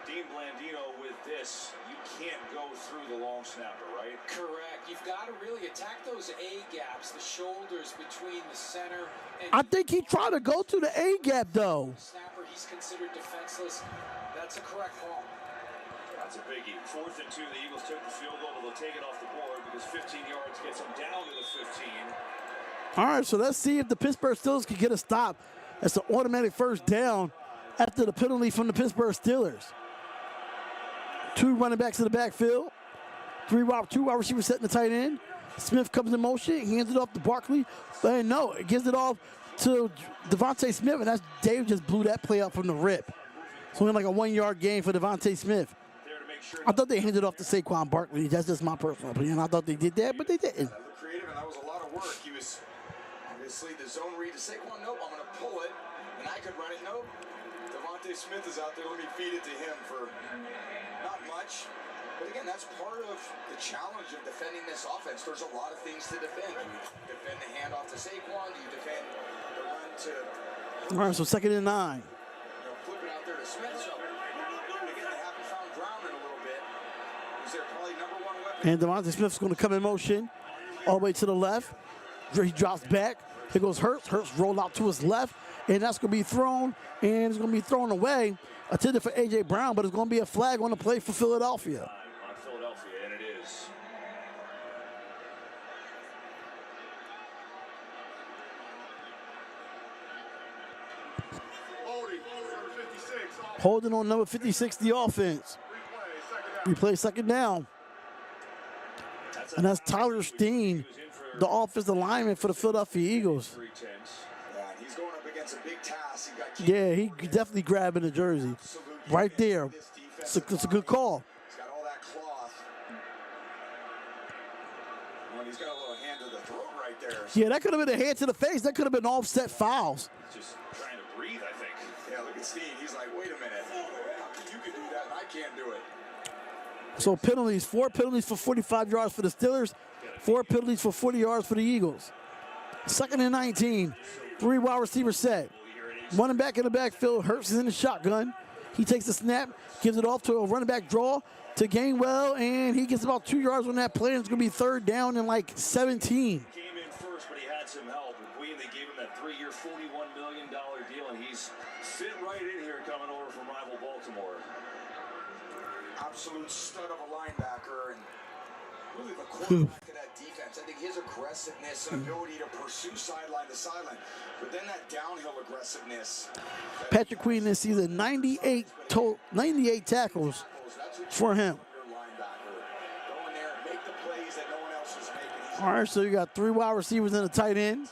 Speaker 2: Dean Blandino with this, you can't go through the long snapper, right?
Speaker 6: Correct. You've got to really attack those A gaps, the shoulders between the center and
Speaker 1: I think he tried to go to the A gap, though.
Speaker 6: the snapper. He's considered defenseless. That's a correct call.
Speaker 2: That's a biggie. 4th and 2, the Eagles took the field goal, but they'll take it off the board because 15 yards gets them down to the 15.
Speaker 1: All right, so let's see if the Pittsburgh Steelers can get a stop. That's an automatic first down after the penalty from the Pittsburgh Steelers. 2 running backs in the backfield. 2 wide receivers setting the tight end. Smith comes in motion, hands it off to Barkley. But no, it gives it off to Devontae Smith, and that's Dave just blew that play up from the rip. So only like a 1 yard gain for Devontae Smith. I thought they handed off to Saquon Barkley. That's just my personal opinion. I thought they did that, but they didn't.
Speaker 3: That looked creative, and that was a lot of work. He was obviously the zone read to Saquon. Nope, I'm going to pull it, and I could run it. Nope. Devontae Smith is out there. Let me feed it to him for not much. But again, that's part of the challenge of defending this offense. There's a lot of things to defend. Do you defend the handoff to Saquon? Do you defend the run to...
Speaker 1: All right, so 2nd and 9.
Speaker 3: Flip it out there to Smith. So again, they haven't found ground in a little bit. Is there probably number one weapon?
Speaker 1: And Devontae Smith's going to come in motion all the way to the left. He drops back. Here goes Hurts. Hurts rolled out to his left, and that's going to be thrown, and it's going to be thrown away. Intended for A.J. Brown, but it's going to be a flag on the play for Philadelphia.
Speaker 2: On Philadelphia, and it is.
Speaker 1: Holding on number 56, the offense. Replay 2nd down. And that's Tyler Steen, the offensive lineman for the Philadelphia Eagles.
Speaker 3: Yeah, he's going up against a big task.
Speaker 1: Yeah, he definitely grabbing the jersey. Right there. It's a good call.
Speaker 3: He's got all that cloth. Well, he's got a little hand to the throat right there.
Speaker 1: Yeah, that could have been a hand to the face. That could have been offset fouls.
Speaker 2: Just trying to breathe, I think.
Speaker 3: Yeah, look at Steve. He's like, wait a minute. How come you can do that and I can't do it?
Speaker 1: So penalties, 4 penalties for 45 yards for the Steelers, 4 penalties for 40 yards for the Eagles. 2nd and 19, 3 wide receiver set. Running back in the backfield, Hurts is in the shotgun. He takes the snap, gives it off to a running back draw to Gainwell, and he gets about 2 yards on that play, and it's going to be 3rd down and like 17.
Speaker 2: Came in first, but he had some help. McQueen, they gave him that 3-year, $41 million deal, and he's fit right in here coming over from rival Baltimore.
Speaker 3: Absolute stud of a linebacker and really the quarterback of that defense. I think his aggressiveness and ability to pursue sideline to sideline, but then that downhill aggressiveness.
Speaker 1: Patrick Queen this season, 98 tackles for him.
Speaker 3: Go in there and make the plays that no one else is making.
Speaker 1: All right, so you got 3 wide receivers and a tight end.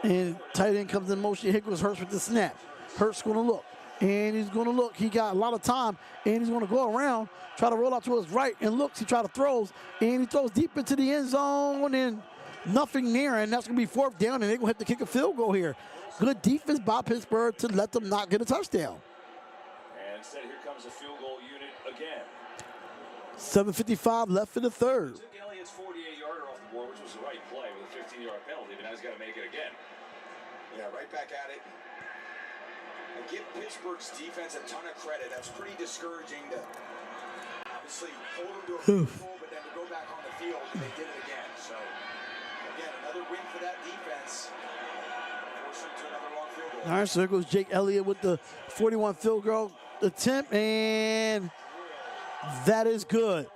Speaker 1: And tight end comes in motion. Here goes Hurts with the snap. Hurts going to look. And he's going to look. He got a lot of time, and he's going to go around, try to roll out to his right, and looks. He tries to throws, and he throws deep into the end zone, and nothing there, and that's going to be 4th down, and they're going to have to kick a field goal here. Good defense by Pittsburgh to let them not get a touchdown.
Speaker 2: And instead, here comes a field goal unit again.
Speaker 1: 7:55 left for the 3rd.
Speaker 2: Took Elliott's 48-yarder off the board, which was the right play with a 15-yard penalty, but now he's got to make it again.
Speaker 3: Yeah, right back at it. And give Pittsburgh's defense a ton of credit. That's pretty discouraging to obviously hold them to a field goal, but then to go back on the field, and they did it again. So, again, another win for that defense. Force them to another long field goal.
Speaker 1: All right, so there goes Jake Elliott with the 41 field goal attempt, and that is good.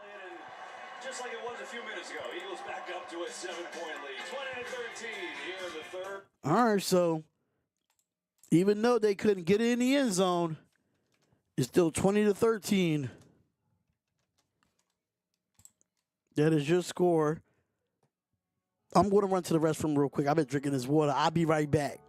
Speaker 2: Just like it was a few minutes ago, Eagles back up to a 7-point lead. 20-13 here in the 3rd.
Speaker 1: All right, so even though they couldn't get in the end zone, it's still 20-13. That is your score. I'm going to run to the restroom real quick. I've been drinking this water. I'll be right back.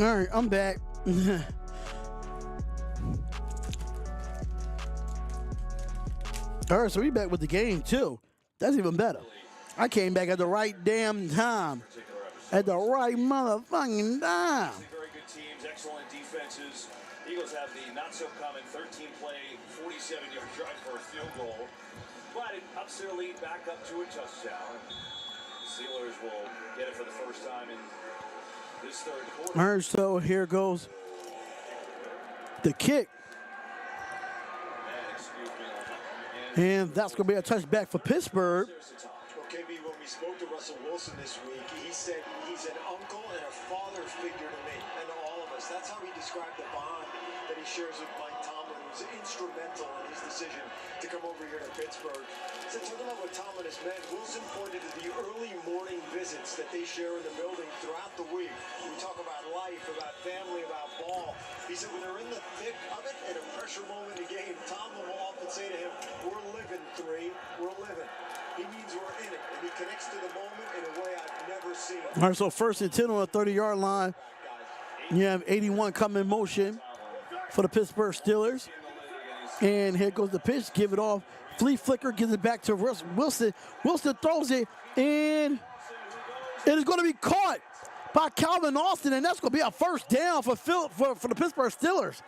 Speaker 1: All right, I'm back. All right, so we back with the game too. That's even better. I came back at the right damn time. At the right motherfucking time.
Speaker 2: Very good teams, excellent defenses. Eagles have the not-so-common 13-play, 47-yard drive for a field goal. But it ups their lead back up to a touchdown. The Steelers will get it for the first time in this third quarter.
Speaker 1: All right, so here goes the kick. And that's going to be a touchback for Pittsburgh.
Speaker 4: Okay, B, when we spoke to Russell Wilson this week, he said he's an uncle and a father figure to me and to all of us. That's how he described the bond that he shares with Mike Tomlin, who's instrumental in his decision to come over here to Pittsburgh. So talking about what Tomlin has meant, Wilson pointed to the early morning visits that they share in the building throughout the week. We talk about life, about family, about ball. He said when they're in the thick of it and a pressure moment in the game, Tomlin will often say to him, "We're living, 3, we're living." He means we're in it, and he connects to the moment in a way I've never seen.
Speaker 1: All right, so 1st and 10 on the 30-yard line. You have 81 coming in motion for the Pittsburgh Steelers. And here goes the pitch. Give it off. Flea flicker gives it back to Wilson. Wilson throws it, and it is going to be caught by Calvin Austin, and that's going to be a first down for the Pittsburgh Steelers.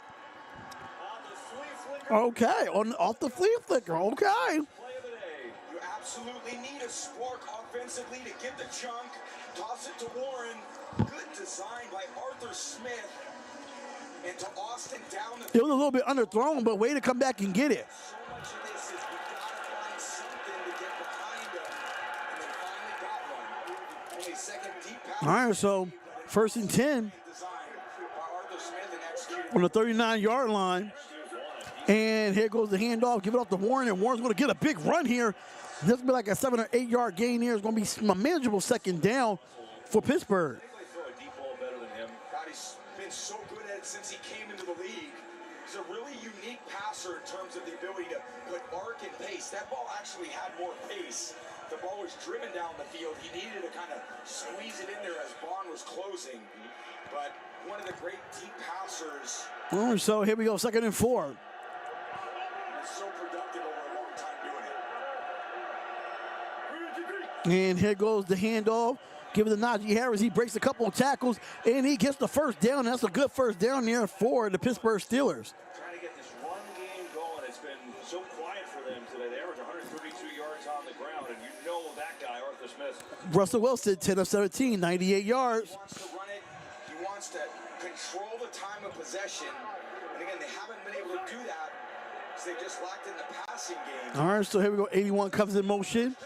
Speaker 1: Okay, off the flea flicker. Okay.
Speaker 3: You absolutely need a spark offensively to get the chunk. Toss it to Warren. Good design by Arthur Smith. And to Austin down the
Speaker 1: It was a little bit underthrown, but way to come back and get it.
Speaker 3: So much of this is we gotta find something to get behind him. And they finally got one. Only second deep pass.
Speaker 1: All right, so 1st and 10
Speaker 3: Design by Arthur Smith and executed.
Speaker 1: on the 39-yard line. And here goes the handoff. Give it off to Warren, and Warren's going to get a big run here. This will be like a 7 or 8 yard gain here. It's going to be a manageable second down for Pittsburgh.
Speaker 2: They throw a deep ball better than him.
Speaker 3: God, he's been so good at it since he came into the league. He's a really unique passer in terms of the ability to put arc and pace. That ball actually had more pace. The ball was driven down the field. He needed to kind of squeeze it in there as Bond was closing. But one of the great deep passers.
Speaker 1: All right, so here we go, 2nd and 4.
Speaker 3: So productive over a long time doing it.
Speaker 1: And here goes the handoff. Give it to Najee Harris. He breaks a couple of tackles, and he gets the first down. That's a good first down there for the Pittsburgh Steelers.
Speaker 2: Trying to get this run game going. It's been so quiet for them today. They average 132 yards on the ground, and you know that guy, Arthur Smith.
Speaker 1: Russell Wilson, 10 of 17, 98 yards.
Speaker 3: He wants to run it. He wants to control the time of possession. And again, they haven't been able to do that. They just lacked in the passing game.
Speaker 1: All right, so here we go. 81 comes in motion.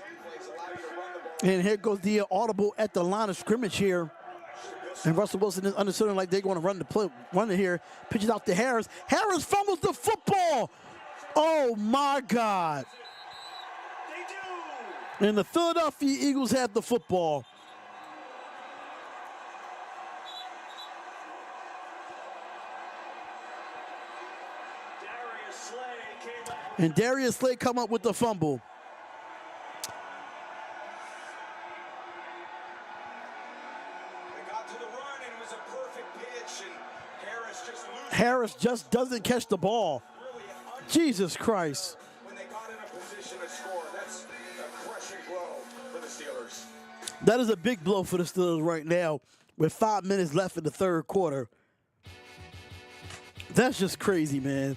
Speaker 1: And here goes the audible at the line of scrimmage here. And Russell Wilson is understanding like they're going to run it here. Pitches out to Harris. Harris fumbles the football. Oh, my God. And the Philadelphia Eagles have the football. And Darius Slay come up with the fumble.
Speaker 3: They got to the run, and it was a perfect pitch, and
Speaker 1: Harris just doesn't catch the ball. Jesus Christ.
Speaker 3: When they got in a position to score, that's a crushing blow for the Steelers.
Speaker 1: That is a big blow for the Steelers right now with 5 minutes left in the third quarter. That's just crazy, man.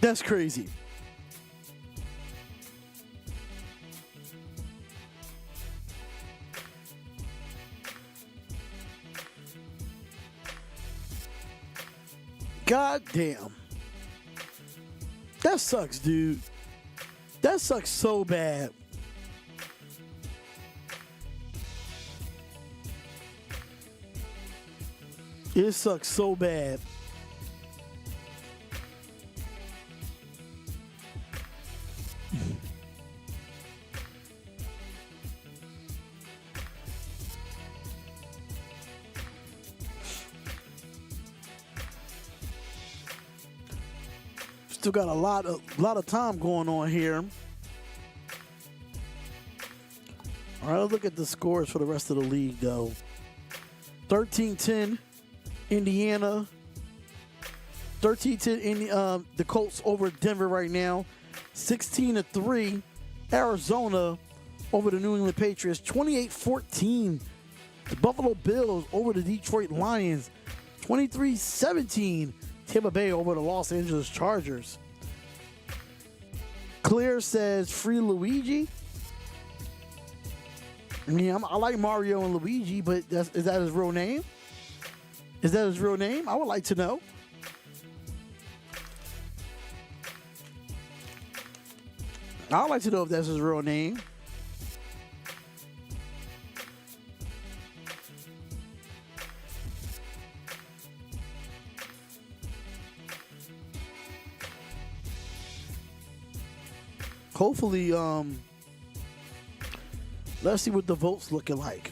Speaker 1: That's crazy. God damn. That sucks, dude. That sucks so bad. It sucks so bad. Still got a lot of time going on here. All right, let's look at the scores for the rest of the league, though. 13-10, Indiana. 13-10, the Colts over Denver right now. 16-3, Arizona over the New England Patriots. 28-14, the Buffalo Bills over the Detroit Lions. 23-17, Tampa Bay over the Los Angeles Chargers. Clear says free Luigi. I mean, I like Mario and Luigi, but is that his real name? Is that his real name? I would like to know. I would like to know if that's his real name. Hopefully, let's see what the votes looking like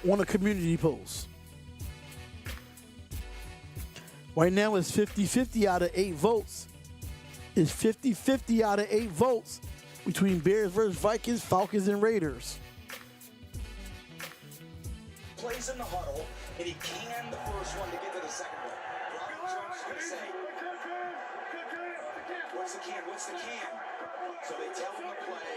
Speaker 1: on a community post. Right now it's 50-50 out of 8 votes. It's 50-50 out of 8 votes between Bears versus Vikings, Falcons, and Raiders.
Speaker 3: Plays in the huddle, and he canned the first one to get to the second one. Brian Jones is going to say, what's the can? What's the can? So they tell him to play,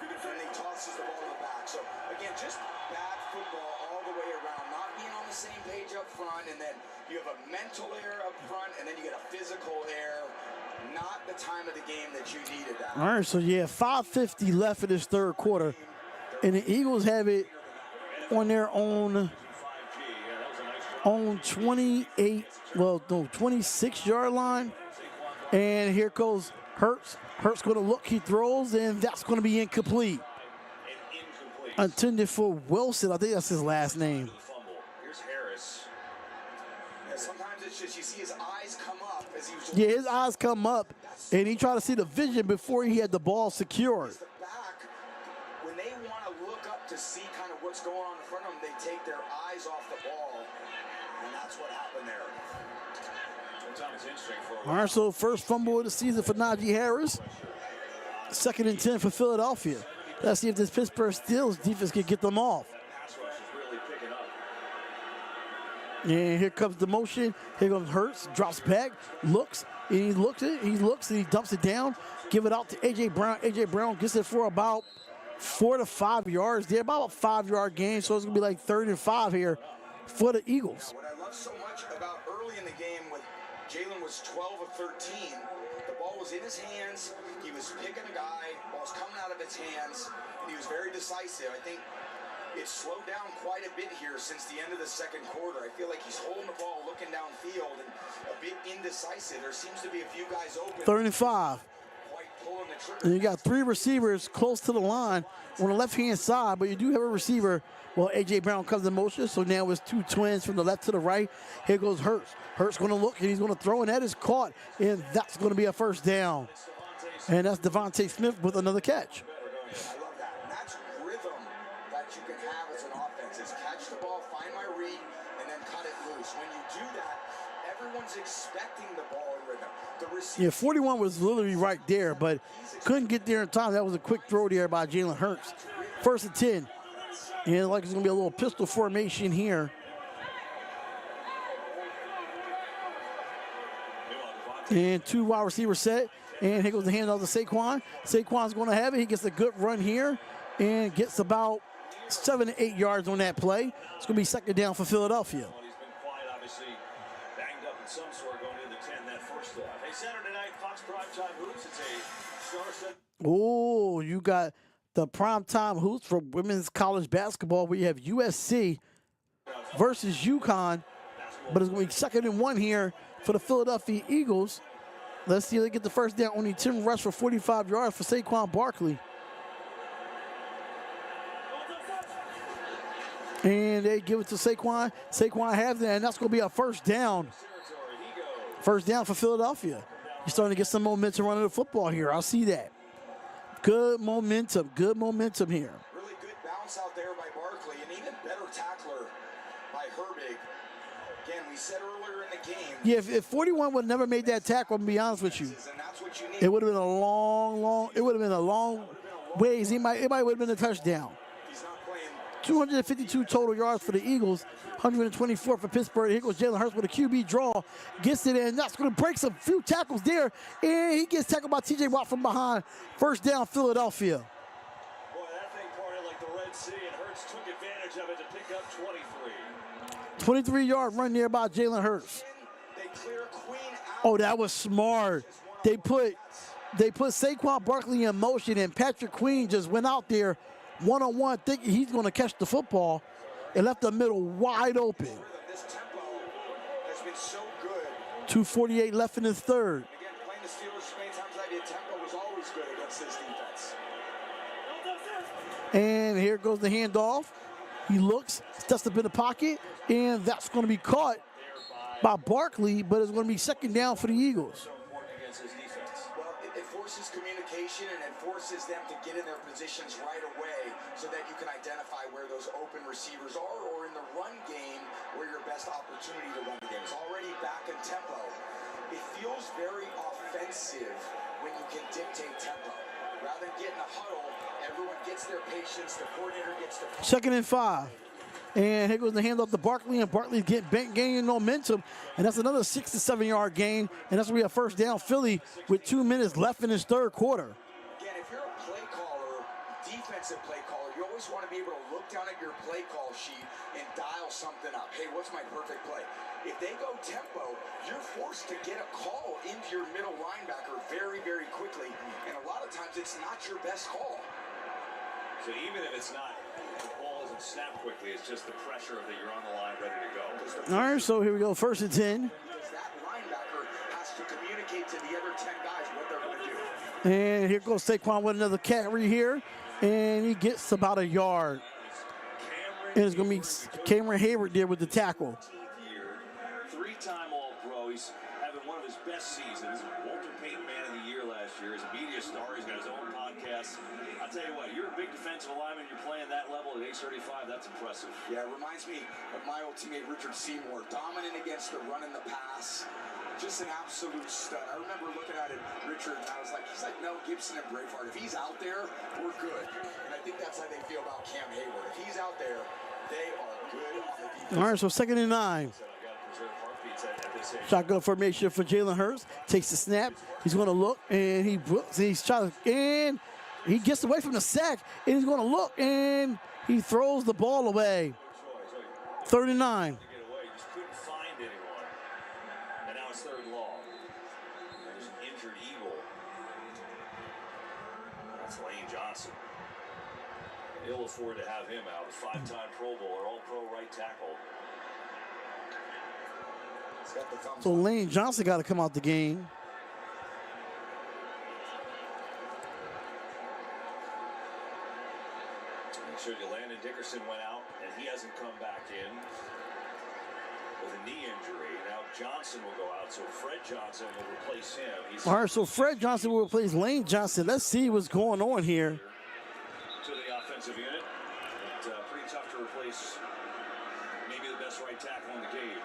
Speaker 3: and he tosses the ball in the back. So, again, just bad football all the way around. Not being on the same page up front, and then you have a mental error up front, and then you get a physical error. Not the time of the game that you needed that.
Speaker 1: All right, so yeah, 5:50 left in this third quarter, and the Eagles have it on their own 26-yard line. And here goes Hurts. Hurts going to look, he throws, and that's going to be incomplete. Intended for Wilson. I think that's his last name.
Speaker 3: Here's Harris. Yeah, sometimes it's just you see his eyes come up as he was.
Speaker 1: Yeah, his eyes come up, and he tried to see the vision before he had the ball secured.
Speaker 3: The back, when they want to look up to see kind of what's going on in front of them, they take their eyes off the ball, and that's what happened there.
Speaker 1: All right, so first fumble of the season for Najee Harris. 2nd and 10 for Philadelphia. Let's see if this Pittsburgh Steelers defense can get them off. And here comes the motion. Here comes Hurts, drops back, looks, and he looks it. He looks and he dumps it down. Give it out to A.J. Brown. A.J. Brown gets it for about 4 to 5 yards. They're about a 5-yard gain, so it's going to be like 3rd and 5 here for the Eagles.
Speaker 3: What I love so much about early in the game with Jalen was 12 of 13. The ball was in his hands. He was picking a guy. The ball was coming out of his hands. And he was very decisive. I think it's slowed down quite a bit here since the end of the second quarter. I feel like he's holding the ball, looking downfield, and a bit indecisive. There seems to be a few guys open.
Speaker 1: 3rd and 5.
Speaker 3: Quite pulling the trigger.
Speaker 1: And you got 3 receivers close to the line on the left-hand side, but you do have a receiver. Well, A.J. Brown comes in motion, so now it's 2 twins from the left to the right. Here goes Hurts. Hurts going to look, and he's going to throw, and that is caught, and that's going to be a first down. And that's Devontae Smith with another catch.
Speaker 3: I love that. And that's rhythm that you can have as an offense is catch the ball, find my read, and then cut it loose. When you do that, everyone's expecting the ball in rhythm.
Speaker 1: Yeah, 41 was literally right there, but couldn't get there in time. That was a quick throw there by Jalen Hurts. 1st and 10. And like it's going to be a little pistol formation here. And 2 wide receivers set. And here goes the handoff to Saquon. Saquon's going to have it. He gets a good run here and gets about 7 to 8 yards on that play. It's going to be 2nd down for Philadelphia.
Speaker 2: He's been quiet, obviously banged up in some sort going into the 10 that first half. Hey, Saturday night, Fox Primetime Hoops. It's a star-studded.
Speaker 1: Oh, you got the primetime hoops for women's college basketball. We have USC versus UConn, but it's going to be 2nd and 1 here for the Philadelphia Eagles. Let's see if they get the first down. Only 10 rush for 45 yards for Saquon Barkley. And they give it to Saquon. Saquon has it, and that's going to be a first down. First down for Philadelphia. He's starting to get some momentum running the football here. I'll see that. Good momentum here.
Speaker 3: Really good bounce out there by Barkley, and even better tackler by Herbig. Again, we said earlier in the game.
Speaker 1: Yeah, if 41 would have never made that tackle, I'm going to be honest with you,
Speaker 3: And that's what you need.
Speaker 1: it would have been a long ways, it might would have been a touchdown.
Speaker 3: He's not playing.
Speaker 1: 252 total yards for the Eagles, 124 for Pittsburgh. Here goes Jalen Hurts with a QB draw, gets it in. That's going to break some few tackles there, and he gets tackled by T.J. Watt from behind. First down, Philadelphia.
Speaker 2: Boy, that thing parted like the Red Sea, and Hurts took advantage of it to pick up 23.
Speaker 1: 23-yard run there by Jalen Hurts.
Speaker 3: They clear Queen out.
Speaker 1: Oh, that was smart. They put Saquon Barkley in motion, and Patrick Queen just went out there one-on-one thinking he's going to catch the football and left the middle wide open.
Speaker 3: This tempo has been so good.
Speaker 1: 2:48 left in the third.
Speaker 3: Again, playing the Steelers as many times as I did, tempo was always good against this defense.
Speaker 1: And here goes the handoff. He looks, steps up in the pocket, and that's going to be caught by Barkley, but it's going to be second down for the Eagles.
Speaker 3: Well, it forces communication and it forces them to get in their positions right away so that you can identify where those open receivers are, or in the run game where your best opportunity to run the game is already back in tempo. It feels very offensive when you can dictate tempo. Rather than getting a huddle, everyone gets their patience, the coordinator gets the...
Speaker 1: Second and 5. And here goes the handoff to Barkley, and Barkley's gaining momentum, and that's another 6 to 7 yard gain, and that's going to be a first down Philly with 2 minutes left in this third quarter.
Speaker 3: Again, if you're a play caller, defensive play caller, you always want to be able to look down at your play call sheet and dial something up. Hey, what's my perfect play? If they go tempo, you're forced to get a call into your middle linebacker very, very quickly, and a lot of times it's not your best call.
Speaker 2: So even if it's not, the ball isn't snapped quickly, it's just the pressure that you're on the line ready to go.
Speaker 1: All right, so here we go, first and 10.
Speaker 3: Because that linebacker has to communicate to the other 10 guys what they're going to do.
Speaker 1: And here goes Saquon with another carry here, and he gets about a yard. And it's going to be Cameron Hayward there with the tackle.
Speaker 2: Three-time All-Pro. He's having one of his best seasons. Walter Payton Man of the Year last year. He's a media star. He's got his own podcast. I'll tell you what, you're a big defensive lineman. You're playing that level at age 35. That's impressive.
Speaker 3: Yeah, it reminds me of my old teammate Richard Seymour. Dominant against the run and the pass. Just an absolute stud. I remember looking at it, Richard, and I was like, he's like Mel Gibson and Braveheart. If he's out there, we're good. And I think that's how they feel about Cam Hayward. If he's out there, they are good on the defense.
Speaker 1: All right, so second and 9. Shotgun formation for Jalen Hurts. Takes the snap. He's going to look, and he's trying to, and he gets away from the sack, and he's going to look, and he throws the ball away. 3rd and 9.
Speaker 2: Just couldn't find anyone. And now it's third long. There's an injured Eagle. That's Lane Johnson. Ill afford to have him out. A 5-time Pro Bowler, All-Pro right tackle.
Speaker 1: So Lane Johnson got to come out the game.
Speaker 2: Should you, Landon Dickerson went out, and he hasn't come back in with a knee injury. Now Johnson will go out, so Fred Johnson will replace him.
Speaker 1: All right, so Fred Johnson will replace Lane Johnson. Let's see what's going on here.
Speaker 2: To the offensive unit. But, pretty tough to replace maybe the best right tackle in the game.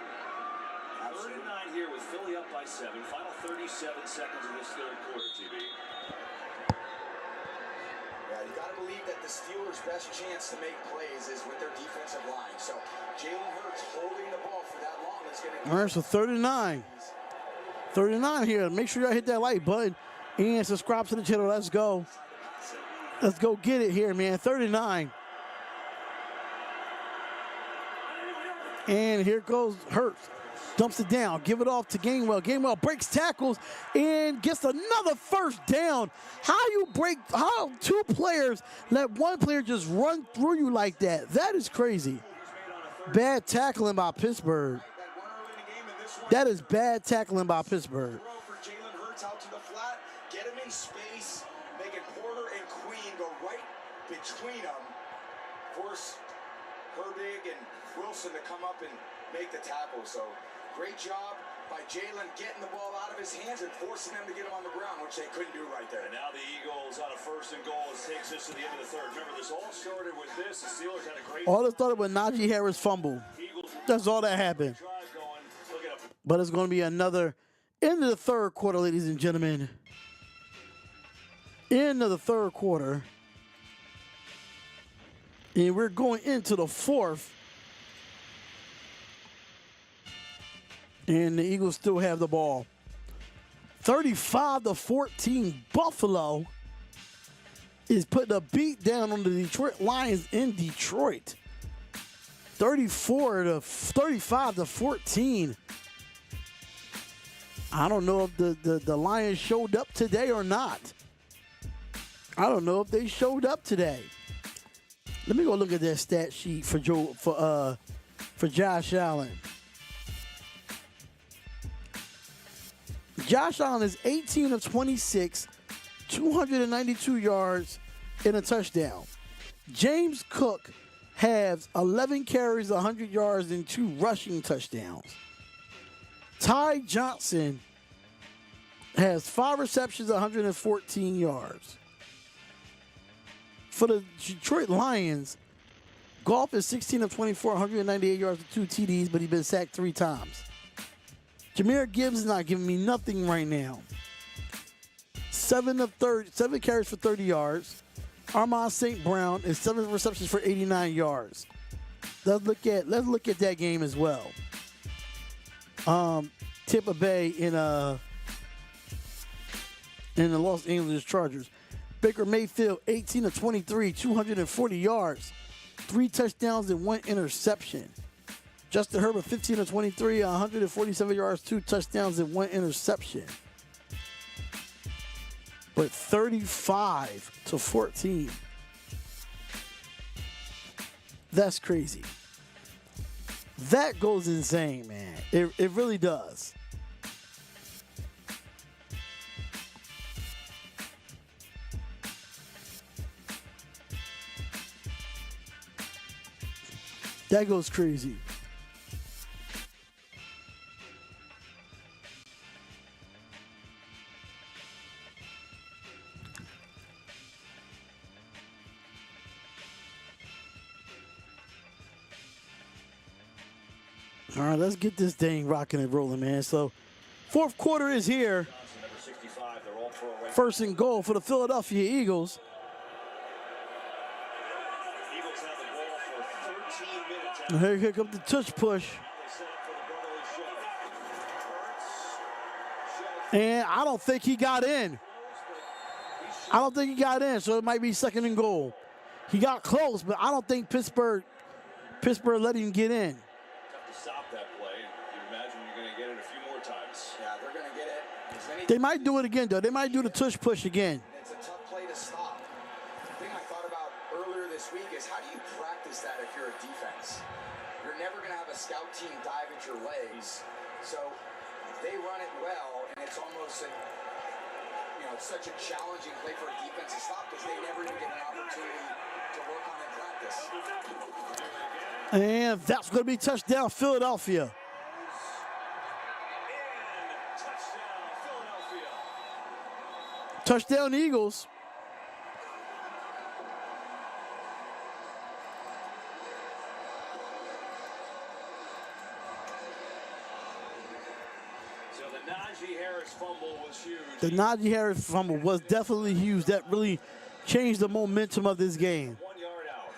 Speaker 2: 3rd and 9 here with Philly up by 7. Final 37 seconds of this third quarter, TB.
Speaker 3: Yeah, you got to believe that the Steelers' best chance to make plays is with their defensive line. So Jalen Hurts holding the ball for that long is going to...
Speaker 1: All right, so 3rd and 9. 3rd and 9 here. Make sure y'all hit that like button and subscribe to the channel. Let's go. Let's go get it here, man. 3rd and 9. And here goes Hurts. Dumps it down, give it off to Gainwell. Gainwell breaks tackles and gets another first down. How 2 players let one player just run through you like that? That is crazy. Bad tackling by Pittsburgh. That is bad tackling by Pittsburgh.
Speaker 3: For Jalen Hurts out to the flat, get him in space, making Porter and Queen go right between them. Force Herbig and Wilson to come up and make the tackle. So great job by Jalen getting the ball out of his hands and forcing them to get him on the ground, which they couldn't do right there.
Speaker 2: And now the Eagles on a 1st and goal. It takes us to the end of the third. Remember, this all started with this. The Steelers had a great...
Speaker 1: All it started with Najee Harris fumble. That's all that happened. But it's going to be another end of the third quarter, ladies and gentlemen. End of the third quarter. And we're going into the fourth. And the Eagles still have the ball. 35-14, Buffalo is putting a beat down on the Detroit Lions in Detroit. 35-14. I don't know if the Lions showed up today or not. I don't know if they showed up today. Let me go look at that stat sheet for Josh Allen. Josh Allen is 18 of 26, 292 yards and a touchdown. James Cook has 11 carries, 100 yards, and 2 rushing touchdowns. Ty Johnson has 5 receptions, 114 yards. For the Detroit Lions, Goff is 16 of 24, 198 yards and 2 TDs, but he's been sacked 3 times. Jahmyr Gibbs is not giving me nothing right now. 7 carries for 30 yards. Armand St. Brown is 7 receptions for 89 yards. Let's look at that game as well. Tampa Bay in the Los Angeles Chargers. Baker Mayfield, 18 of 23, 240 yards, 3 touchdowns and 1 interception. Justin Herbert, 15 of 23, 147 yards, 2 touchdowns and 1 interception. But 35-14. That's crazy. That goes insane, man. It really does. That goes crazy. All right, let's get this thing rocking and rolling, man. So, fourth quarter is here. First and goal for the Philadelphia Eagles. Here comes the touch push. And I don't think he got in. So it might be second and goal. He got close, but I don't think Pittsburgh let him get in.
Speaker 2: Stop that play. You imagine you're going to get it a few more times.
Speaker 3: Yeah, they're going to get it.
Speaker 1: They might do it again, though. They might do the tush push again.
Speaker 3: It's a tough play to stop. The thing I thought about earlier this week is how do you practice that if you're a defense? You're never going to have a scout team dive at your legs. So they run it well, and it's almost such a challenging play for a defense to stop because they never even get an opportunity to work on it in practice.
Speaker 1: And that's going to be touchdown Philadelphia. Touchdown Eagles.
Speaker 2: So the Najee Harris fumble was huge.
Speaker 1: The Najee Harris fumble was definitely huge. That really changed the momentum of this game.
Speaker 2: 1 yard out.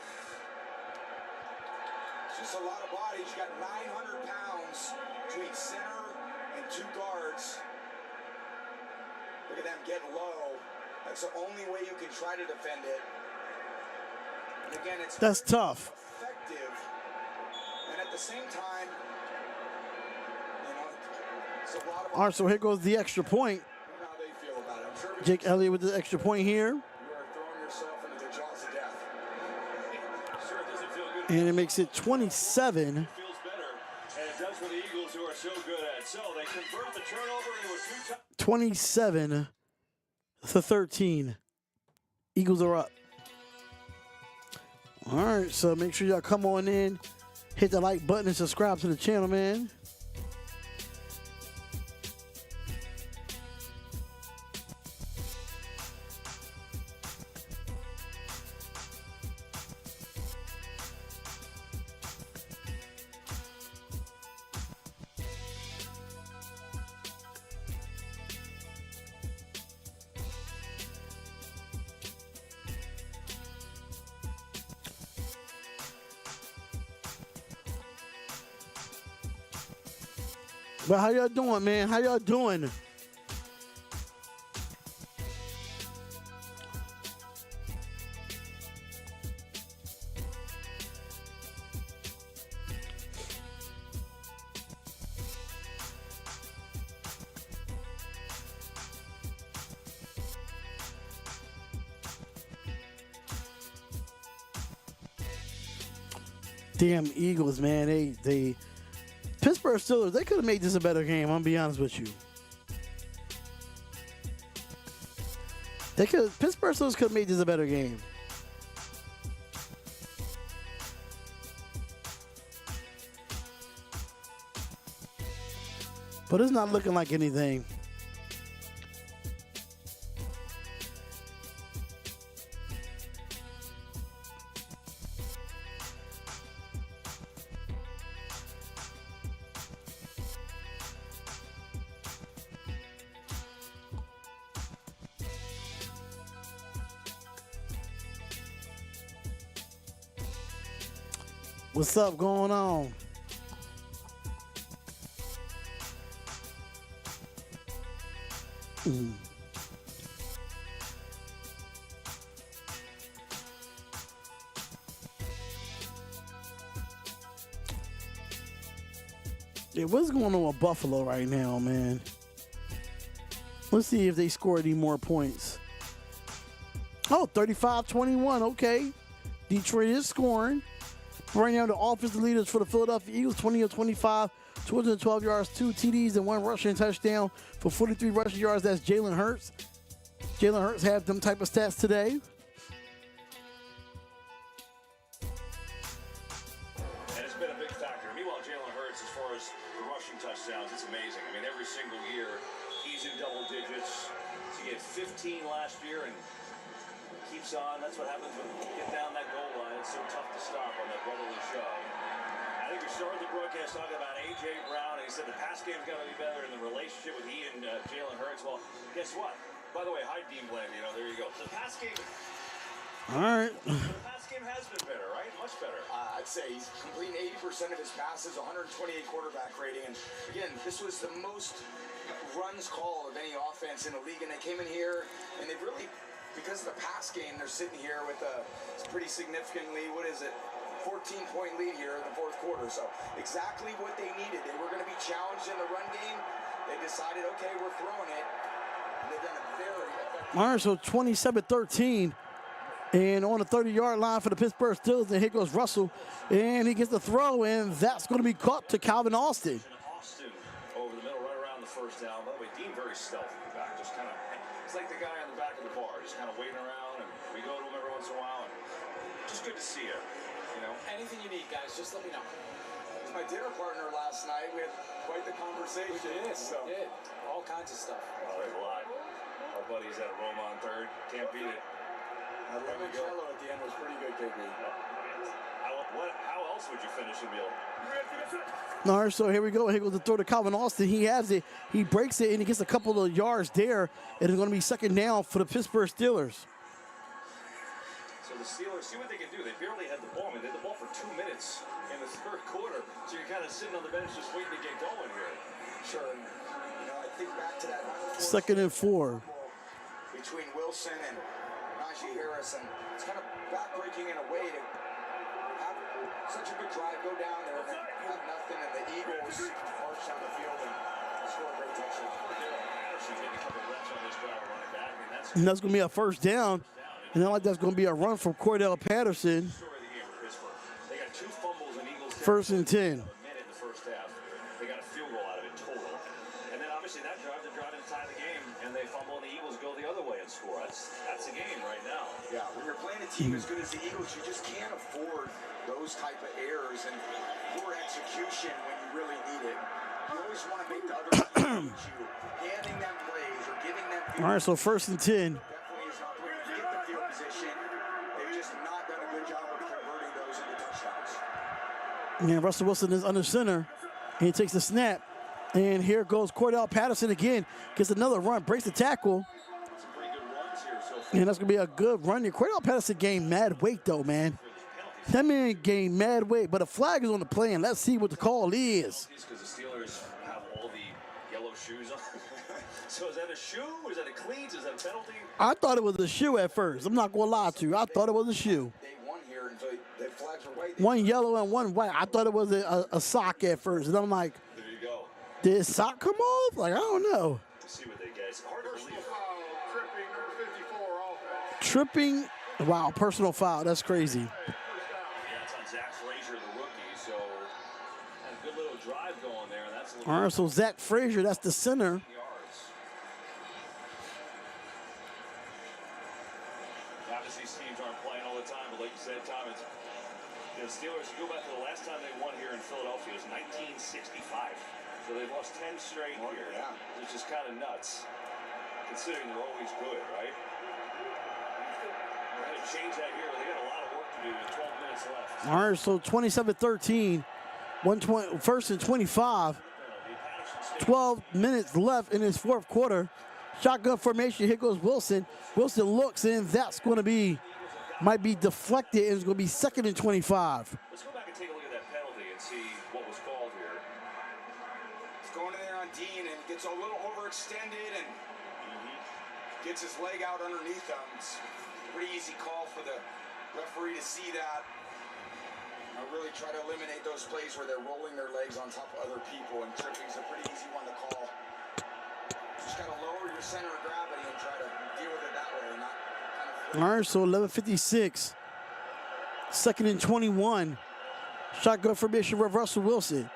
Speaker 3: Just a lot of bodies. You got 900 pounds between center and 2 guards. Look at them get low. That's the only way you can try to defend it. And again,
Speaker 1: that's tough.
Speaker 3: Effective. And at the same time, it's a lot of.
Speaker 1: All right, so here goes the extra point.
Speaker 3: How they feel about it. I'm sure
Speaker 1: Jake Elliott with the extra point here.
Speaker 3: you are throwing yourself into the jaws of death.
Speaker 2: Sure, it doesn't feel good.
Speaker 1: And it makes it 27.
Speaker 2: Feels better, and it does for the Eagles, who are so good at it. So they convert the turnover into a
Speaker 1: 27-13. Eagles are up. All right, so make sure y'all come on in, hit the like button, and subscribe to the channel, man. But how y'all doing, man? How y'all doing? Damn Eagles, man. They Pittsburgh Steelers, they could have made this a better game, I'm gonna be honest with you. Pittsburgh Steelers could have made this a better game. But it's not looking like anything. What's up going on? Yeah, what's going on with Buffalo right now, man? Let's see if they score any more points. Oh, 35-21, okay. Detroit is scoring. Right now, the offensive leaders for the Philadelphia Eagles, 20 of 25, 212 yards, 2 TDs, and 1 rushing touchdown for 43 rushing yards. That's Jalen Hurts. Jalen Hurts had them type of stats today.
Speaker 2: And it's been a big factor. Meanwhile, Jalen Hurts, as far as the rushing touchdowns, it's amazing. I mean, every single year, he's in double digits. So he had 15 last year and keeps on. That's what happens when you get down that goal line. It's so tough to stop on that brotherly show. I think we started the broadcast talking about A.J. Brown, and he said the pass game's got to be better in the relationship with he and Jalen Hurts. Well, guess what? By the way, hi, Dean Bland. You know, there you go. The pass game.
Speaker 1: All right.
Speaker 2: The pass game has been better, right? Much better.
Speaker 3: I'd say he's completing 80% of his passes, 128 quarterback rating. And again, this was the most runs call of any offense in the league. And they came in here, and they've really, because of the pass game, they're sitting here with a pretty significantly, 14-point lead here in the fourth quarter. So exactly what they needed. They were going to be challenged in the run game. They decided, okay, we're throwing it. And they've done a very effective.
Speaker 1: All right, so 27-13. And on the 30-yard line for the Pittsburgh Steelers, and here goes Russell. And he gets the throw, and that's going to be caught to Calvin Austin.
Speaker 2: Austin over the middle, right around the first down. By the way, Dean very stealthy in the back. Just kind of, it's like the guy on the back of the bar, just kind of waiting around. And we go to him every once in a while. And just good to see you. You know,
Speaker 6: Anything you need, guys, just let me know.
Speaker 3: He's my dinner partner last night. We had quite the conversation.
Speaker 6: We did. All kinds of stuff.
Speaker 2: well, there's a lot. Our buddies at Roma on third. Can't beat it.
Speaker 3: The limoncello at the end was pretty good, KB.
Speaker 2: How else would you finish a meal?
Speaker 1: All right, so here we go. Here goes the throw to Calvin Austin. He has it. He breaks it, and he gets a couple of yards there. And it's going to be second down for the Pittsburgh Steelers.
Speaker 2: So the Steelers, see what they can do. They barely had the ball. I mean, they had the ball for 2 minutes in the third quarter. So you're kind of sitting on the bench just waiting to get going here.
Speaker 3: Sure. And, I think back to that.
Speaker 1: Second and 4.
Speaker 3: Between Wilson and Najee Harris, and it's kind of backbreaking in a way to have such a good drive, go down there, and then have nothing, and the Eagles march down the field and score a great touchdown.
Speaker 2: Patterson getting a couple reps on this drive running back.
Speaker 1: And that's going to be a first down. And then like that's going to be a run from Cordell Patterson.
Speaker 2: Story of the game for Pittsburgh. They got 2 fumbles in Eagles.
Speaker 1: First and 10.
Speaker 2: A minute in the first half. They got a field goal out of it total. And then obviously that drive, they're driving to tie the game, and they fumble, and the Eagles go the other way and score. That's a game right now.
Speaker 3: Yeah, when you're playing a team as good as the Eagles, you just can't afford those type of errors and poor execution when you really need it. You always want to make the other team beat you. Handing them plays or giving them field.
Speaker 1: All right, so first and 10.
Speaker 3: Definitely is not the way to get the field position. They've just not done a good job of converting those into touchdowns.
Speaker 1: And Russell Wilson is under center. And he takes the snap. And here goes Cordell Patterson again. Gets another run, breaks the tackle.
Speaker 2: Some pretty good runs here so far.
Speaker 1: And that's going to be a good run here. Cordell Patterson gained mad weight, though, man. That man gained mad weight. But a flag is on the play, and let's see what the call is.
Speaker 2: Because the Steelers have all the yellow shoes on. So is that a shoe? Is that a cleats? Is that a penalty?
Speaker 1: I thought it was a shoe at first. I'm not going to lie to you. I thought it was a shoe.
Speaker 3: They won here until the flags were white.
Speaker 1: One yellow and one white. I thought it was a sock at first. And I'm like,
Speaker 2: There you go.
Speaker 1: did his sock come off? Like, I don't know.
Speaker 2: Let's see what they get. It's hard to
Speaker 5: Personal
Speaker 2: believe.
Speaker 5: foul, tripping, number 54, offense.
Speaker 1: Tripping. Wow, personal foul. That's crazy.
Speaker 5: First down.
Speaker 2: Yeah, it's on Zach Frazier, the rookie. So had a good little drive going there. That's a little
Speaker 1: All right, so Zach Frazier, that's the center.
Speaker 2: yards. Obviously, these teams aren't playing all the time, but like you said, Tom, it's the Steelers. You go back to the last time they won here in Philadelphia, it was 1965. So they've lost 10 straight here.
Speaker 3: Yeah.
Speaker 2: Which is kind of nuts, considering they're always good, right? We're going to change that here. They got a lot of work to do with 12 minutes left.
Speaker 1: All right, so 27-13, 1st and 25. 12 minutes left in his fourth quarter. Shotgun formation. Here goes Wilson. Wilson looks, and that's going to be, might be deflected, and it's going to be 2nd and 25.
Speaker 2: Let's go back and take a look at that penalty and see what was called here.
Speaker 3: He's going in there on Dean and gets a little overextended and gets his leg out underneath him. It's a pretty easy call for the referee to see that. I really try to eliminate those plays where they're rolling their legs on top of other people, and tripping's a pretty easy one to call. Just gotta lower your center of gravity and try to deal with it that way, and not kind of.
Speaker 1: All right, so 11:56. 2nd and 21. Shotgun formation with Russell Wilson.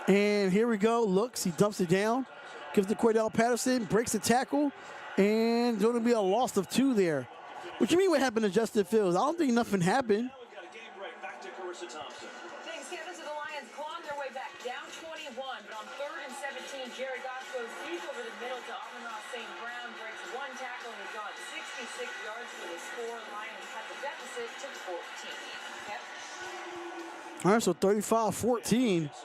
Speaker 1: And here we go. Looks, he dumps it down. Gives it to Cordell Patterson. Breaks the tackle. And there's going to be a loss of 2 there. What you mean what happened to Justin Fields? I don't think nothing happened.
Speaker 2: Now we've got a game break. Back to Carissa Thompson.
Speaker 8: Thanks, Kevin. So the Lions clawing their way back, down 21, but on 3rd and 17, Jared Goff goes deep over the middle to Amon-Ra St. Brown, breaks 1 tackle and is gone 66 yards for the score. Lions cut the deficit to 14. Kev?
Speaker 1: All right, so 35-14.
Speaker 2: Right? I mean, the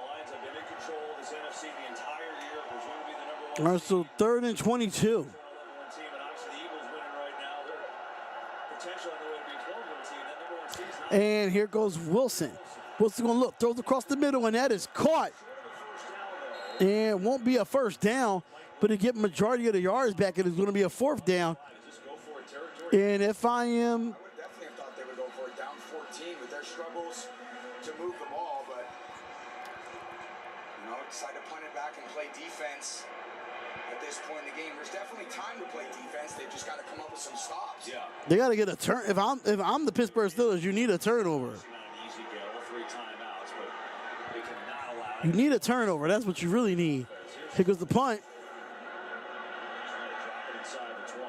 Speaker 2: Lions have been in control of this NFC the entire year. Presumed to be the number 1
Speaker 1: All right, so 3rd and 22.
Speaker 2: team, and obviously the Eagles winning right now. They're potentially on the way to be 12-win team. That number 1 seed's not
Speaker 1: And here goes Wilson. Wilson's going to look, throws across the middle, and that is caught. And won't be a first down, but to get majority of the yards back, it is going to be a 4th down.
Speaker 2: just go for it territory.
Speaker 1: And if I am,
Speaker 3: I would definitely have thought they would go for it down 14 with their struggles to move the ball, but decide to punt it back and play defense at this point in the game. There's definitely time to play defense. They've just got to come up with some stops.
Speaker 2: Yeah.
Speaker 1: they got to get a turn. If I'm the Pittsburgh Steelers, you need a turnover.
Speaker 2: It's not an easy game. All 3 timeouts, but they cannot allow
Speaker 1: You need a turnover. That's what you really need. Here goes the punt.
Speaker 2: inside the 20.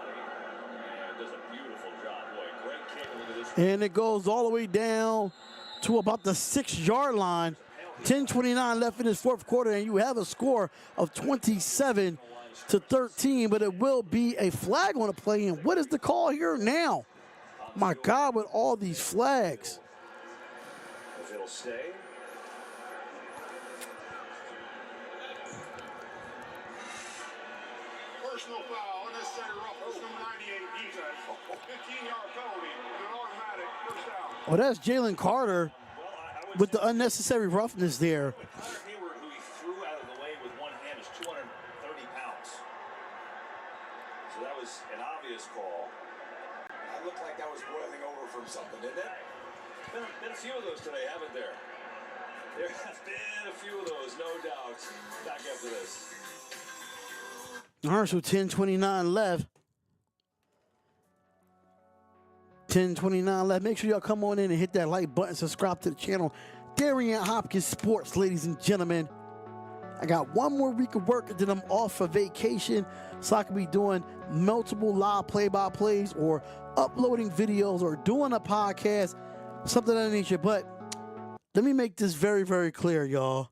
Speaker 2: And does a beautiful job. Boy, great kick. Look at this.
Speaker 1: And it goes all the way down to about the 6-yard line. 10:29 left in his fourth quarter, and you have a score of 27-13, but it will be a flag on the play. And what is the call here now? My God, with all these flags.
Speaker 2: If it'll stay.
Speaker 5: Personal foul, unnecessary roughness, number 98, defense. 15-yard penalty, and an automatic first down.
Speaker 1: Well, that's Jalen Carter
Speaker 2: Well, I would
Speaker 1: with
Speaker 2: say
Speaker 1: the unnecessary roughness there.
Speaker 2: Connor Hayward, who he threw out of the way with one hand, is 230 pounds. So that was an obvious call.
Speaker 3: That looked like that was boiling over from something, didn't it?
Speaker 2: Been a few of those today, haven't there? There have been a few of those, no doubt. Back after this.
Speaker 1: All right, so 10:29 left. 10:29 left. Make sure y'all come on in and hit that like button. Subscribe to the channel. Darion Hopkins Sports, ladies and gentlemen. I got one more week of work and then I'm off for vacation. So I can be doing multiple live play-by-plays or uploading videos or doing a podcast, something of that nature. But let me make this very, very clear, y'all.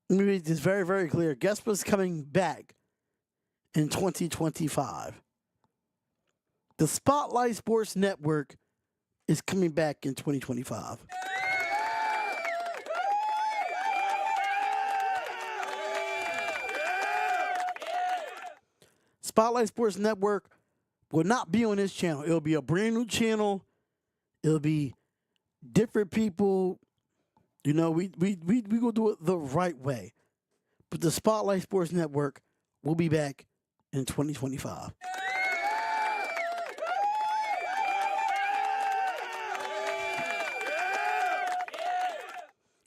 Speaker 1: Let me make this very, very clear. Guess what's coming back in 2025? The Spotlight Sports Network is coming back in 2025. Spotlight Sports Network will not be on this channel. It'll be a brand new channel. It'll be different people You know, we gonna do it the right way. But the Spotlight Sports Network will be back in 2025.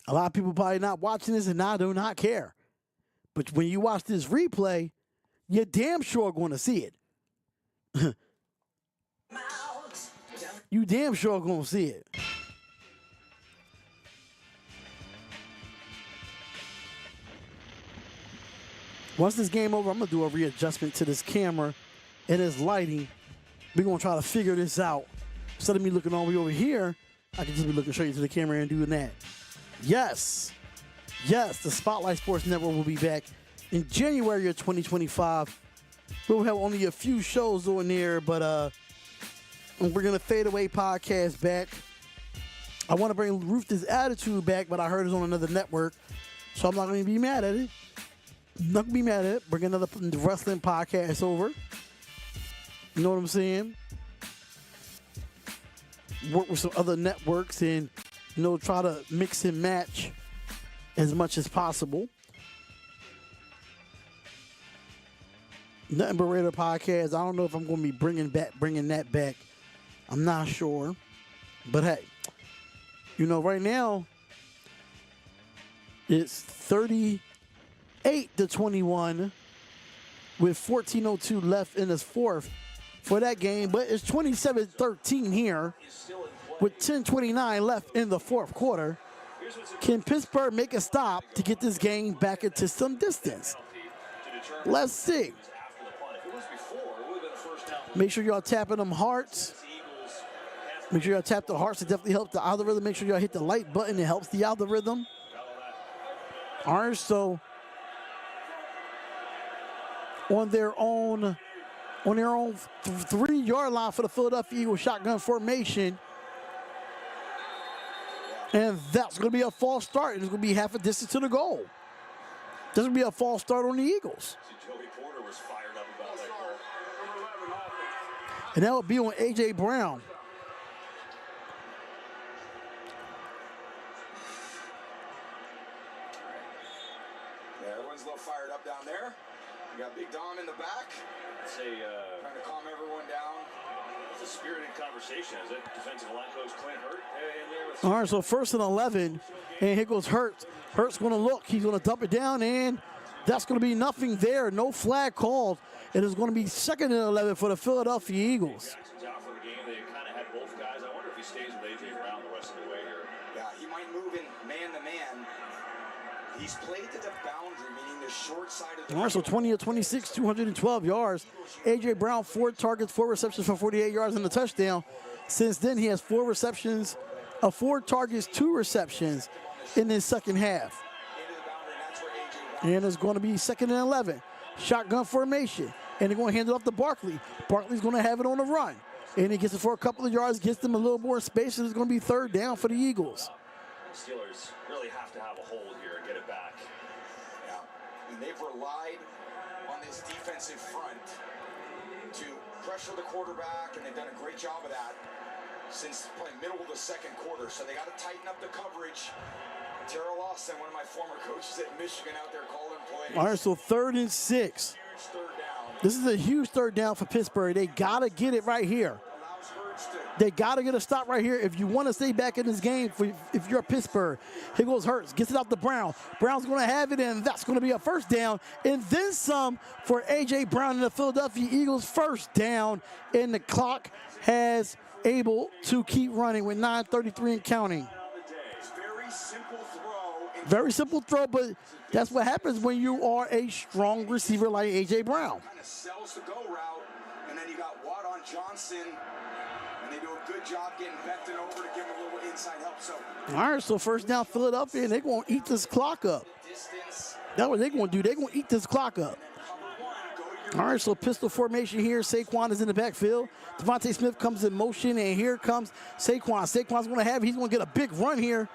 Speaker 1: A lot of people probably not watching this and I do not care. But when you watch this replay, you're damn sure going to see it. You damn sure going to see it. Once this game over, I'm going to do a readjustment to this camera and its lighting. We're going to try to figure this out. Instead of me looking all the way over here, I can just be looking straight into the camera and doing that. Yes, the Spotlight Sports Network will be back in January of 2025. We'll have only a few shows on there, but we're going to Fade Away podcast back. I want to bring Ruthless Attitude back, but I heard it's on another network, so I'm not going to be mad at it. Not going to be mad at it. Bring another wrestling podcast over. You know what I'm saying? Work with some other networks and try to mix and match as much as possible. Nothing But Raider podcast. I don't know if I'm going to be bringing that back. I'm not sure. But hey, right now it's 38-21 with 14:02 left in the fourth for that game. But it's 27-13 here with 10:29 left in the fourth quarter. Can Pittsburgh make a stop to get this game back into some distance? Let's see. Make sure y'all tapping them hearts. Make sure y'all tap the hearts to definitely help the algorithm. Make sure y'all hit the like button. It helps the algorithm. All right, so on their own 3-yard line for the Philadelphia Eagles shotgun formation. And that's going to be a false start. It's going to be half a distance to the goal. That's going to be a false start on the Eagles. And that would be on A.J. Brown.
Speaker 3: Yeah, everyone's a little fired up down there. You got Big Dom in the back.
Speaker 2: Trying
Speaker 3: to calm everyone down.
Speaker 2: It's a spirited conversation. Is it defensive line coach Clint Hurt in there?
Speaker 1: All right, so 1st and 11, and here goes Hurt. Hurt's going to look. He's going to dump it down, and that's going to be nothing there. No flag called. It is going to be 2nd and 11 for the Philadelphia Eagles.
Speaker 2: Jackson's out for the game. They kind of had both guys. I wonder if he stays with A.J. Brown the rest of the way here.
Speaker 3: Yeah, he might move in man-to-man. He's played to the boundary, meaning the short side of the
Speaker 1: All right, so 20 of 26, 212 yards. A.J. Brown, 4 targets, 4 receptions for 48 yards and a touchdown. Since then, he has 4 receptions, 4 targets, 2 receptions in his second half. And it's going to be 2nd and 11. Shotgun formation. And they're going to hand it off to Barkley. Barkley's going to have it on the run. And he gets it for a couple of yards, gets them a little more space, and it's going to be 3rd down for the Eagles.
Speaker 2: Steelers really have to have a hold here and get it back.
Speaker 3: Yeah, and they've relied on this defensive front to pressure the quarterback, and they've done a great job of that since probably middle of the second quarter. So they got to tighten up the coverage. Terrell Austin, one of my former coaches at Michigan, out there calling plays.
Speaker 1: All right, so 3rd and 6.
Speaker 3: Huge 3rd down.
Speaker 1: This is a huge 3rd down for Pittsburgh. They got to get it right here. They got to get a stop right here if you want to stay back in this game. If you're Pittsburgh, here goes Hurts, gets it out to Brown. Brown's going to have it, and that's going to be a 1st down. And then some for A.J. Brown and the Philadelphia Eagles. 1st down, and the clock has able to keep running with 9:33 and counting. Very simple throw, but that's what happens when you are a strong receiver like A.J. Brown.
Speaker 3: Kind of sells the go route, and then you got Watt on Johnson, and they do a good job getting Becton over to give him a little inside help. So,
Speaker 1: all right, so 1st down Philadelphia, and they're going to eat this clock up. That's what they're going to do. They're going to eat this clock up. All right, so pistol formation here. Saquon is in the backfield. Devontae Smith comes in motion, and here comes Saquon. Saquon's going to have it. He's going to get a big run here.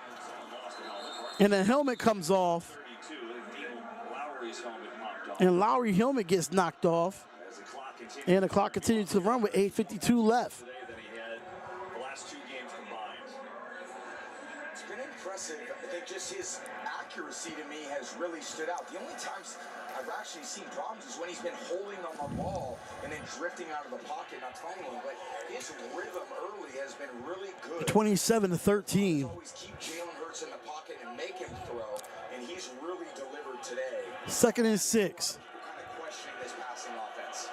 Speaker 1: And the helmet comes off. And Lowry's helmet gets knocked off. And the clock continues to run with 8:52 left.
Speaker 3: It's been impressive. I think think just his accuracy to me has really stood out. The only times I've actually seen problems is when he's been holding on the ball and then drifting out of the pocket, not finding one. But his rhythm early has been really good.
Speaker 1: 27-13.
Speaker 3: Always keep Jalen Hurts in the pocket and make him throw, and he's really delivered today.
Speaker 1: 2nd and 6.
Speaker 3: Kind of questioning this passing offense.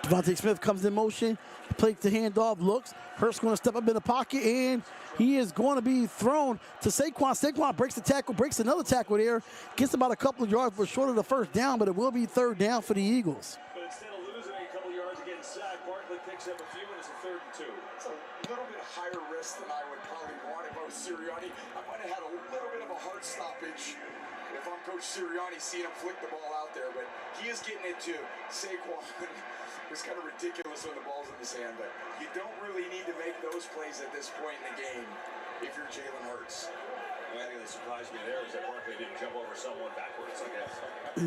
Speaker 1: Devontae Smith comes in motion, plays the handoff, looks. Hurts going to step up in the pocket, and he is going to be thrown to Saquon. Saquon breaks the tackle, breaks another tackle there, gets about a couple of yards, but short of the first down, but it will be 3rd down for the Eagles.
Speaker 2: But instead of losing a couple yards getting sacked, Barkley picks up a few, and it's a 3rd and 2.
Speaker 3: It's a little bit higher risk than I would probably want if I was Sirianni. I might have had a little bit of a heart stoppage if I'm Coach Sirianni seeing him flick the ball out there, but he is getting it to Saquon. It's kind of ridiculous when the ball's in his hand, but you don't really need to make those plays at this point in the game if you're Jalen Hurts.
Speaker 2: The only thing that surprised me there was that Barkley didn't jump over someone backwards, I guess.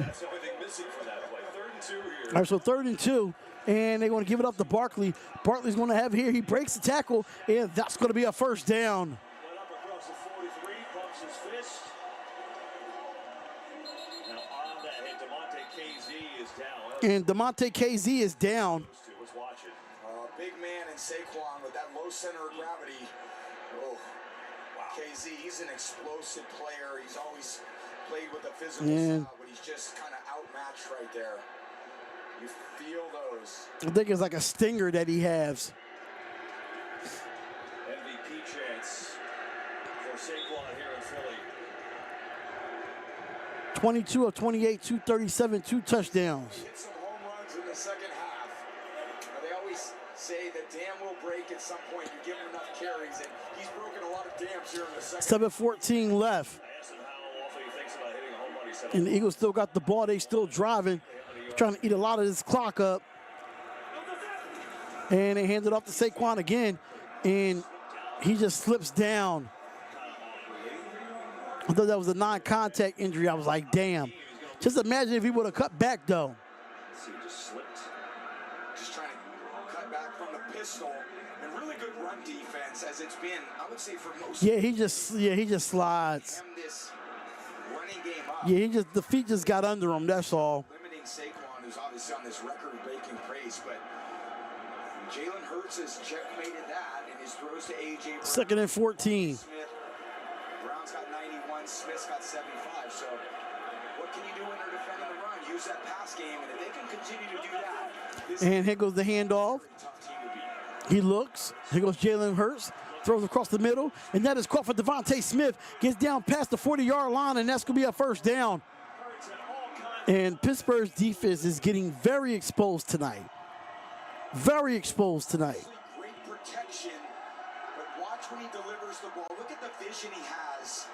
Speaker 2: That's the only thing missing from that play. 3rd and 2 here.
Speaker 1: All right, so 3rd and 2, and they're going to give it up to Barkley. Barkley's going to have here, he breaks the tackle, and that's going to be a 1st down.
Speaker 2: Went up across the 43, pumps his fist. Now on that hit, DeMonte KZ is down.
Speaker 1: And DeMonte KZ is down.
Speaker 2: Let's watch it.
Speaker 3: Big man in Saquon with that low center of gravity. Oh, wow. KZ, he's an explosive player. He's always played with a physical style, but he's just kind of outmatched right there. You feel those.
Speaker 1: I think it's like a stinger that he has.
Speaker 2: MVP chance for Saquon here in Philly.
Speaker 1: 22 of 28, 237, 2 touchdowns.
Speaker 3: Hit some home runs in the second half. They always say that dam will break at some point. You give him enough carries, and he's broken a lot of dams here in the second.
Speaker 1: 7:14 left.
Speaker 2: I asked him how often he thinks about hitting a home run. He said,
Speaker 1: And the Eagles still got the ball. They still driving. Trying to eat a lot of this clock up. And they hand it off to Saquon again. And he just slips down. I thought that was a non-contact injury. I was like, damn. Just imagine if he would have cut back, though.
Speaker 2: he just slipped.
Speaker 3: Just trying to cut back from the pistol. And really good run defense as it's been, I would say, for most.
Speaker 1: Yeah, he just slides.
Speaker 3: This running game up.
Speaker 1: Yeah, the feet just got under him, that's all.
Speaker 3: Limiting Saquon, who's obviously on this record-breaking pace, but Jalen Hurts has checkmated that in his throws to A.J. Brown.
Speaker 1: 2nd and 14.
Speaker 3: Smith. Brown's got 91, Smith's got 75, so what can you do when they're defending the run? Use that pass game, and if they can continue to do that, this
Speaker 1: And here goes the handoff.
Speaker 3: is a tough team to beat.
Speaker 1: He looks. Here goes Jalen Hurts. Throws across the middle. And that is caught for Devontae Smith. Gets down past the 40-yard line, and that's going to be a 1st down. And Pittsburgh's defense is getting very exposed tonight. Very exposed tonight.
Speaker 3: Great protection, but watch when he delivers the ball. Look at the vision he has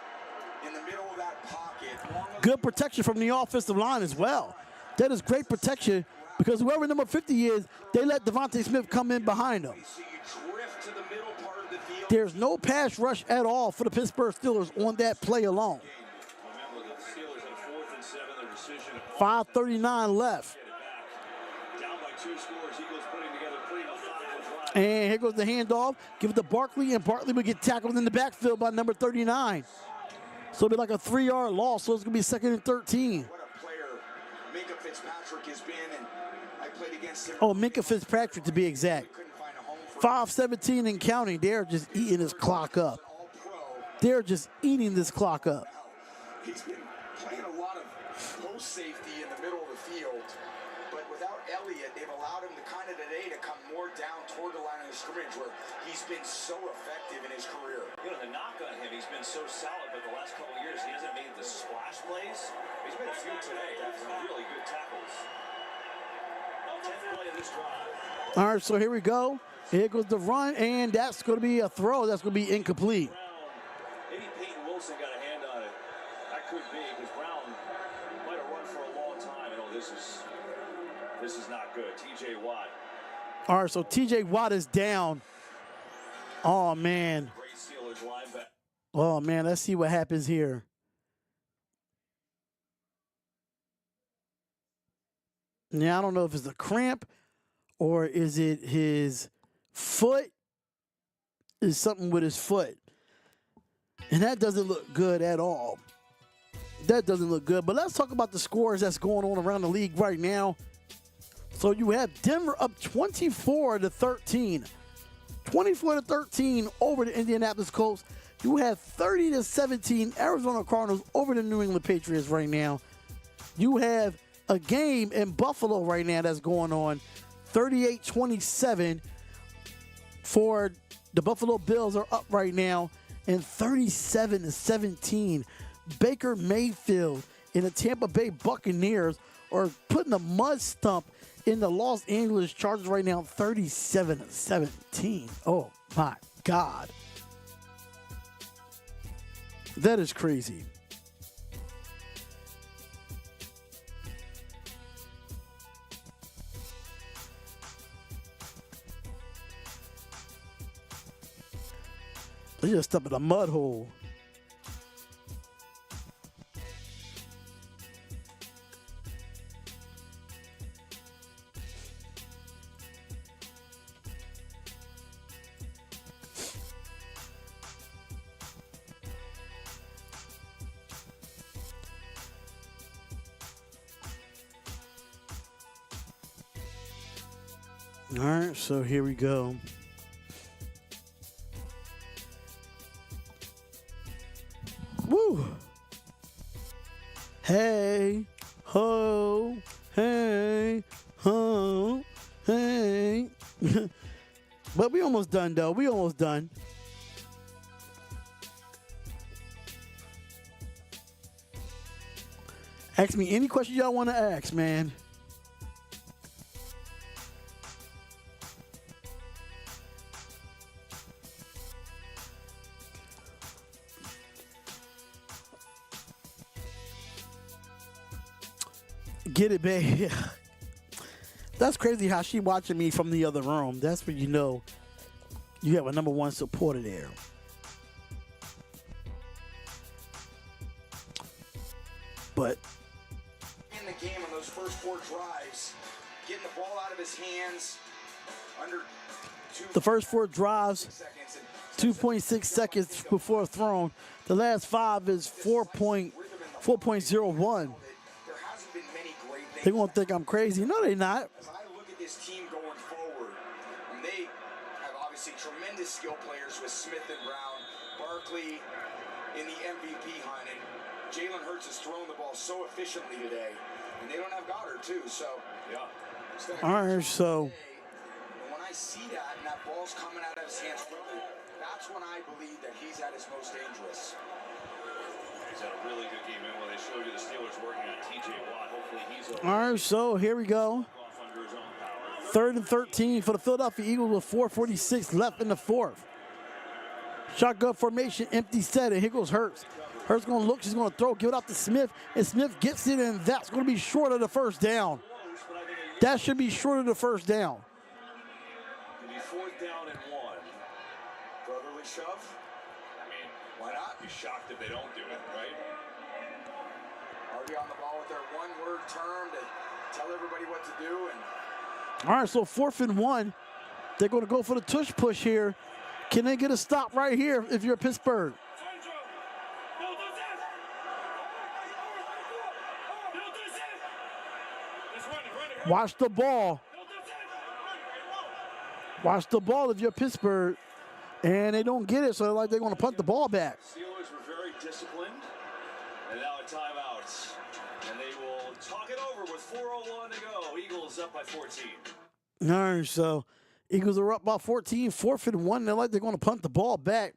Speaker 3: in the middle of that pocket.
Speaker 1: Good protection from the offensive line as well. That is great protection because whoever number 50 is, they let Devontae Smith come in behind him.
Speaker 3: So you drift to the middle part of the field.
Speaker 1: There's no pass rush at all for the Pittsburgh Steelers on that play alone.
Speaker 2: Remember, the Steelers had 4th and 7, their decision.
Speaker 1: 5:39 left.
Speaker 2: Down by 2 scores, Eagles putting together pretty methodical drive.
Speaker 1: And here goes the handoff. Give it to Barkley, and Barkley will get tackled in the backfield by number 39. So it'll be like a 3-yard loss, so it's going to be 2nd and 13.
Speaker 3: What a player Minkah Fitzpatrick has been, and I played against him.
Speaker 1: Oh, Minkah Fitzpatrick to be exact.
Speaker 3: Couldn't find a home for
Speaker 1: 5:17 and counting. They're just eating this clock up.
Speaker 3: All-Pro.
Speaker 1: They're just eating this clock up.
Speaker 3: He's been playing a lot of post safety in the middle of the field, but without Elliott, they've allowed him to kind of today to come more down toward the line of scrimmage where he's been so effective in his career.
Speaker 2: You know, the knock on him, he's been so solid, but the last couple of years, he hasn't made the splash plays. He's made a few today. That's some really good tackles. 10th play of this drive.
Speaker 1: All right, so here we go. Here goes the run, and that's going to be a throw. That's going to be incomplete.
Speaker 2: Brown, maybe Peyton Wilson got a hand on it. That could be, because Brown might have run for a long time. And this is not good. T.J. Watt.
Speaker 1: All right, so T.J. Watt is down. Oh, man.
Speaker 2: Great Steelers linebacker.
Speaker 1: Oh, man, let's see what happens here. Now, I don't know if it's a cramp or is it his foot? Is something with his foot. And that doesn't look good at all. That doesn't look good. But let's talk about the scores that's going on around the league right now. So you have Denver up 24-13. 24-13 over the Indianapolis Colts. You have 30-17 Arizona Cardinals over the New England Patriots right now. You have a game in Buffalo right now that's going on. 38-27 for the Buffalo Bills are up right now. And 37-17, Baker Mayfield and the Tampa Bay Buccaneers are putting a mud stump in the Los Angeles Chargers right now, 37-17. Oh, my God. That is crazy. They just stepped in a mud hole. All right, so here we go. Woo! Hey, ho, hey, ho, hey. But we almost done, though. We almost done. Ask me any question y'all want to ask, man. Get it, babe. That's crazy how she watching me from the other room. That's when you know you have a number one supporter there. But
Speaker 3: in the game on those first 4 drives, getting the ball out of his hands under
Speaker 1: the first 4 drives, 2.6 seconds before thrown. The last 5 is 4.01. They're going to think I'm crazy. No, they're not.
Speaker 3: As I look at this team going forward, and they have obviously tremendous skill players with Smith and Brown, Barkley in the MVP hunt, and Jalen Hurts has thrown the ball so efficiently today, and they don't have Goddard too, so yeah.
Speaker 1: All right, so
Speaker 3: when I see that and that ball's coming out of his hands quickly, that's when I believe that he's at his most dangerous.
Speaker 2: He's had a really good game in when they showed you the Steelers working on TJ Watt. Hopefully he's okay.
Speaker 1: all right, so here we go. 3rd and 13 for the Philadelphia Eagles with 4:46 left in the 4th. Shotgun formation, empty set, and here goes Hurts. Hurts going to look, she's going to throw, give it out to Smith, and Smith gets it, and that's going to be short of the first down. That should be short of the first down.
Speaker 2: It'll be 4th down and 1.
Speaker 3: Brotherly shove?
Speaker 2: I mean,
Speaker 3: Why not?
Speaker 2: be shocked if they don't do it, right?
Speaker 3: Already on the ball with their one-word term to tell everybody what to do. And
Speaker 1: All right, so 4th and 1. They're going to go for the tush push here. Can they get a stop right here if you're Pittsburgh? Watch the ball. Watch the ball if you're Pittsburgh. And they don't get it, so like they're going to punt the ball back.
Speaker 2: Steelers were very disciplined. And now a timeout. And they will talk it over with 4:01 to go. Eagles up by 14.
Speaker 1: All right, so Eagles are up by 14, 4th and 1. They're like they're going to punt the ball back.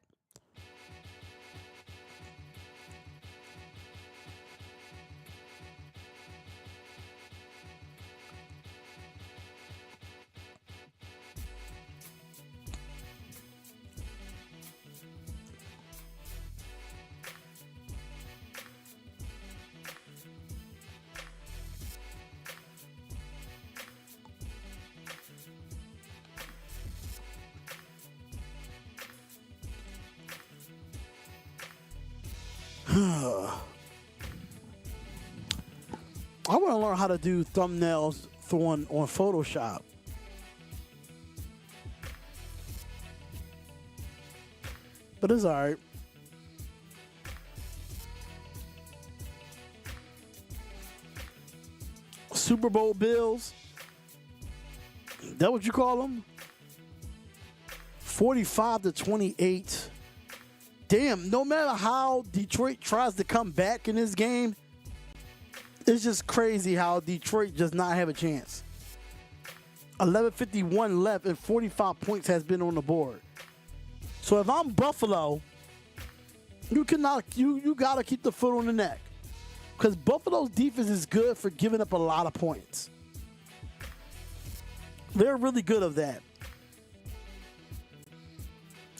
Speaker 1: I want to learn how to do thumbnails on Photoshop. But it's all right. Super Bowl Bills. That what you call them? 45-28. Damn, no matter how Detroit tries to come back in this game, it's just crazy how Detroit does not have a chance. 11:51 left and 45 points has been on the board. So if I'm Buffalo, you gotta keep the foot on the neck. Because Buffalo's defense is good for giving up a lot of points. They're really good at that.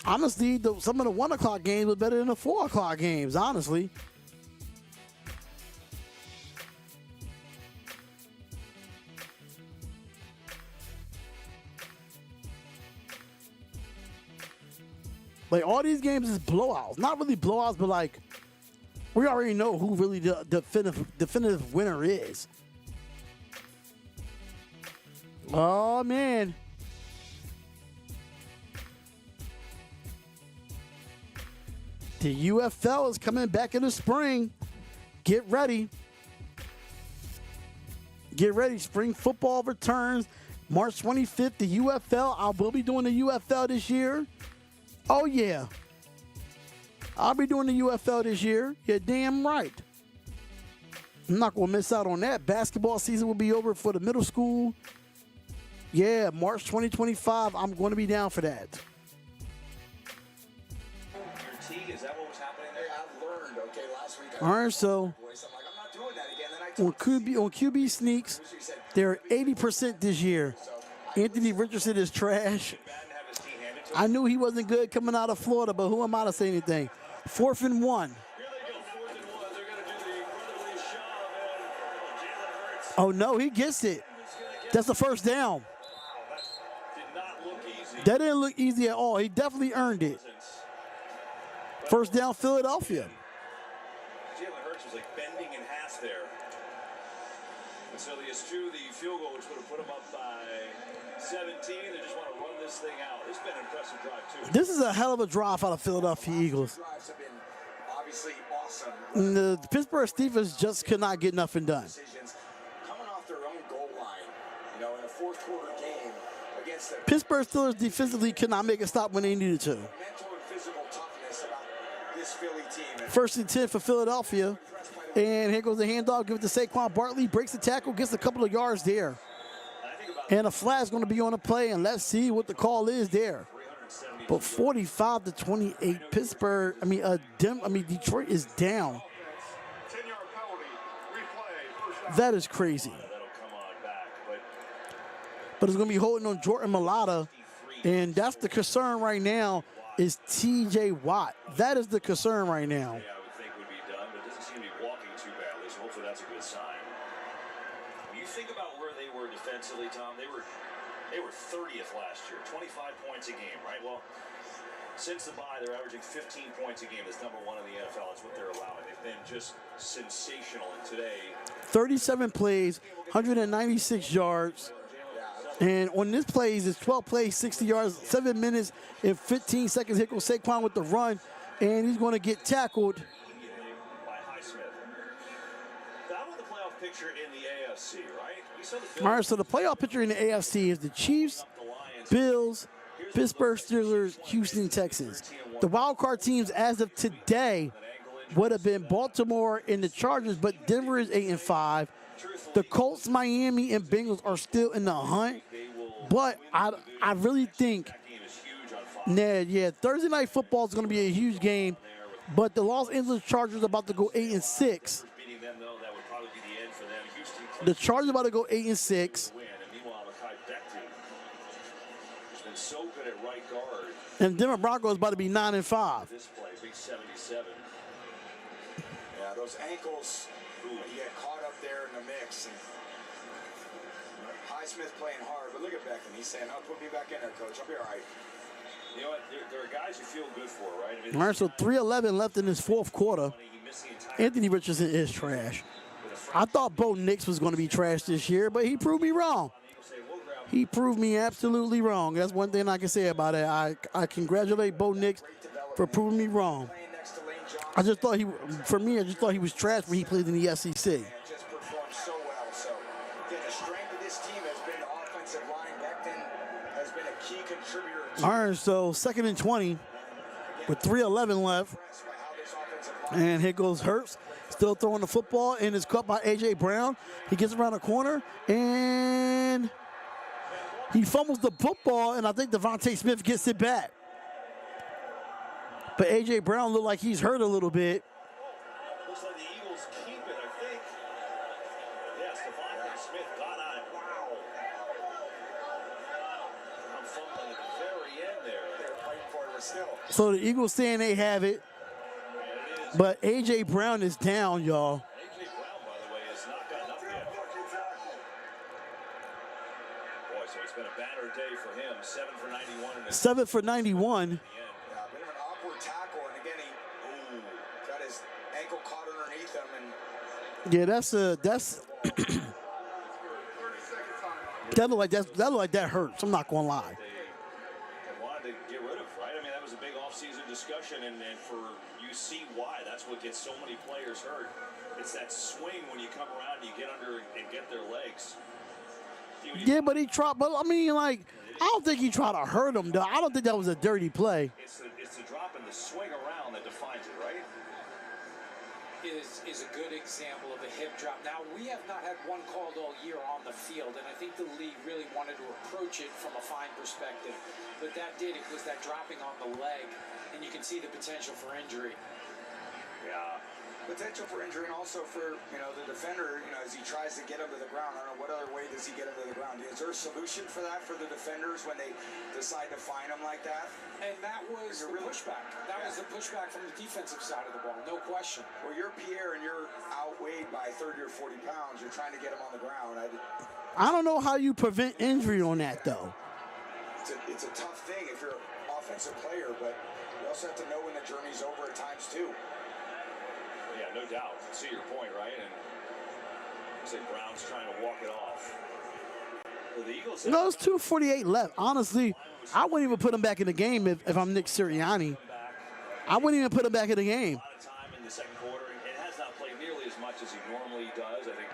Speaker 1: Honestly, some of the 1 o'clock games were better than the 4 o'clock games, honestly. Like, all these games is blowouts. Not really blowouts, but like, we already know who really the definitive winner is. Oh, man. The UFL is coming back in the spring. Get ready. Get ready. Spring football returns March 25th. The UFL. I will be doing the UFL this year. Oh, yeah. I'll be doing the UFL this year. You're damn right. I'm not going to miss out on that. Basketball season will be over for the middle school. Yeah, March 2025. I'm going to be down for that.
Speaker 3: Is that what was happening there? I learned, okay, last week.
Speaker 1: All right, so
Speaker 3: I'm not doing that again. Then
Speaker 1: on QB sneaks, they're 80% this year. Anthony Richardson is trash. I knew he wasn't good coming out of Florida, but who am I to say anything? 4th and 1.
Speaker 2: Here they go, 4th and 1. They're going to do the incredibly shove, and Jalen Hurts.
Speaker 1: Oh, no, he gets it. That's the first down.
Speaker 2: That did not look easy.
Speaker 1: That didn't look easy at all. He definitely earned it. First down, Philadelphia.
Speaker 2: Jalen Hurts was like bending in half there. And so they eschew the field goal, which would have put them up by 17. They just want to run this thing out. It's been an impressive drive, too.
Speaker 1: This is a hell of a drive out of Philadelphia Eagles.
Speaker 3: drives have been obviously awesome.
Speaker 1: And the Pittsburgh Steelers just could not get nothing done.
Speaker 3: Decisions coming off their own goal line, in a fourth quarter game against the
Speaker 1: Pittsburgh Steelers defensively could not make a stop when they needed to.
Speaker 3: mental and physical toughness about this Philly team.
Speaker 1: First and 10 for Philadelphia. And here goes the handoff. Give it to Saquon Barkley. Breaks the tackle. Gets a couple of yards there. And a flag is going to be on the play. And let's see what the call is there. But 45-28, Detroit is down.
Speaker 5: 10-yard penalty. Replay. First down.
Speaker 1: That is crazy.
Speaker 2: That'll come on back.
Speaker 1: But it's going to be holding on Jordan Mailata. And that's the concern right now is T.J. Watt. That is the concern right now.
Speaker 2: I would think would be done, but it doesn't seem to be walking too badly, so hopefully that's a good sign. When you think about where they were defensively, Tom, they were 30th last year, 25 points a game, right? Well, since the bye, they're averaging 15 points a game. That's number 1 in the NFL. That's what they're allowing. They've been just sensational. And today,
Speaker 1: 37 plays, 196 yards. And on this plays, it's 12 plays, 60 yards, 7 minutes and 15 seconds. Here goes Saquon with the run, and he's going to get tackled.
Speaker 2: by Highsmith. How about the playoff picture in the AFC, right? We saw the
Speaker 1: All right, so the playoff picture in the AFC is the Chiefs, Bills, Pittsburgh Steelers, Houston Texans. The wild card teams as of today would have been Baltimore and the Chargers, but Denver is 8-5. The Colts, Miami, and Bengals are still in the hunt. But I really think, Thursday Night Football is going to be a huge game. But the Los Angeles Chargers are about to go 8-6. The Chargers are about to go 8-6. And Denver Broncos about to be 9-5.
Speaker 2: This play, big 77.
Speaker 3: Yeah, those ankles, you get caught up there in the mix. And Highsmith playing hard, but look at Beckham. He's saying, "Oh, put me back in there, coach. I'll be all right."
Speaker 2: You know what? There are guys you feel good for, right? I mean,
Speaker 1: All right, so 3:11 left in this fourth quarter. Anthony Richardson is trash. I thought Bo Nix was going to be trash this year, but he proved me wrong. He proved me absolutely wrong. That's one thing I can say about it. I congratulate Bo Nix for proving me wrong. I just thought he was trash when he played in the SEC.
Speaker 3: Just performed so well. So again, key contributor.
Speaker 1: All right, so 2nd and 20 with 3:11 left. And here goes Hurts, still throwing the football, and it's caught by A.J. Brown. He gets around the corner, and he fumbles the football, and I think Devontae Smith gets it back. But A.J. Brown looked like he's hurt a little bit.
Speaker 2: Looks like the Eagles keep it, I think. Yes, Devontae Smith got on it. Wow. I'm fumbling at the very end there.
Speaker 3: They're fighting for it still.
Speaker 1: So the Eagles saying they have it, but A.J. Brown is down, y'all.
Speaker 2: A.J. Brown, by the way, has not gotten up yet. Boy, so it's been a banner day for him. 7 for 91. And
Speaker 1: 7 for 91.
Speaker 3: Yeah, a bit of an awkward tackle, and again, he got his ankle caught underneath him, and
Speaker 1: Yeah, that's that look like that hurts. I'm not gonna lie.
Speaker 2: They wanted to get rid of, right? I mean, that was a big offseason discussion, and for you see why. That's what gets so many players hurt. It's that swing when you come around and you get under and get their legs.
Speaker 1: Yeah, but he tried. But I mean, like, I don't think he tried to hurt him, though. I don't think that was a dirty play.
Speaker 2: It's the drop and the swing around that defines it, right?
Speaker 6: Is a good example of a hip drop. Now, we have not had one called all year on the field, and I think the league really wanted to approach it from a fine perspective. But that did, it was that dropping on the leg, and you can see the potential for injury.
Speaker 2: Yeah.
Speaker 3: potential for injury, and also for, the defender, as he tries to get him to the ground. I don't know, what other way does he get him to the ground? Is there a solution for that for the defenders when they decide to find him like that?
Speaker 6: And that was the pushback. That was the pushback from the defensive side of the ball, no question.
Speaker 3: Well, you're Pierre and you're outweighed by 30 or 40 pounds. You're trying to get him on the ground.
Speaker 1: I don't know how you prevent injury on that, though.
Speaker 3: It's a tough thing if you're an offensive player, but you also have to know when the journey's over at times, too.
Speaker 2: Yeah, no doubt. I see your point, right? And looks like Brown's trying to walk it off. Well, the Eagles.
Speaker 1: No, it's 2:48 left. Honestly, I wouldn't even put him back in the game if I'm Nick Sirianni. I wouldn't even put him back in the game.
Speaker 2: A lot of time in the second quarter, and has not played nearly as much as he normally does. I think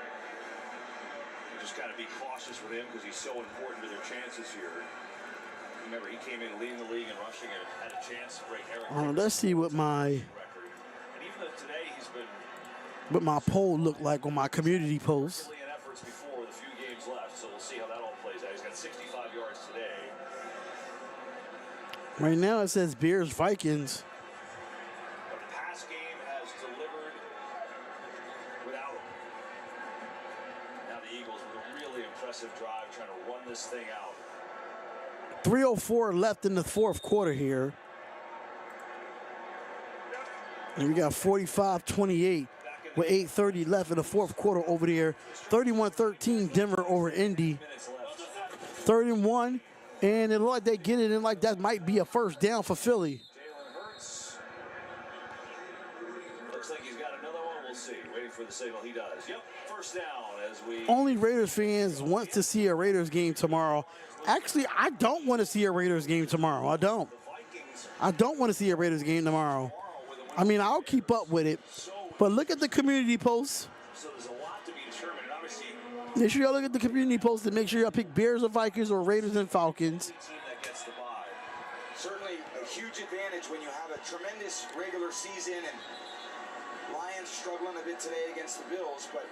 Speaker 2: you just got to be cautious with him because he's so important to their chances here. Remember, he came in leading the league in rushing and had a chance to break Eric.
Speaker 1: Let's see what my
Speaker 2: Today he's been
Speaker 1: poll looked like on my community post.
Speaker 2: in efforts before with a few games left, so we'll see how that all plays out. He's got 65 yards today.
Speaker 1: Right now it says Bears Vikings.
Speaker 2: But the pass game has delivered without him. Now the Eagles with a really impressive drive trying to run this thing out.
Speaker 1: 3:04 left in the fourth quarter here. And we got 45-28 with 8:30 left in the fourth quarter over there. 31-13 Denver over Indy. 31, and it looked like they get it in like that might be a first down for Philly.
Speaker 2: Jalen Hurts. Looks like he's got another one. We'll see. Waiting for the signal. He does. Yep. First down as we.
Speaker 1: Only Raiders fans want to see a Raiders game tomorrow. Actually, I don't want to see a Raiders game tomorrow. I don't want to see a Raiders game tomorrow. I mean, I'll keep up with it, but look at the community posts.
Speaker 2: So there's a lot to be determined. And obviously,
Speaker 1: Make sure y'all look at the community posts and make sure y'all pick Bears or Vikings or Raiders and Falcons.
Speaker 2: team that gets the bye.
Speaker 3: Certainly a huge advantage when you have a tremendous regular season, and Lions struggling a bit today against the Bills, but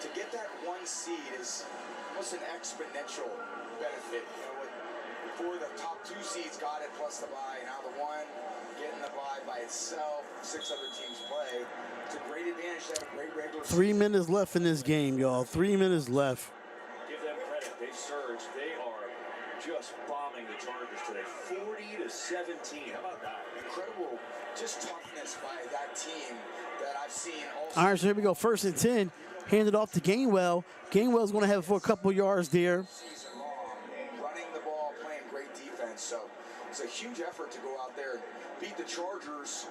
Speaker 3: to get that one seed is almost an exponential benefit. Before the top two seeds got it plus the bye, now the one getting the bye by itself, 6 other teams play. It's a great advantage to have a great regular season.
Speaker 1: 3 minutes left in this game, y'all. 3 minutes left.
Speaker 2: Give them credit. They surged. They are just bombing the Chargers today. 40-17. How about that?
Speaker 3: Incredible just toughness by that team that I've seen all
Speaker 1: All right, so here we go. 1st and 10. Handed off to Gainwell. Gainwell's going to have it for a couple yards there.
Speaker 3: season long, running the ball, playing great defense. So it's a huge effort to go out there and beat the Chargers,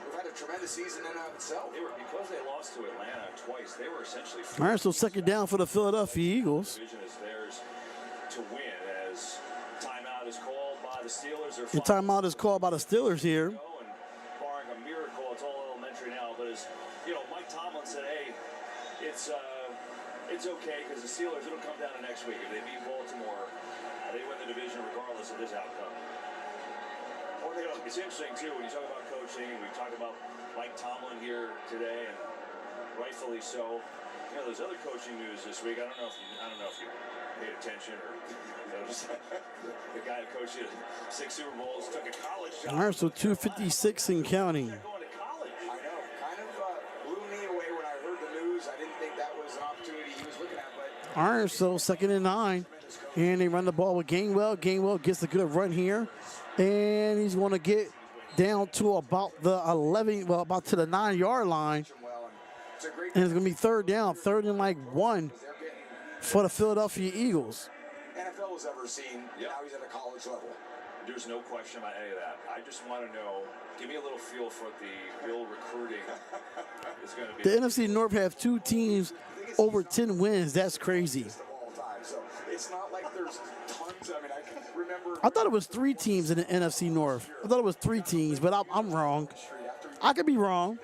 Speaker 3: who've had a tremendous season in and of itself.
Speaker 2: Because they lost to Atlanta twice, they were essentially
Speaker 1: All right, so 2nd down for the Philadelphia Eagles.
Speaker 2: division is theirs to win as timeout is called by the Steelers.
Speaker 1: The timeout is called by the Steelers here.
Speaker 2: And barring a miracle, it's all elementary now. But as Mike Tomlin said, hey, it's okay because the Steelers, it'll come down to next week. If they beat Baltimore, They win the division regardless of this outcome. Well, you know, it's interesting, too, when you talk about coaching, and we talk about Mike Tomlin here today, and rightfully so. You know, there's other coaching news this week. I don't know if you paid attention or, you know, just the guy who coached you 6 Super Bowls took a college job.
Speaker 1: All right, so 256 and counting.
Speaker 2: Going to college.
Speaker 3: I know. Kind of blew me away when I heard the news. I didn't think that was an opportunity he was looking at, but
Speaker 1: All right, so 2nd and 9. And they run the ball with Gainwell. Gainwell gets a good run here. And he's going to get down to about the 11, well, about to the 9-yard line. And it's going to be 3rd down, 3rd and like 1 for the Philadelphia Eagles.
Speaker 3: NFL has ever seen. Now he's at a college level.
Speaker 2: There's no question about any of that. I just want to know, give me a little feel for what the Bill recruiting is going to be.
Speaker 1: The NFC North have 2 teams over 10 wins. That's crazy.
Speaker 3: So it's not like there's tons. I mean, I can remember.
Speaker 1: I thought it was 3 teams in the NFC North. I thought it was 3 teams, but I'm wrong. I could be wrong.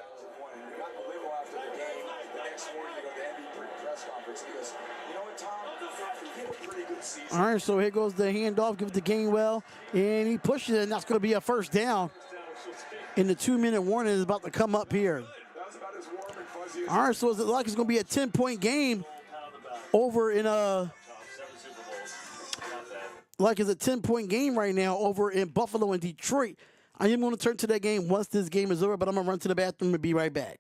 Speaker 1: All right, so here goes the handoff. Give it to Gainwell, and he pushes it, and that's going to be a 1st down. And the 2-minute warning is about to come up here. All right, so it looks like it's going to be a 10-point game over in like it's a 10-point game right now over in Buffalo and Detroit. I am going to turn to that game once this game is over, but I'm going to run to the bathroom and be right back.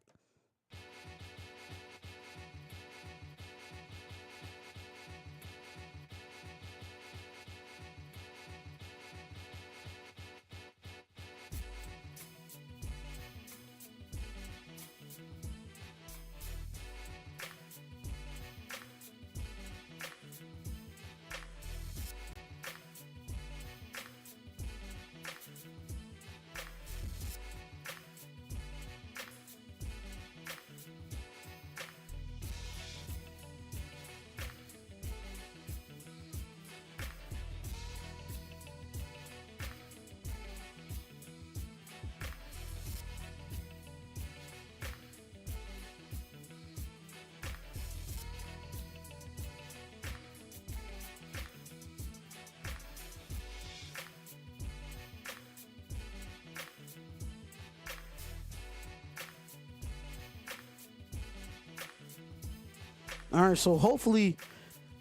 Speaker 1: All right, so hopefully,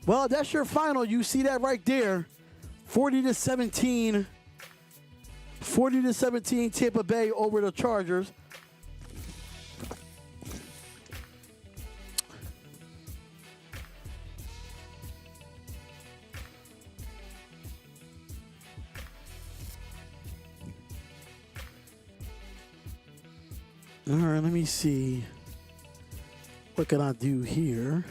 Speaker 1: well, that's your final. You see that right there. 40-17. 40-17 Tampa Bay over the Chargers. All right, let me see. What can I do here?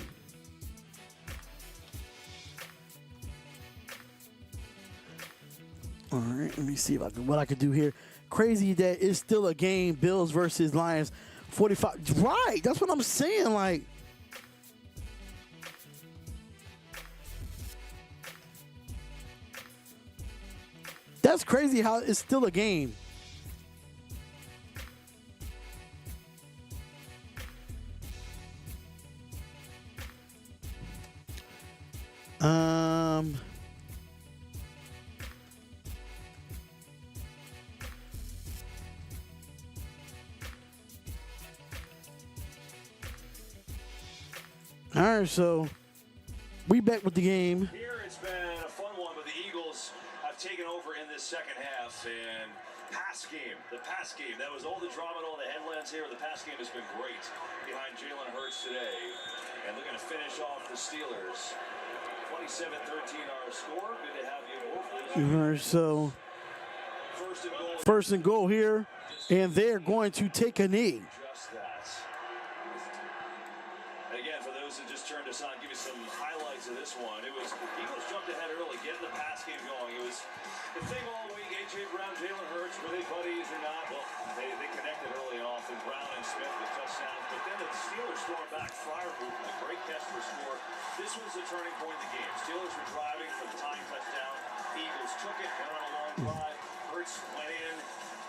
Speaker 1: All right, let me see if what I could do here. Crazy that it's still a game. Bills versus Lions, 45. Right, that's what I'm saying. Like, that's crazy how it's still a game. All right, so we back with the game.
Speaker 2: Here it's been a fun one, but the Eagles have taken over in this second half. And the pass game, that was all the drama and all the headlines here. The pass game has been great behind Jalen Hurts today. And looking to finish off the Steelers. 27-13 our score. Good to have you both.
Speaker 1: All right, so first and goal here, and they're going to take a knee.
Speaker 2: Just that. Again, for those who just turned us on, give you some highlights of this one. It was Eagles jumped ahead early, getting the pass game going. It was the thing all week. A.J. Brown, Jalen Hurts, were they buddies or not? Well, they connected early and often. Brown and Smith with touchdowns, but then the Steelers stormed back. Freiermuth with a great catch for a score. This was the turning point of the game. Steelers were driving for the tying touchdown. Eagles took it, went on a long drive. Hurts went in,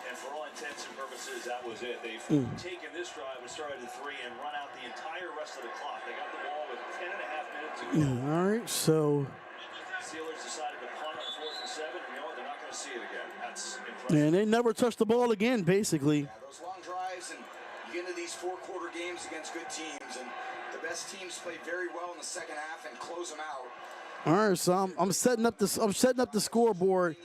Speaker 2: and for all intents and purposes, that was it. They've taken this drive and started at 3 and run out the entire rest of the clock. They got the ball with 10.5 minutes to go.
Speaker 1: All right, so
Speaker 2: Steelers decided to punt see it again. That's impressive.
Speaker 1: And they never touched the ball again, basically.
Speaker 3: Yeah, those long drives, and you get into these four-quarter games against good teams, and the best teams play very well in the second half and close them out.
Speaker 1: All right, so I'm setting up the scoreboard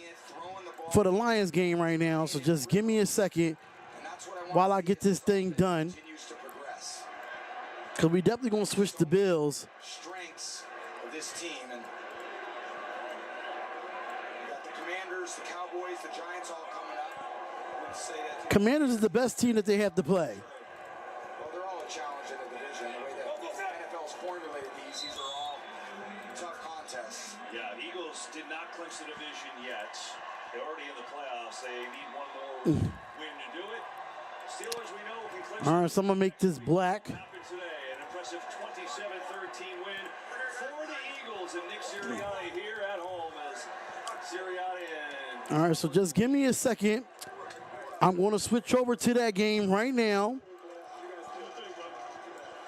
Speaker 1: for the Lions game right now. So just give me a second while I get this thing done, because we definitely gonna switch the Bills.
Speaker 3: Strengths of this team, and you got the Commanders, the Cowboys, the Giants all coming up. I would say that
Speaker 1: Commanders is the best team that they have to play.
Speaker 3: well, they're all a challenge in the division. The way that NFL's formulated these are all tough contests.
Speaker 2: Yeah, Eagles did not clinch the division yet. They're already in the playoffs. They need one more win to do it. Steelers, we know, can clinch.
Speaker 1: All right, so I'm gonna make this black.
Speaker 2: Happened today. An impressive 27-13 win for the Eagles, and Nick Sirianni here at home as Sirianni and
Speaker 1: All right, so just give me a second. I'm going to switch over to that game right now.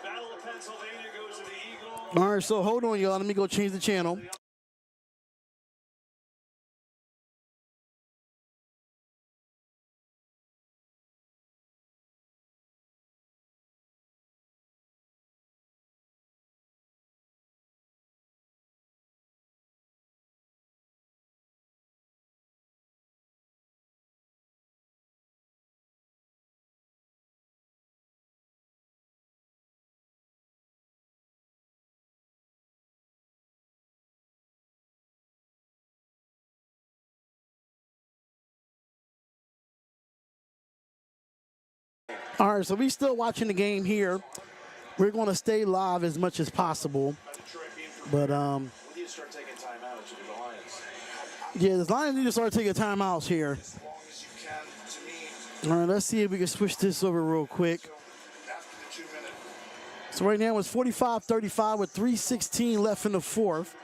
Speaker 2: Battle of Pennsylvania goes to the Eagles.
Speaker 1: All right, so hold on, y'all. Let me go change the channel. All right, so we still watching the game here. We're going to stay live as much as possible. But,
Speaker 2: When do you start taking timeouts with the Lions?
Speaker 1: yeah, the Lions need to start taking timeouts here.
Speaker 5: As long as you can, to me,
Speaker 1: All right, let's see if we can switch this over real quick.
Speaker 5: after the 2-minute,
Speaker 1: So right now it's 45-35 with 3:16 left in the fourth.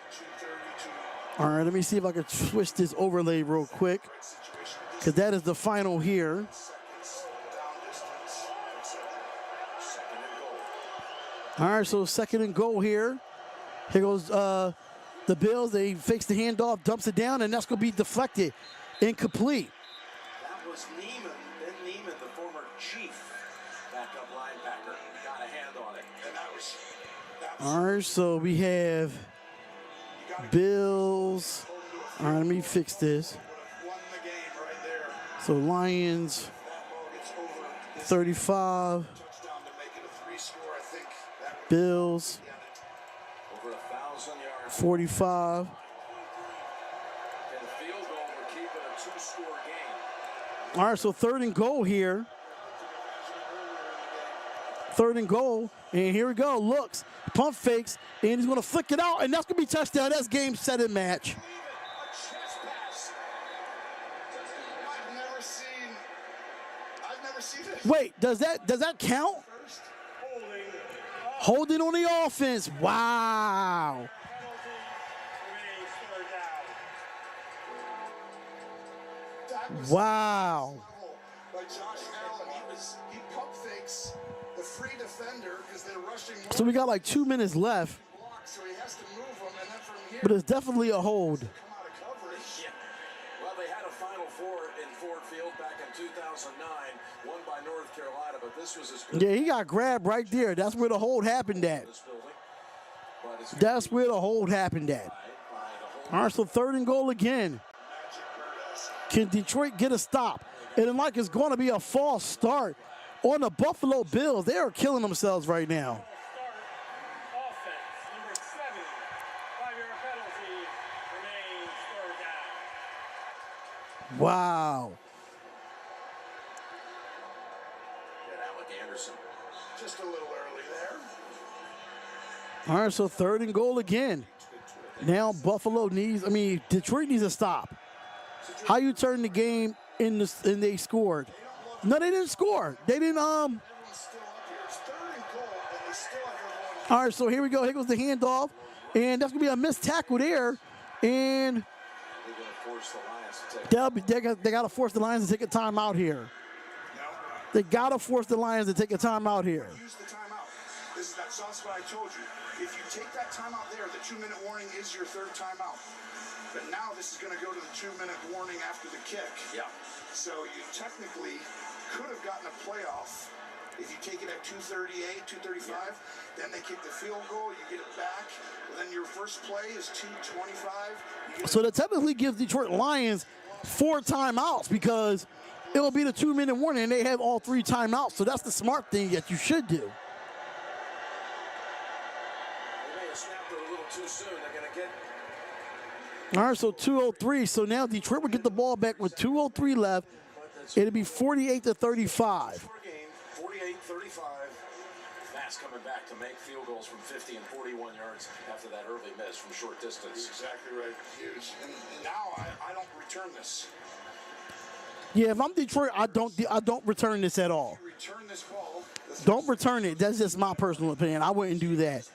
Speaker 5: 2:32
Speaker 1: All right, let me see if I can switch this overlay real quick,
Speaker 5: situation.
Speaker 1: because that is the final here.
Speaker 5: Seconds, down distance, second and goal.
Speaker 1: All right, so second and goal here. Here goes the Bills. They fakes the handoff, dumps it down, and that's going to be deflected. Incomplete.
Speaker 4: That was Neiman. Ben Neiman, the former chief backup linebacker, got a hand on it.
Speaker 5: And that was
Speaker 1: All right, so we have Bills. All right, let me fix this.
Speaker 5: won the game right there.
Speaker 1: So Lions,
Speaker 5: That ball gets over this
Speaker 1: 35.
Speaker 5: touchdown to make it a 3-score. I think that would
Speaker 1: Bills,
Speaker 5: be on it.
Speaker 4: Over 1,000 yards.
Speaker 1: 45.
Speaker 4: And the field goal would keep it a 2-score game.
Speaker 1: All right, so third and goal here. Third and goal, and here we go. Looks, pump fakes, and he's going to flick it out, and that's going to be touchdown. That's game, set, and match.
Speaker 5: A chest pass. I've never seen it.
Speaker 1: Wait, does that count?
Speaker 5: First,
Speaker 1: Holding on the offense. Wow.
Speaker 5: that was
Speaker 1: Wow.
Speaker 5: by Josh Allen. He pump fakes the free defender because they're rushing more
Speaker 1: So we got like 2 minutes left,
Speaker 5: blocks, so he has to move them, and then from here
Speaker 1: but it's definitely a hold.
Speaker 5: come out of coverage.
Speaker 4: Well, they had a Final Four in Ford Field back in 2009, won by North Carolina, but this was as good
Speaker 1: Yeah, he got grabbed right there. That's where the hold happened at.
Speaker 4: as this building. But it's
Speaker 1: That's where the hold happened at.
Speaker 4: by the whole
Speaker 1: All right, so third and goal again. Can Detroit get a stop? And it like it's going to be a false start on the Buffalo Bills. They are killing themselves right now.
Speaker 9: Offense, number 7, 5-yard penalty, remains third down.
Speaker 1: Wow.
Speaker 4: and Alec Anderson.
Speaker 5: Just a little early there.
Speaker 1: All right, so third and goal again. Now Detroit needs a stop. How you turn the game and they scored? No, they didn't score. They didn't.
Speaker 5: Everyone's still up here. It's third and goal, and they still have everyone.
Speaker 1: All right, so here we go. Here goes the handoff, and that's gonna be a missed tackle there, and
Speaker 4: They're going to force the Lions to take
Speaker 1: they gotta force the Lions to take a timeout here. They gotta force the Lions to take a timeout here.
Speaker 5: Use the timeout. That's what I told you. If you take that timeout there, the 2-minute warning is your third timeout. But now this is going to go to the 2-minute warning after the kick.
Speaker 3: Yeah.
Speaker 5: So you technically could have gotten a playoff if you take it at 2:38, 2:35. Then they kick the field goal, you get it back. Then your first play is 2:25.
Speaker 1: So that technically gives Detroit Lions 4 timeouts because it will be the 2-minute warning and they have all 3 timeouts. So that's the smart thing that you should do.
Speaker 2: They may have snapped it a little too soon. They're going to get.
Speaker 1: All right, so 2:03. So now Detroit will get the ball back with 2:03 left. It'll be 48-35.
Speaker 2: 48-35. Fast coming back to make field goals from 50 and 41 yards after that early miss from short distance.
Speaker 5: Exactly right. Huge. And now I don't return this.
Speaker 1: Yeah, if I'm Detroit, I don't return this at all.
Speaker 5: You return this ball.
Speaker 1: Don't return it. That's just my personal opinion. I wouldn't do that.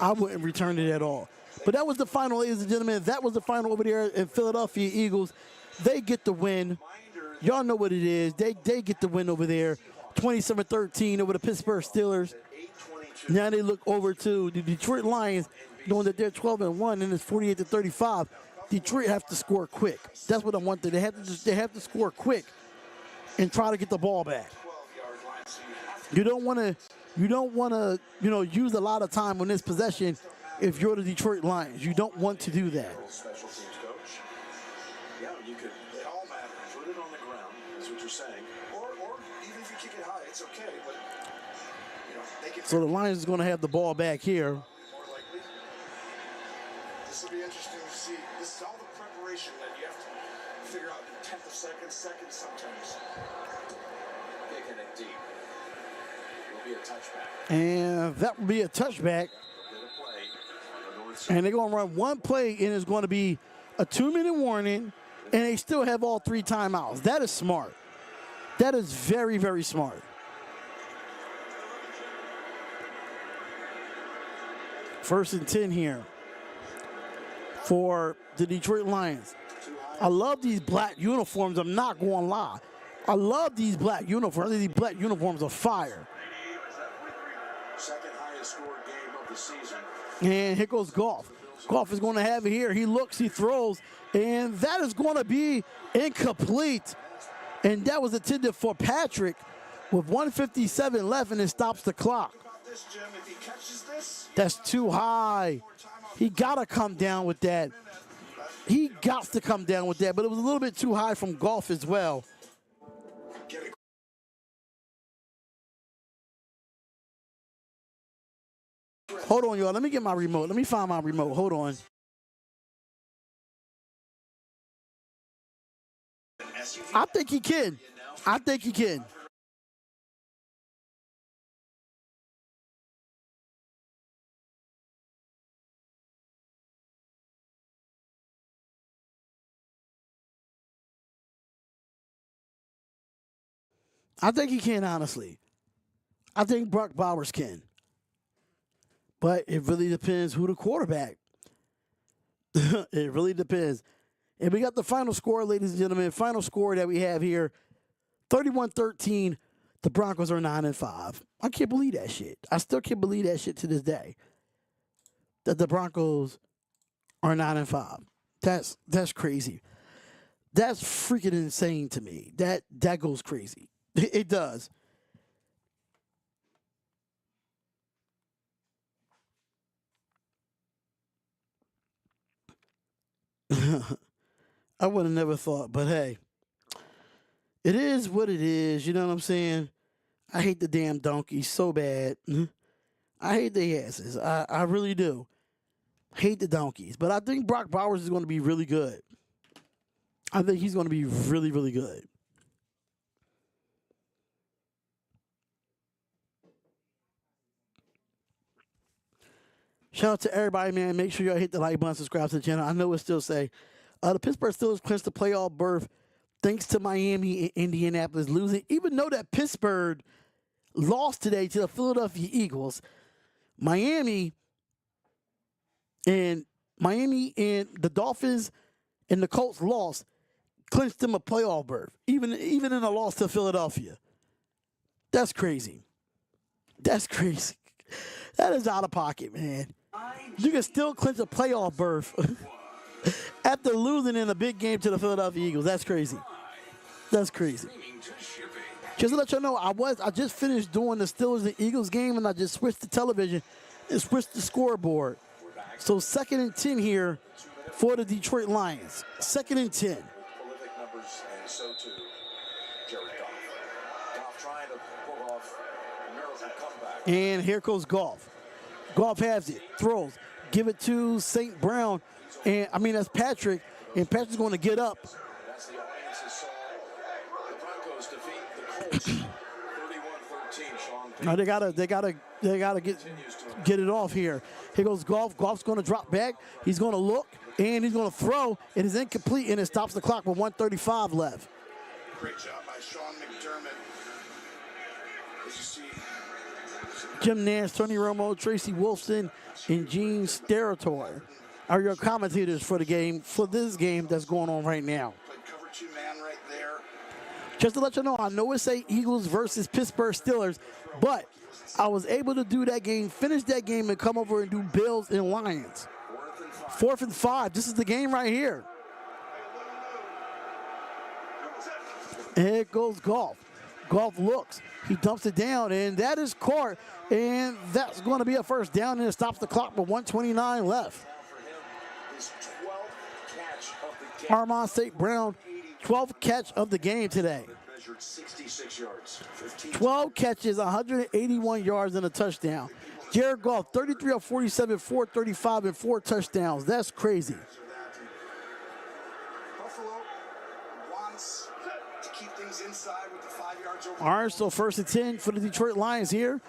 Speaker 1: I wouldn't return it at all. But that was the final, ladies and gentlemen. That was the final over there in Philadelphia Eagles. They get the win. Y'all know what it is. They get the win over there. 27-13 over the Pittsburgh Steelers. Now they look over to the Detroit Lions, knowing that they're 12-1 and it's 48-35. Detroit have to score quick. That's what I want. They have to score quick and try to get the ball back. You don't want to use a lot of time on this possession if you're the Detroit Lions. You don't want to do that.
Speaker 2: Special teams coach. Yeah, you could. It all matters. Put it on the ground. That's what you're saying.
Speaker 5: Or even if you kick it high, it's okay. But they can.
Speaker 1: So the Lions is going to have the ball back here.
Speaker 5: More likely. This will be interesting to see. This is all the preparation that you have to figure out in 10th of seconds sometimes.
Speaker 2: Kicking it deep. It'll be a touchback.
Speaker 1: And that will be a touchback. And they're going to run one play, and it's going to be a 2-minute warning, and they still have all 3 timeouts. That is smart. That is very, very smart. First and 10 here for the Detroit Lions. I love these black uniforms. I'm not going to lie. I love these black uniforms. These black uniforms are fire.
Speaker 2: Second highest scored game of the season.
Speaker 1: And here goes Goff. Goff is going to have it here. He looks, he throws, and that is going to be incomplete. And that was intended for Patrick with 1:57 left, and it stops the clock. That's too high. He got to come down with that. He got to come down with that, but it was a little bit too high from Goff as well. Hold on, y'all. Let me get my remote. Let me find my remote. Hold on. I think he can. I think he can. I think he can, honestly. I think Brock Bowers can. But it really depends who the quarterback. It really depends. And we got the final score, ladies and gentlemen. Final score that we have here, 31-13. The Broncos are 9-5. I can't believe that shit. I still can't believe that shit to this day. That the Broncos are 9-5. That's crazy. That's freaking insane to me. That goes crazy. It does. I would have never thought, but hey, it is what it is. You know what I'm saying? I hate the damn donkeys so bad. I hate their asses. I really do. Hate the donkeys. But I think Brock Bowers is going to be really good. I think he's going to be really, really good. Shout out to everybody, man. Make sure y'all hit the like button, subscribe to the channel. I know it still say, the Pittsburgh Steelers clinched the playoff berth thanks to Miami and Indianapolis losing. Even though that Pittsburgh lost today to the Philadelphia Eagles, Miami and the Dolphins and the Colts lost, clinched them a playoff berth, even in a loss to Philadelphia. That's crazy. That's crazy. That is out of pocket, man. You can still clinch a playoff berth After losing in a big game to the Philadelphia Eagles. That's crazy. That's crazy. Just to let you know, I just finished doing the Steelers and Eagles game, and I just switched the television and switched the scoreboard. So 2nd and 10 here for the Detroit Lions. 2nd and 10.
Speaker 2: Prolific numbers, and so too Jared Goff. Goff trying to pull off a miracle comeback.
Speaker 1: And here goes Goff. Goff has it, throws, give it to St. Brown, and that's Patrick, and Patrick's going to get up.
Speaker 2: That's the Alliance that saw the Broncos defeat the Colts 31-13. Sean
Speaker 1: Now they gotta get it off here. Here goes Goff. Goff's going to drop back. He's going to look, and he's going to throw. It is incomplete, and it stops the clock with 1:35 left.
Speaker 5: Great job by Sean McDermott. As you see,
Speaker 1: Jim Nance, Tony Romo, Tracy Wolfson, and Gene Steratore are your commentators for this game that's going on right now.
Speaker 5: played cover 2 man right there.
Speaker 1: Just to let you know, I know it's Eagles versus Pittsburgh Steelers, but I was able to do that game, finish that game, and come over and do Bills and Lions. 4th and 5. This is the game right here. And here goes Goff. Goff looks. He dumps it down, and that is caught. And that's going to be a first down, and it stops the clock with 1:29 left.
Speaker 2: his 12th catch of the game.
Speaker 1: Armand St. Brown, 12th catch of the game today.
Speaker 2: Measured 66 yards.
Speaker 1: 12 catches, 181 yards, and a touchdown. Jared Goff, 33 of 47, 435, and 4 touchdowns. That's crazy.
Speaker 5: Buffalo wants to keep things inside with the 5 yards over.
Speaker 1: All right, so 1st and 10 for the Detroit Lions here.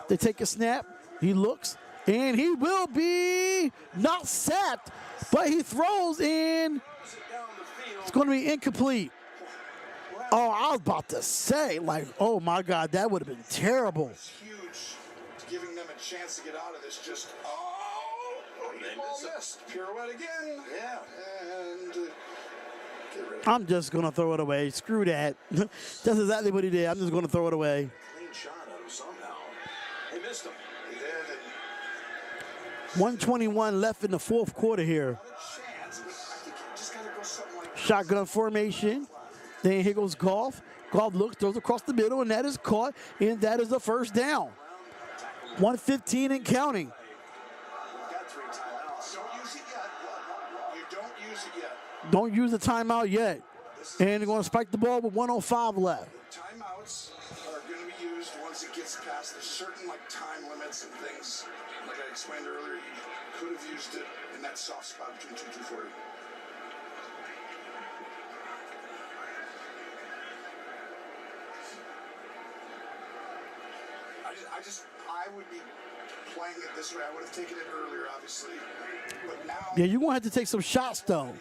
Speaker 1: They take a snap. He looks, and he will be not sacked, but he throws in. It's going to be incomplete. Oh, I was about to say, oh my God, that would have been terrible.
Speaker 5: It's huge, giving them a chance to get out of this. Just missed. Pirouette again. Yeah, and get rid of it.
Speaker 1: I'm just going to throw it away. Screw that. That's exactly what he did. I'm just going to throw it away.
Speaker 2: Clean shot at him somehow. They missed him.
Speaker 5: He did.
Speaker 1: 1:21 left in the 4th quarter here.
Speaker 5: Not a chance, but I think you just got to go something like
Speaker 1: Shotgun formation. Then here goes Goff. Goff looks, throws across the middle, and that is caught, and that is the first down. 1:15 and counting.
Speaker 5: We've got 3 timeouts. Don't use it yet. You don't use it yet.
Speaker 1: Don't use the timeout yet. And they're going to spike the ball with 1:05 left.
Speaker 5: Timeouts are going to be used once it gets past. There's certain time limits and things. Like I explained earlier, you could have used it in that soft spot between 240. I would be playing it this way. I would have taken it earlier, obviously. But now.
Speaker 1: Yeah, you're going to have to take some shots, though.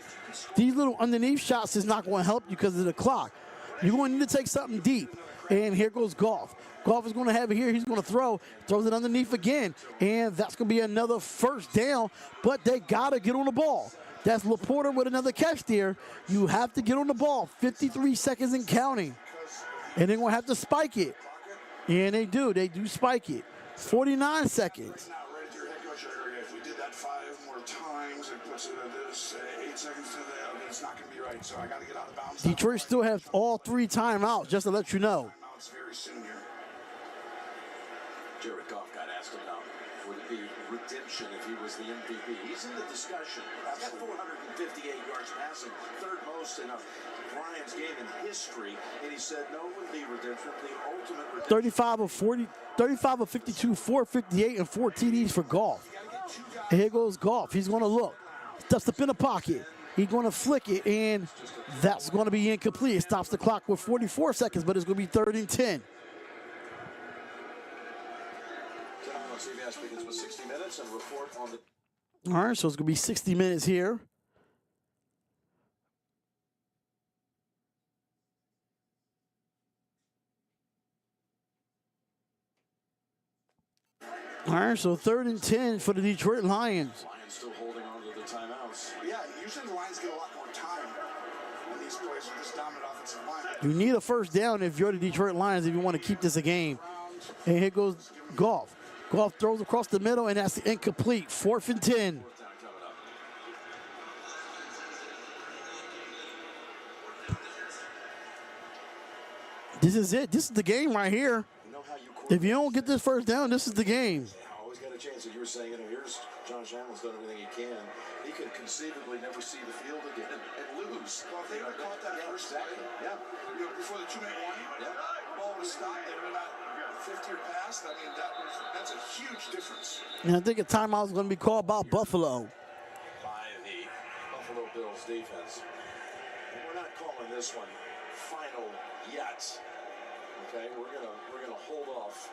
Speaker 1: These little underneath shots is not going to help you because of the clock. You're going to need to take something deep. And here goes Goff. Goff is going to have it here. He's going to throws it underneath again. And that's going to be another first down. But they got to get on the ball. That's Laporta with another catch there. You have to get on the ball. 53 seconds and counting. And they're going to have to spike it. And they do. They do spike it. 49 seconds.
Speaker 5: Now, right at your head coach area, if we did that 5 more times, it puts it at this 8 seconds to the. It's not going to be right. So I got to get out of bounds.
Speaker 1: Detroit still has all 3 timeouts, just to let you know.
Speaker 5: Timeouts very soon here.
Speaker 2: Jared Goff got asked about would it be redemption if he was the MVP. He's in the discussion. He's got 458 yards passing, 3rd most in a Lions game in history, and he said no would be redemption, the ultimate redemption. 35 of 52, 458, and 4 TDs for Goff. And here goes Goff. He's going to look. Stuffs up in the pocket. He's going to flick it, and that's going to be incomplete. It stops the clock with 44 seconds, but it's going to be 3rd and 10. CBS begins with 60 minutes and report on the.
Speaker 1: All right, so it's going to be 60 minutes here. All right, so 3rd and 10 for the Detroit Lions.
Speaker 2: Lions still holding on to the timeouts.
Speaker 5: Yeah, usually the Lions get a lot more time on these plays with this dominant offensive line.
Speaker 1: You need a first down if you're the Detroit Lions if you want to keep this a game. And here goes Goff. Goff throws across the middle, and that's incomplete. 4th and 10. This is it. This is the game right here. If you don't get this first down, this is the game.
Speaker 10: Always got a chance. As you were saying, here's Josh Allen's done everything he can. He could conceivably never see the field again and lose.
Speaker 5: Well, if they would have caught that first play, before the 2-minute warning, the ball would have stopped. They would have not 50 or past. I mean, that's a huge difference.
Speaker 1: And I think a timeout is going to be called by Buffalo.
Speaker 10: By the Buffalo Bills defense. And we're not calling this one final yet. Okay, we're gonna hold off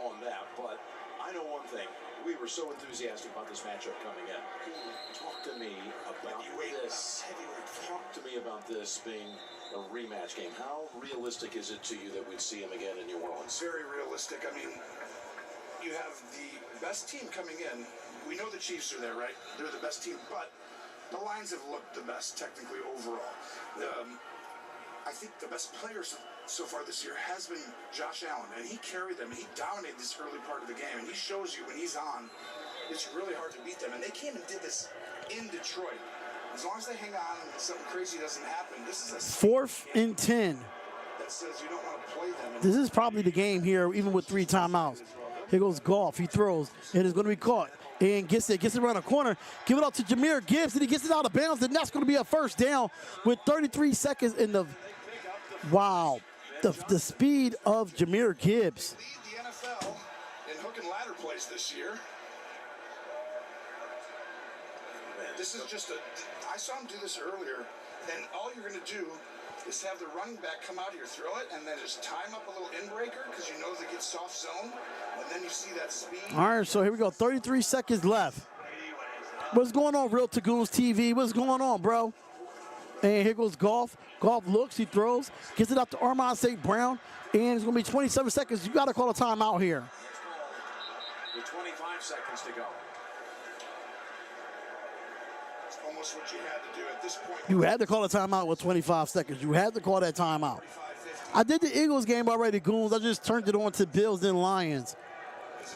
Speaker 10: on that. But I know one thing. We were so enthusiastic about this matchup coming in. Talk to me about this. Talk to me about this being a rematch game. How realistic is it to you that we'd see him again in New Orleans?
Speaker 5: Very realistic. I mean, you have the best team coming in. We know the Chiefs are there, right? They're the best team, but the Lions have looked the best technically overall. I think the best players so far this year has been Josh Allen, and he carried them. He dominated this early part of the game, and he shows you when he's on, it's really hard to beat them. And they came and did this in Detroit. As long as they hang on and something crazy doesn't happen, this is a
Speaker 1: 4th and 10.
Speaker 5: that says you don't want to play them.
Speaker 1: This is probably the game here, even with 3 timeouts. Here goes Goff. He throws, and it's going to be caught. And gets it around the corner. Give it up to Jahmyr Gibbs, and he gets it out of bounds, and that's going to be a first down with 33 seconds in the. Wow, the speed of Jahmyr Gibbs.
Speaker 5: Lead the NFL in hook and ladder plays this year. This is just I saw him do this earlier, and all you're going to do is have the running back come out here, throw it, and then just time up a little in-breaker because you know they get soft zone, and then you see that speed.
Speaker 1: All right, so here we go, 33 seconds left. What's going on, Real Tagoons TV? What's going on, bro? And here goes Goff. Goff looks, he throws, gets it up to Armon St. Brown, and it's going to be 27 seconds. You got to call a timeout here.
Speaker 10: With 25 seconds to go.
Speaker 5: It's almost what you had to do at this point.
Speaker 1: You had to call a timeout with 25 seconds. You had to call that timeout. I did the Eagles game already, Goons. I just turned it on to Bills and Lions.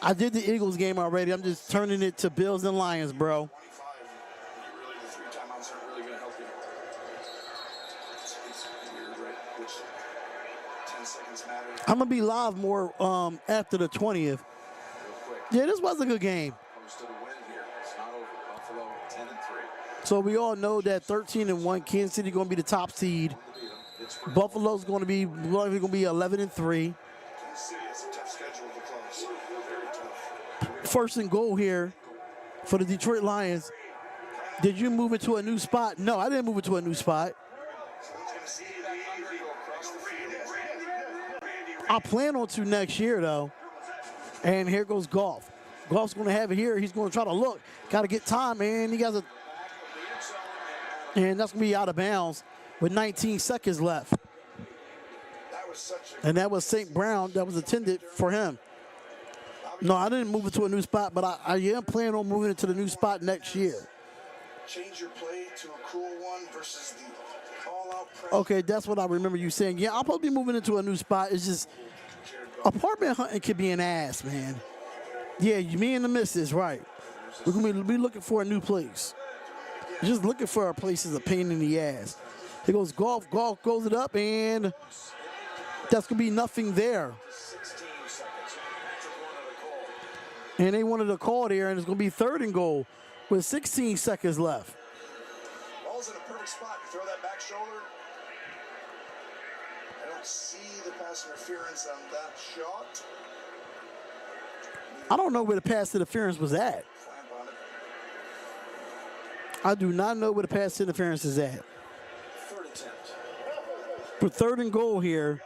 Speaker 1: I did the Eagles game already. I'm just turning it to Bills and Lions, bro.
Speaker 5: The 3 timeouts aren't really going to help you. It's weird, right? Which 10 seconds matter.
Speaker 1: I'm going to be live more after the 20th. Yeah, this was a good game.
Speaker 10: Comes to the win here. It's not over. Buffalo 10-3.
Speaker 1: So we all know that 13-1, Kansas City going to be the top seed. Buffalo's going to be 11-3.
Speaker 5: Kansas City has a tough schedule to close. Very tough.
Speaker 1: First and goal here for the Detroit Lions. Did you move it to a new spot? No, I didn't move it to a new spot.
Speaker 5: Someone's going to see that under go across the field.
Speaker 1: I plan on to next year, though. And here goes Goff. Goff's going to have it here. He's going to try to look. Got to get time, man. He got and that's going to be out of bounds with 19 seconds left. And that was St. Brown that was intended for him. No, I didn't move it to a new spot, but I am planning on moving it to the new spot next year.
Speaker 5: Change your play to a cool one versus the all-out pressure.
Speaker 1: Okay, that's what I remember you saying. Yeah, I'll probably be moving into a new spot. It's just apartment hunting can be an ass, man. Yeah, me and the missus, right. We're going to be looking for a new place. Just looking for a place is a pain in the ass. Here goes Goff. Goff goes it up, and that's going to be nothing there.
Speaker 10: 16 seconds.
Speaker 1: And they wanted a call there, and it's going to be 3rd and goal with 16 seconds left.
Speaker 5: Ball's in a perfect spot. You throw that back shoulder. I don't see the pass interference on that shot.
Speaker 1: I don't know where the pass interference was at.
Speaker 5: Clamp on it.
Speaker 1: I do not know where the pass interference is at.
Speaker 10: 3rd attempt.
Speaker 1: For 3rd and goal here,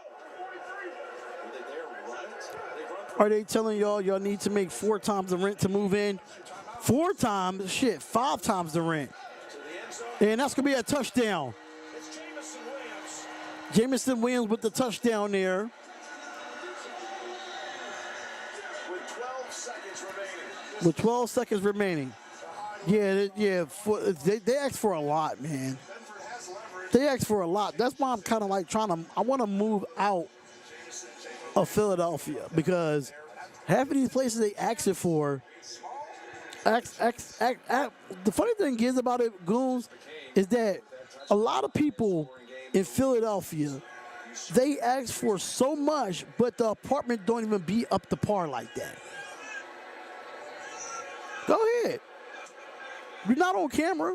Speaker 10: Were they there? Run it?
Speaker 1: are they telling y'all need to make 4 times the rent to move in? 4 times? Shit, 5 times the rent. And that's going to be a touchdown.
Speaker 5: It's Jamison Williams.
Speaker 1: Jamison Williams with the touchdown there.
Speaker 5: With 12 seconds remaining.
Speaker 1: With 12 seconds remaining. They asked for a lot, man.
Speaker 5: Bedford has leverage.
Speaker 1: They asked for a lot. That's why I'm kind of like I want to move out of Philadelphia because half of these places they ask it for. The funny thing is about it, Goons, is that a lot of people in Philadelphia they ask for so much, but the apartment don't even be up to par like that. Go ahead. We're not on camera.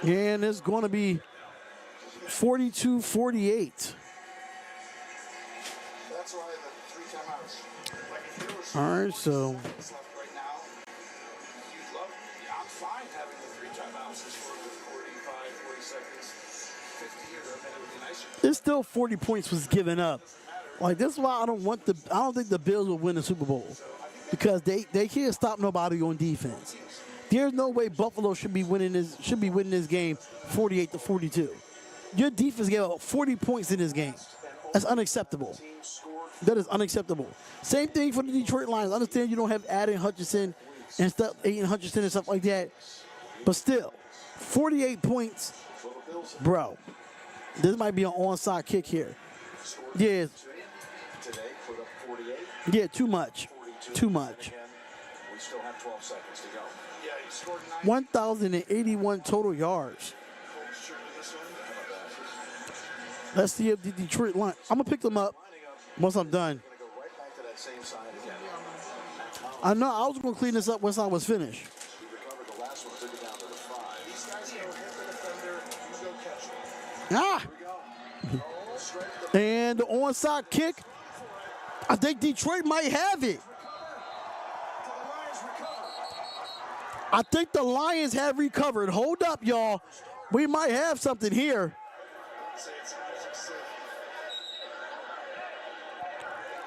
Speaker 1: And it's going to be 42-48.
Speaker 5: That's why the 3 timeouts. Like if there was
Speaker 1: All right, so
Speaker 5: seconds left right now, you'd love. I'm fine having the 3 timeouts. It's for the 45, 40 seconds, 50 or a minute would be nicer.
Speaker 1: it's still 40 points was given up. Like, this is why I don't think the Bills will win the Super Bowl, because they can't stop nobody on defense. There's no way Buffalo should be winning this game 48-42. Your defense gave up 40 points in this game. That's unacceptable. That is unacceptable. Same thing for the Detroit Lions. I understand you don't have Aiden Hutchinson and stuff like that, but still, 48 points, bro. This might be an onside kick here. Yeah. Yeah, too much. Too much.
Speaker 10: We still have 12 seconds to go.
Speaker 5: Yeah, he scored 9.
Speaker 1: 1,081 total yards. Let's see if the Detroit Lions. I'm gonna pick them up once I'm done.
Speaker 10: We're going to go right back to that same side again.
Speaker 1: I know I was gonna clean this up once I was finished.
Speaker 10: He recovered the last one, took it down to the 5.
Speaker 5: These guys go hit the defender, you go catch it.
Speaker 1: Ah! And the onside kick. I think Detroit might have it. I think the Lions have recovered. Hold up, y'all. We might have something here.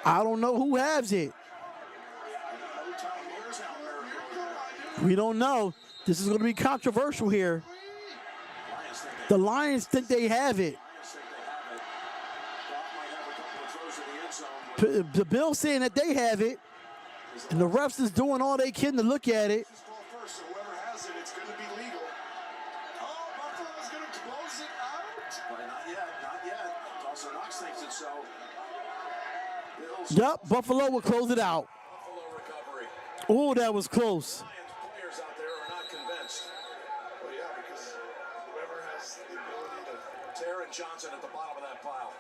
Speaker 1: I don't know who has it. We don't know. This is going to be controversial here. The Lions think they have it. The Bills saying that they have it, and the refs is doing all they can to look at it.
Speaker 5: Whoever has it, it's going to be legal. Oh, Buffalo's going to close it out.
Speaker 10: Well, not yet, not yet. Also, Knox thinks it's so. Bills.
Speaker 1: Yep, Buffalo will close it out.
Speaker 10: Buffalo recovery.
Speaker 1: Oh, that was close.
Speaker 10: Lions players out there are not convinced.
Speaker 5: Well, yeah, because whoever has the ability to.
Speaker 10: Taron Johnson at the bottom of that pile.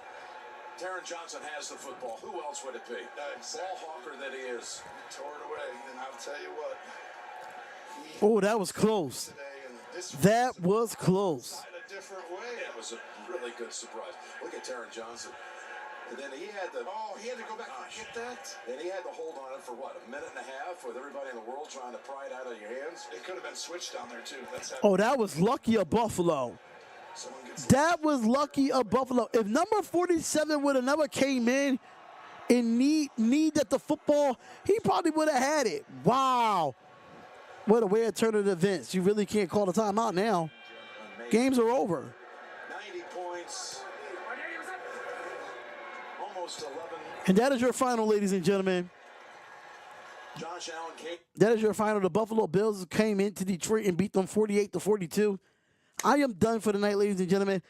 Speaker 10: Taron Johnson has the football. Who else would it be?
Speaker 5: Exactly.
Speaker 10: Ball hawker that he is.
Speaker 5: He tore it away, and I'll tell you what.
Speaker 1: Oh, that was close. That was close.
Speaker 5: In a different way.
Speaker 10: It was a really good surprise. Look at Taron Johnson. And then he had the.
Speaker 5: Oh, he had to go back and get that.
Speaker 10: And he had to hold on it for what, a minute and a half, with everybody in the world trying to pry it out of your hands.
Speaker 5: It could have been switched down there too. That's
Speaker 1: Oh, that was lucky of Buffalo. That was lucky of Buffalo. If number 47 would have never came in and need that the football, he probably would have had it. Wow. What a way of turning the events. You really can't call the timeout now. Games are over.
Speaker 10: 90 points. Almost 11.
Speaker 1: And that is your final, ladies and gentlemen.
Speaker 10: Josh Allen came.
Speaker 1: That is your final. The Buffalo Bills came into Detroit and beat them 48-42. I am done for the night, ladies and gentlemen.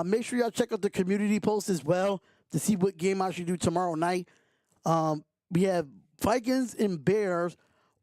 Speaker 1: Make sure y'all check out the community post as well to see what game I should do tomorrow night. We have Vikings and Bears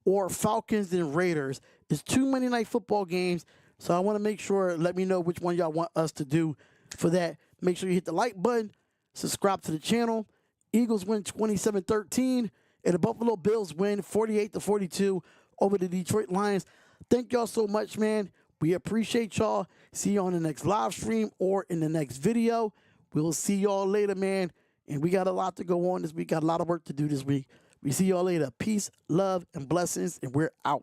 Speaker 1: or Falcons and Raiders. It's 2 Monday Night Football games, so I want to make sure, let me know which one y'all want us to do for that. Make sure you hit the like button, subscribe to the channel. Eagles win 27-13, and the Buffalo Bills win 48-42 over the Detroit Lions. Thank y'all so much, man. We appreciate y'all. See you on the next live stream or in the next video. We'll see y'all later, man. And we got a lot to go on this week. Got a lot of work to do this week. We see y'all later. Peace, love, and blessings, and we're out.